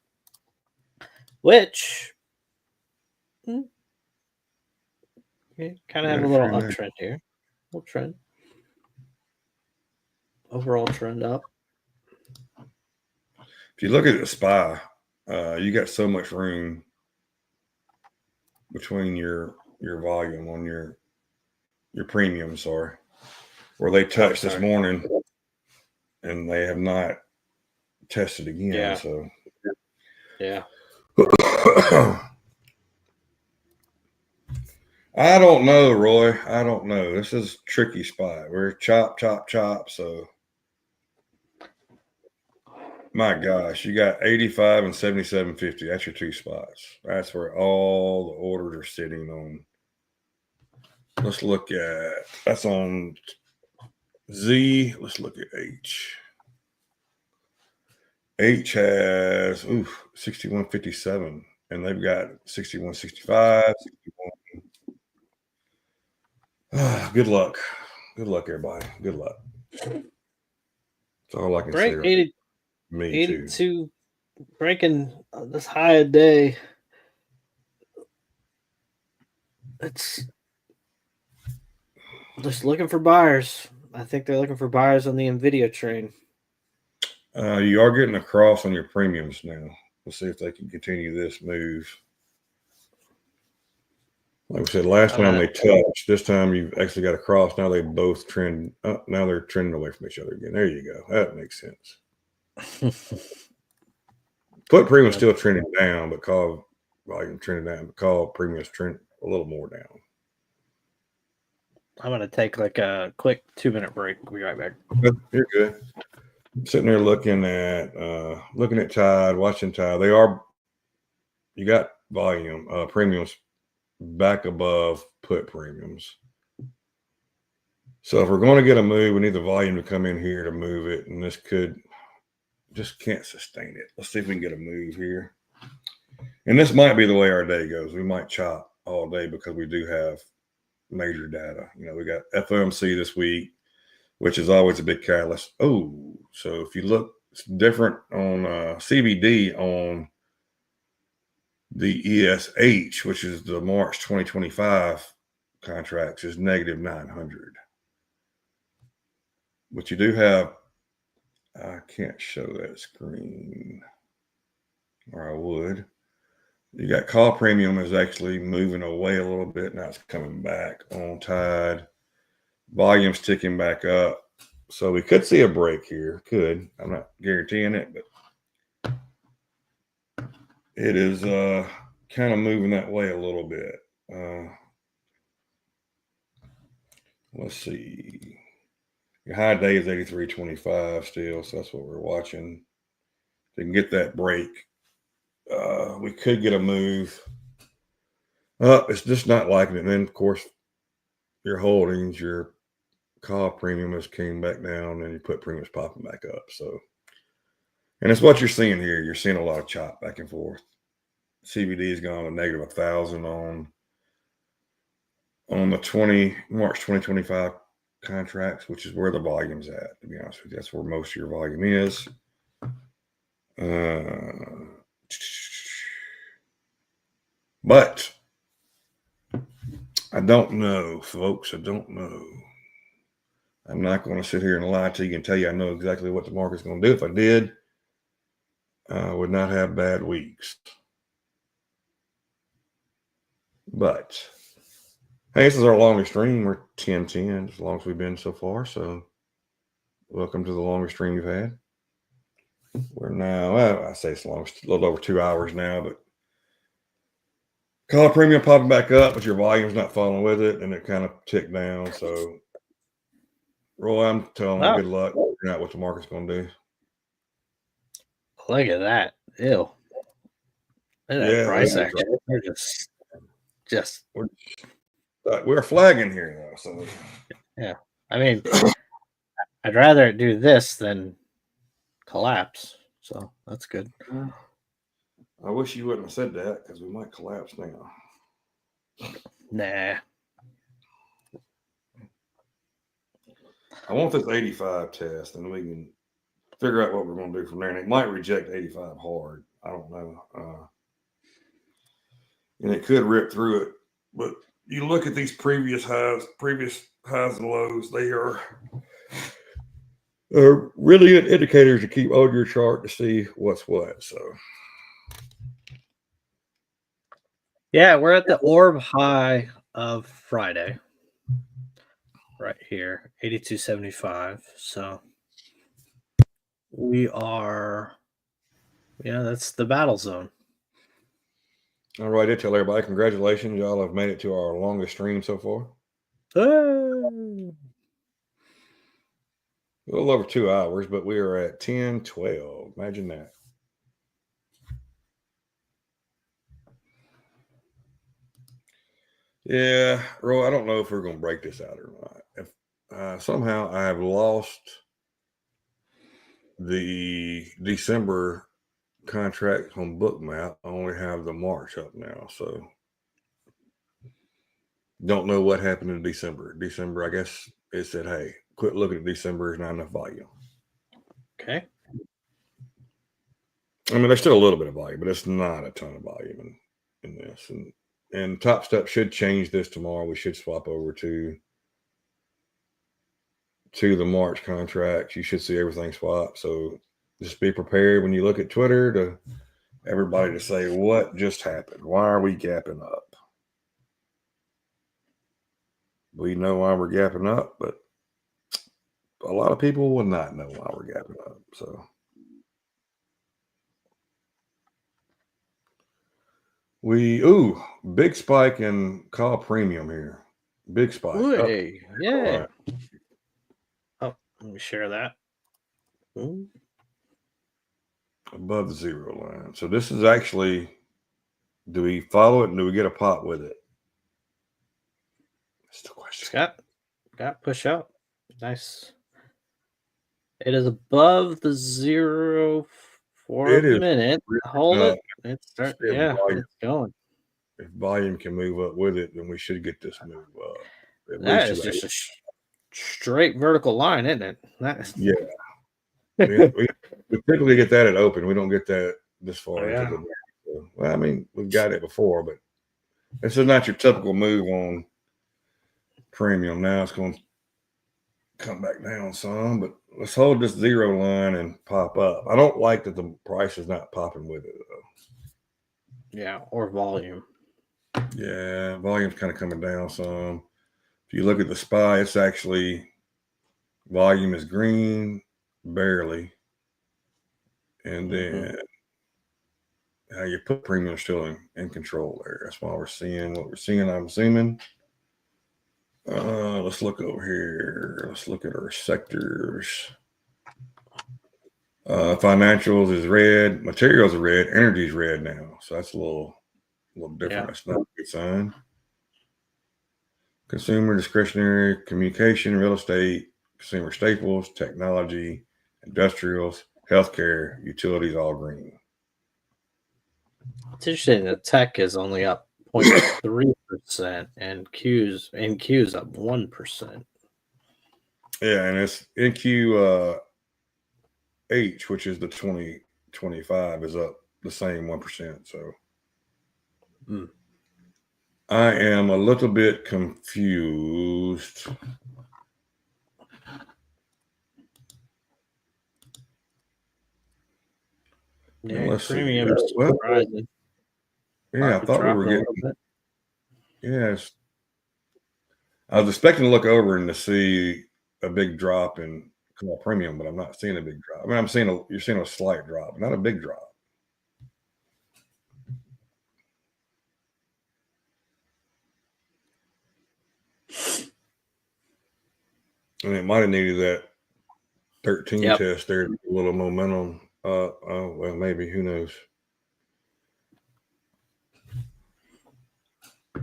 Which kind of have a little uptrend here. Little trend. Overall trend up.
If you look at the SPY, you got so much room between your volume on your premium, where they touched this morning and they have not tested again.
Yeah.
So
yeah.
I don't know, Roy. I don't know. This is a tricky spot. We're chop. So my gosh, you got 85 and 77.50. That's your two spots. That's where all the orders are sitting on. Let's look at that's on Z. Let's look at H. H has 61.57, and they've got 61.65. 61. Good luck. Good luck, everybody. Good luck. That's all I can say.
Break 80,
Me
82,
too.
Breaking this high a day. It's just looking for buyers. I think they're looking for buyers on the NVIDIA train.
You are getting a cross on your premiums now. We'll see if they can continue this move. Like I said, last time they touched. This time you've actually got a cross. Now they both trend. Now they're trending away from each other again. There you go. That makes sense. Put premium still trending down, but call volume trending down. But call premiums trend a little more down.
I'm gonna take like a quick 2-minute break. We'll be right back.
You're good. I'm sitting there looking at Tide, watching Tide. You got volume premiums back above put premiums. So if we're going to get a move, we need the volume to come in here to move it, and this just can't sustain it. Let's see if we can get a move here. And this might be the way our day goes. We might chop all day because we do have major data. We got FOMC this week, which is always a big catalyst. Oh, so if you look, it's different on CBD on the ESH, which is the March 2025 contracts is negative 900. But you do have, I can't show that screen, or I would. You got call premium is actually moving away a little bit. Now it's coming back on tide. Volume's ticking back up. So we could see a break here. Could. I'm not guaranteeing it, but it is kind of moving that way a little bit. Let's see. Your high day is 83.25 still, so that's what we're watching. If we can get that break, we could get a move. It's just not liking it. And then, of course, your holdings, your call premium has came back down, and your put premium is popping back up. So, and it's what you're seeing here. You're seeing a lot of chop back and forth. CBD has gone to negative 1,000 on the March 2025 contracts, which is where the volume's at. To be honest with you, that's where most of your volume is. But I don't know, folks. I don't know. I'm not going to sit here and lie to you and tell you I know exactly what the market's going to do. If I did, I would not have bad weeks. But hey, this is our longest stream. We're 10:10 as long as we've been so far. So welcome to the longest stream we've had. We're now, I say it's longest, a little over 2 hours now, but call premium popping back up, but your volume's not following with it, and it kind of ticked down. So, Roy, I'm telling you, good luck figuring out what the market's going to do.
Look at that. Ew. Look at that price action. We're just
we're flagging here, though. So,
yeah. I mean, I'd rather do this than collapse. So that's good.
I wish you wouldn't have said that because we might collapse now.
Nah.
I want this 85 test, and we can figure out what we're going to do from there. And it might reject 85 hard. I don't know. And it could rip through it. But you look at these previous highs and lows, they are really good indicators to keep on your chart to see what's what. So,
yeah, we're at the orb high of Friday. Right here, 82.75. So we are, that's the battle zone.
All right, I tell everybody, congratulations. Y'all have made it to our longest stream so far.
Hey.
A little over 2 hours, but we are at 10:12. Imagine that. Yeah, Roy, I don't know if we're going to break this out or not. If somehow I have lost the December contract on Bookmap, I only have the March up now. So don't know what happened in December. December, I guess it said, hey, quit looking at December. There's not enough volume.
Okay.
I mean, there's still a little bit of volume, but it's not a ton of volume in this. And Top Step should change this tomorrow. We should swap over to the March contracts. You should see everything swap. So just be prepared when you look at Twitter to everybody to say, what just happened? Why are we gapping up? We know why we're gapping up, but a lot of people will not know why we're gapping up. So big spike in call premium here. Big spike.
Hey, yeah. Oh, let me share that. Ooh.
Above the zero line. So this is actually, do we follow it and do we get a pop with it? That's the question.
Got push up. Nice. It is above the zero for a minute. Hold it. It's going.
If volume can move up with it, then we should get this move up.
That is just a straight vertical line, isn't it?
Yeah. we typically get that at open. We don't get that this far into the day. So, well, I mean, we've got it before, but this is not your typical move on premium. Now it's going to come back down some, but let's hold this zero line and pop up. I don't like that the price is not popping with it though.
Yeah, or volume.
Yeah, volume's kind of coming down some. If you look at the SPY, it's actually volume is green, barely. And then how you put premium still in control there. That's why we're seeing what we're seeing, I'm assuming. Let's look over here. Let's look at our sectors. Financials is red, materials are red, energy is red now. So that's a little different.
Yeah.
That's not a good sign. Consumer, discretionary, communication, real estate, consumer staples, technology, industrials, healthcare, utilities, all green.
It's interesting that tech is only up 0.3% and Q's up 1%.
Yeah, and it's NQ H, which is the 2025, is up the same 1%. So I am a little bit confused.
Yeah,
Let's
premium
see.
is surprising.
Yeah, I thought we were getting.
Bit.
Yes, I was expecting to look over and to see a big drop in call premium, but I'm not seeing a big drop. I mean, you're seeing a slight drop, not a big drop. And it might have needed that 13 test there, a little momentum. Well, maybe, who knows?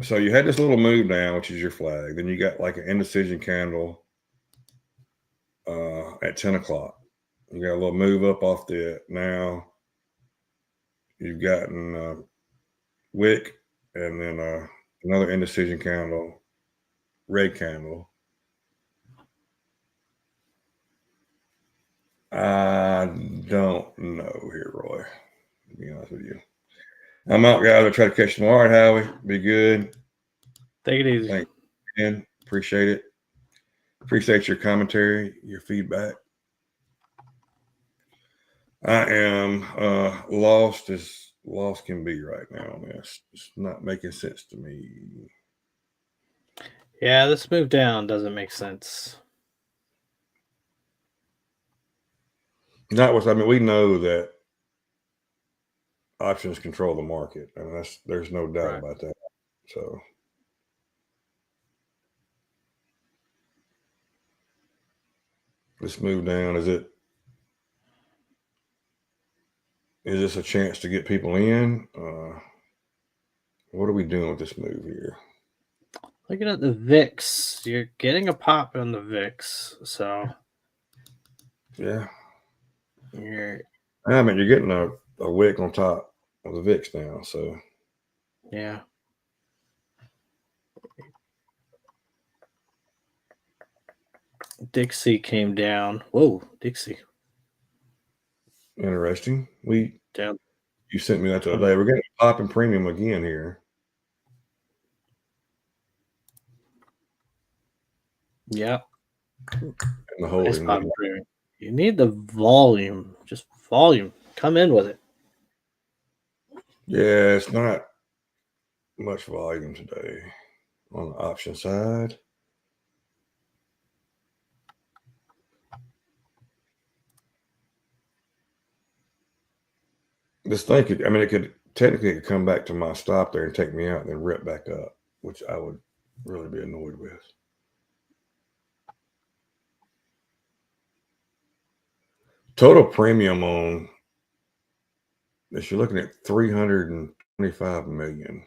So you had this little move down, which is your flag. Then you got like an indecision candle at 10 o'clock. You got a little move up off that. Now you've gotten wick and then another indecision candle, red candle. I don't know here, Roy, to be honest with you. I'm out, guys. I'll try to catch you tomorrow, Howie. Be good.
Take it easy.
Thanks, man. Appreciate it. Appreciate your commentary, your feedback. I am lost as lost can be right now on this. It's not making sense to me.
Yeah, this move down doesn't make sense.
We know that options control the market. I mean, there's no doubt about that. So this move down, is this a chance to get people in? What are we doing with this move here?
Looking at the VIX, you're getting a pop on the VIX. So
yeah,
you're
getting a wick on top of the VIX now. So
yeah. Dixie came down. Whoa, Dixie.
Interesting.
Down.
You sent me that the other day. We're getting a pop in premium again here.
Yeah.
And the holding.
Nice you need the volume. Just volume. Come in with it.
Yeah, it's not much volume today on the option side. This thing it could technically come back to my stop there and take me out and then rip back up, which I would really be annoyed with. Total premium on this, you're looking at 325 million.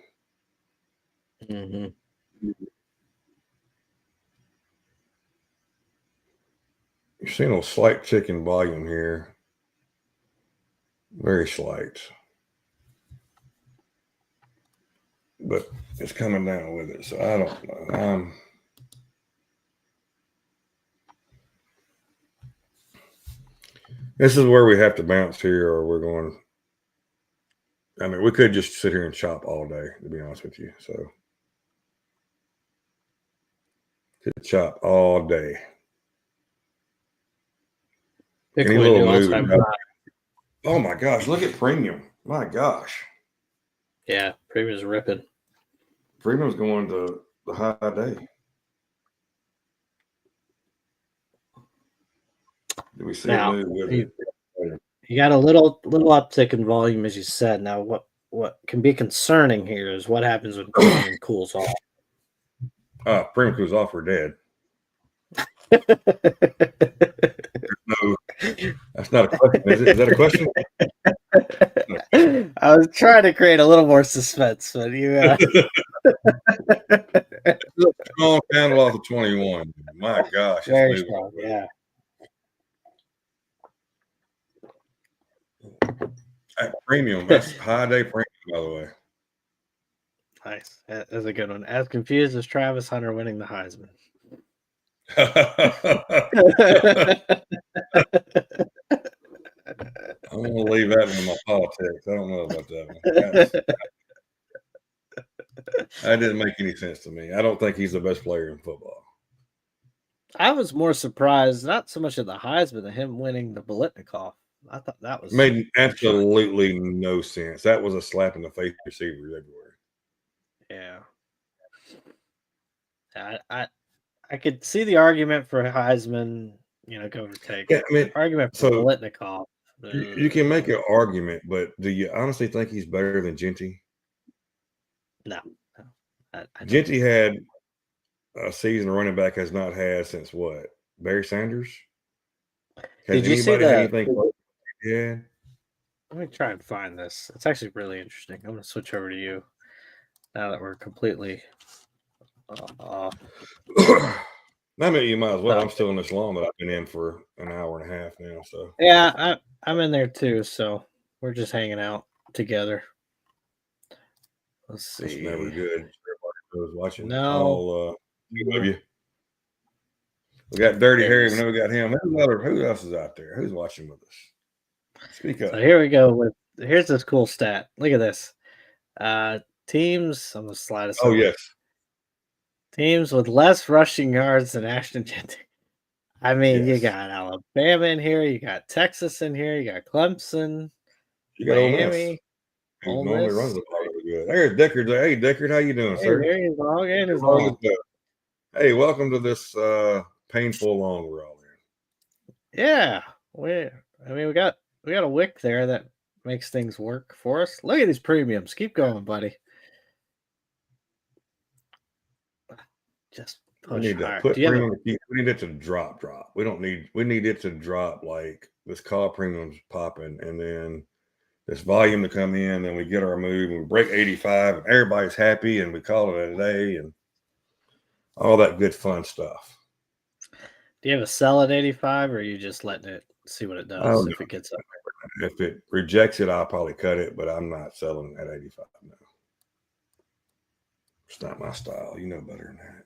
You're seeing a slight tick in volume here. Very slight. But it's coming down with it. So I don't know. This is where we have to bounce here, or we're going. I mean, we could just sit here and chop all day, to be honest with you. So Could chop all day. Any
Bitcoin
little
new
move.
all-time high.
Oh my gosh, look at premium. My gosh.
Yeah, premium's ripping.
Premium's going to the high day. Did we see
Now,
a move with it?
you got a little uptick in volume, as you said. Now, what can be concerning here is what happens when premium cools off.
Premium cools off, we're dead. No, that's not a question, is it? Is that a question?
I was trying to create a little more suspense, but you.
Strong candle off of 21. My gosh, it's
Very
moving.
strong, yeah.
At premium, that's high day premium, by the way.
Nice. That's a good one. As confused as Travis Hunter winning the Heisman.
I'm going to leave that in my politics. I don't know about that one. That didn't make any sense to me. I don't think he's the best player in football.
I was more surprised, not so much at the Heisman, than him winning the Biletnikoff. I thought that was
Made absolutely no sense. That was a slap in the face to receivers everywhere.
Yeah. I could see the argument for Heisman, go or take.
Yeah, I mean,
argument for Biletnikoff.
You can make an argument, but do you honestly think he's better than Genty?
No.
Genty had a season running back has not had since what? Barry Sanders?
Did you see that?
Yeah.
Let me try and find this. It's actually really interesting. I'm going to switch over to you now that we're completely off.
I mean, you might as well. I'm still in this lawn that I've been in for an hour and a half now. So
yeah, I'm in there too. So we're just hanging out together. Let's see.
That's never good. Everybody was watching.
No.
We love you. We got Dirty Harry. We know we got him. Who else is out there? Who's watching with us? Speak up.
So here we go. Here's this cool stat. Look at this. Teams. I'm gonna slide this.
Oh yes.
Teams with less rushing yards than Ashton Genty. I mean, you got Alabama in here. You got Texas in here. You got Clemson.
You got
Miami.
Who normally runs the ball really good. There's Deckard. Hey, Deckard, how you doing, sir?
There he's long and his long.
Hey, welcome to this painful long we're all in.
Yeah, we got a wick there that makes things work for us. Look at these premiums. Keep going, buddy. Just push higher.
We need it to drop. We need it to drop like this call premium's popping, and then this volume to come in, and we get our move, and we break 85, and everybody's happy, and we call it a day, and all that good fun stuff.
Do you have a sell at 85, or are you just letting it see what it does if it gets up?
If it rejects it, I'll probably cut it, but I'm not selling at 85 now. It's not my style. You know better than that.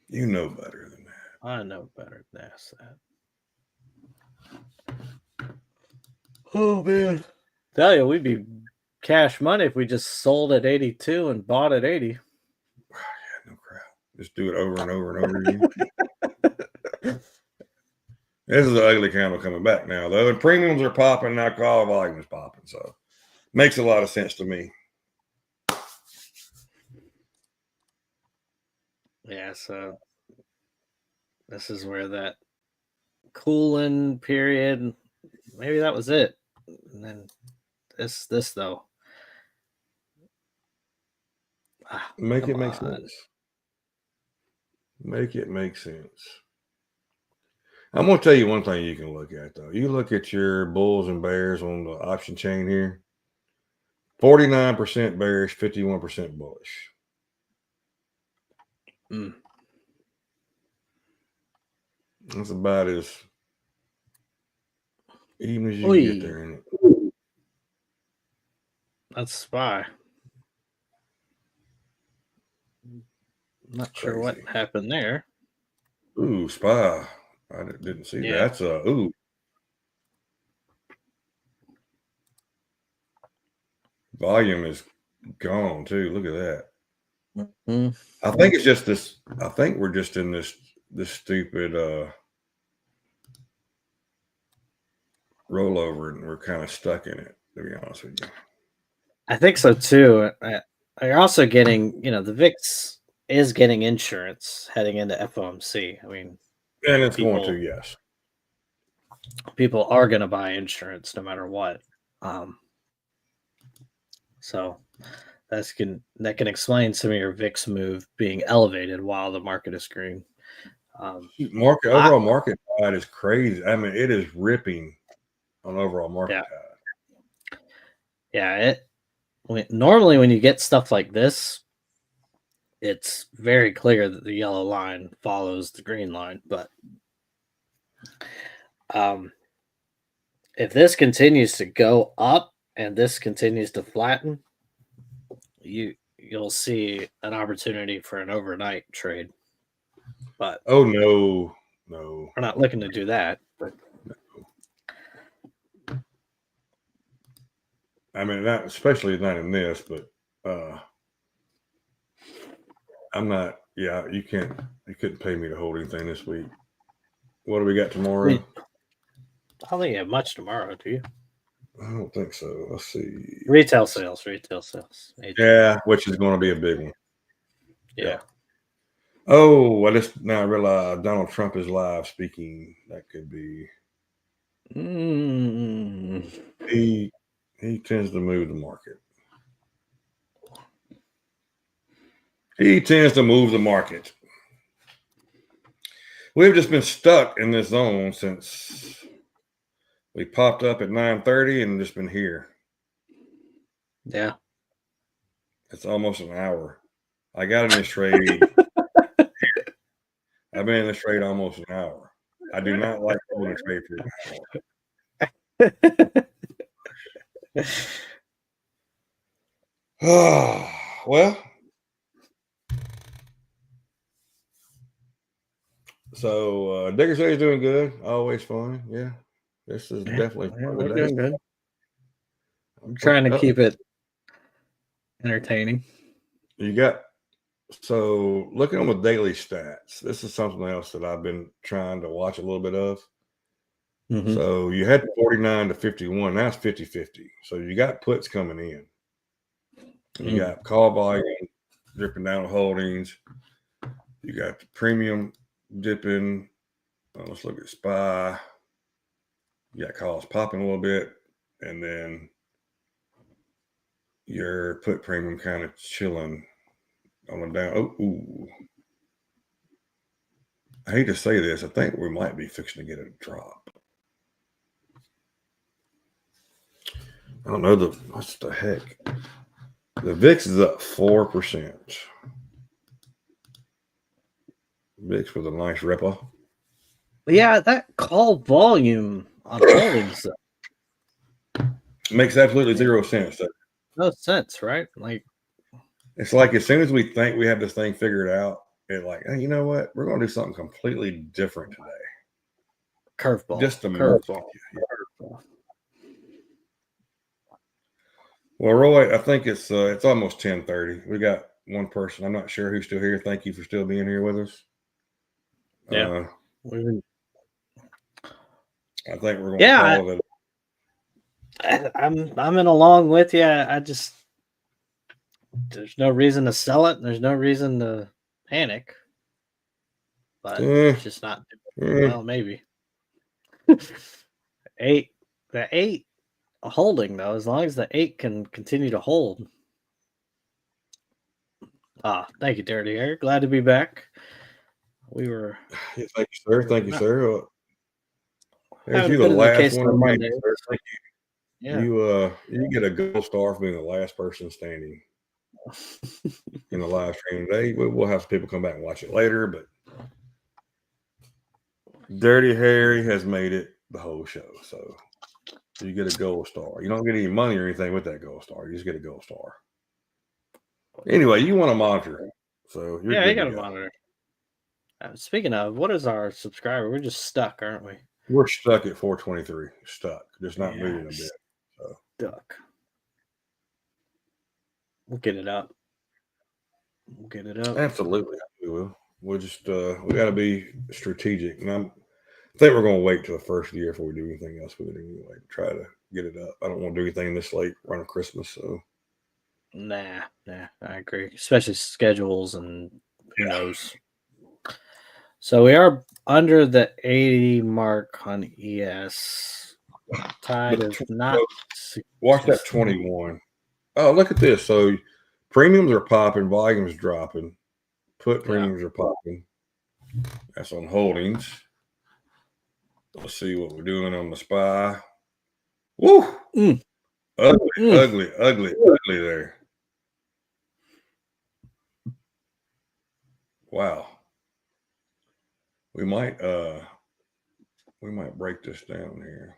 You know better than that.
I know better than that. Oh man, tell you, we'd be cash money if we just sold at 82 and bought at 80.
Yeah, no crap. Just do it over and over and over again. This is an ugly candle coming back now, though. And premiums are popping now. Call volume is popping, so makes a lot of sense to me.
Yeah, so this is where that cooling period, maybe that was it. And then this though.
Make it make sense. Make it make sense. I'm going to tell you one thing you can look at, though. You look at your bulls and bears on the option chain here. 49% bearish, 51% bullish. That's about as even as you can get there. Isn't it?
That's SPY. Not sure what happened there.
Ooh, SPY. I didn't see that. That's ooh. Volume is gone too. Look at that.
Mm.
I think it's just this. I think we're just in this stupid rollover, and we're kind of stuck in it. To be honest with you.
I think so too. You're also getting, the VIX is getting insurance heading into FOMC. I mean,
And it's going to,
people
yes.
people are going to buy insurance no matter what. So that can explain some of your VIX move being elevated while the market is green.
Overall market tide is crazy. I mean, it is ripping on overall market tide.
Yeah, normally when you get stuff like this, it's very clear that the yellow line follows the green line. But if this continues to go up and this continues to flatten, you'll see an opportunity for an overnight trade. But
oh no,
we're not looking to do that. But
I mean, not especially not in this, but I'm not. Yeah, you couldn't pay me to hold anything this week. What do we got tomorrow?
I don't think you have much tomorrow, do you?
I don't think so. Let's see.
Retail sales.
Yeah, which is going to be a big one.
Yeah.
Oh, I just now realize Donald Trump is live speaking. That could be. He tends to move the market. He tends to move the market. We've just been stuck in this zone since we popped up at 9:30 and just been here.
Yeah.
It's almost an hour. I got in this trade. I've been in this trade almost an hour. I do not like holding a trade for an hour. Well, so Digger says doing good. Always fun. Yeah. This is definitely fun
we're
today.
doing good. I'm trying to keep it entertaining.
So looking on the daily stats, this is something else that I've been trying to watch a little bit of.
Mm-hmm.
So you had 49 to 51. Now it's 50-50. So you got puts coming in. You got call volume dripping down holdings. You got the premium dipping. Let's look at SPY. You got calls popping a little bit. And then your put premium kind of chilling on the down. Ooh. I hate to say this. I think we might be fixing to get a drop. I don't know what the heck. The VIX is up 4%. VIX with a nice ripple.
Yeah, that call volume on holdings
makes absolutely zero sense.
No sense, right? Like
it's like as soon as we think we have this thing figured out, it's like, hey, you know what? We're going to do something completely different today.
Curveball.
Just a
curveball.
Well, Roy, I think it's almost 10:30. We got one person. I'm not sure who's still here. Thank you for still being here with us.
Yeah.
I think we're going to call it.
I'm in along with you. There's no reason to sell it. There's no reason to panic. But it's just not well, maybe. The 8 holding though, as long as the 8 can continue to hold. Thank you, Dirty Hair. Glad to be back. We were
thank you, sir. Thank you, sir. There's you,
the
last one.
Monday.
Thank you. Yeah. You get a gold star for being the last person standing in the live stream today. We'll have some people come back and watch it later, but Dirty Harry has made it the whole show. So you get a gold star. You don't get any money or anything with that gold star. You just get a gold star. Anyway, you want to monitor. So
you got to monitor. Speaking of, what is our subscriber? We're just stuck, aren't we?
We're stuck at 423. Stuck. Just not moving a bit. So.
Stuck. We'll get it up. We'll get it up.
Absolutely, we will. We'll just we got to be strategic, and I think we're going to wait till the first year before we do anything else with it anyway. Try to get it up. I don't want to do anything this late around Christmas. So
Nah, I agree. Especially schedules and who
yeah,
knows. So we are under the 80 mark on ES. Tide
but
is not
watch that 21. Oh, look at this. So premiums are popping, volumes dropping, put premiums are popping. That's on holdings. Let's see what we're doing on the SPY. Woo! Ugly there. Wow. We might break this down here.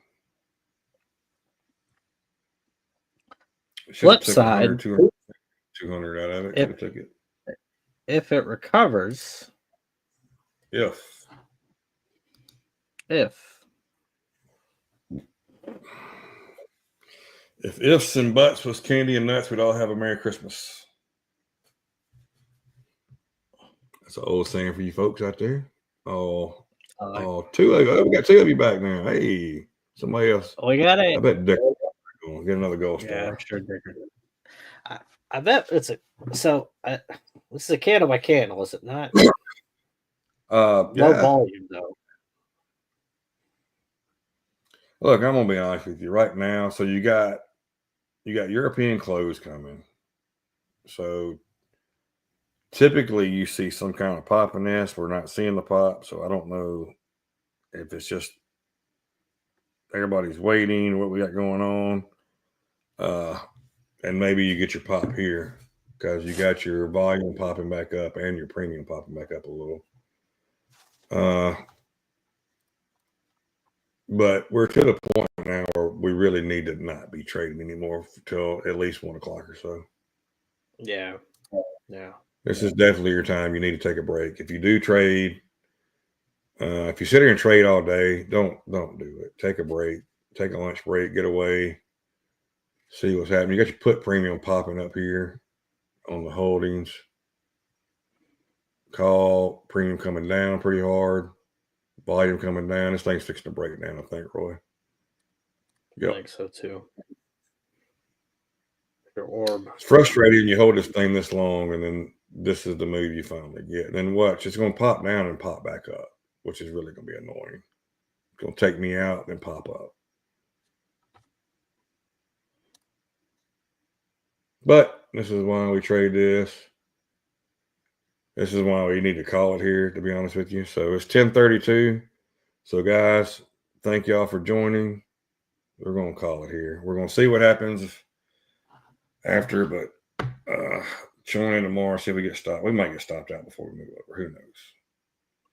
Flip side,
200 out of it. Could have took it.
If it recovers.
If ifs and buts was candy and nuts, we'd all have a Merry Christmas. That's an old saying for you folks out there. Two of you. We got two of you back now. Hey, somebody else.
We got it.
I bet Dick will get another gold star.
Yeah, I'm sure Dicker. I bet it's a this is a candle by candle, is it not? Low volume though.
Look, I'm gonna be honest with you right now. So you got European close coming. So typically you see some kind of pop in this. We're not seeing the pop, so I don't know if it's just everybody's waiting, what we got going on. And maybe you get your pop here because you got your volume popping back up and your premium popping back up a little. But we're to the point now where we really need to not be trading anymore till at least 1 o'clock or so.
Yeah.
This is definitely your time. You need to take a break. If you do trade, if you sit here and trade all day, don't do it. Take a break. Take a lunch break. Get away. See what's happening. You got your put premium popping up here on the holdings. Call premium coming down pretty hard. Volume coming down. This thing's fixing to break down, I think, Roy.
Yep. I think so too. Your orb.
It's frustrating. You hold this thing this long, and then this is the move you finally get. And then watch, it's going to pop down and pop back up, which is really going to be annoying. It's going to take me out, then pop up. But this is why we trade this. This is why we need to call it here, to be honest with you. So it's 10:32. So guys, thank y'all for joining. We're going to call it here. We're going to see what happens after, but tune in tomorrow, see if we get stopped. We might get stopped out before we move over. Who knows?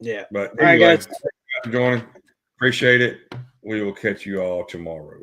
Yeah.
But anyway, all right, guys. Thank you for joining. Appreciate it. We will catch you all tomorrow.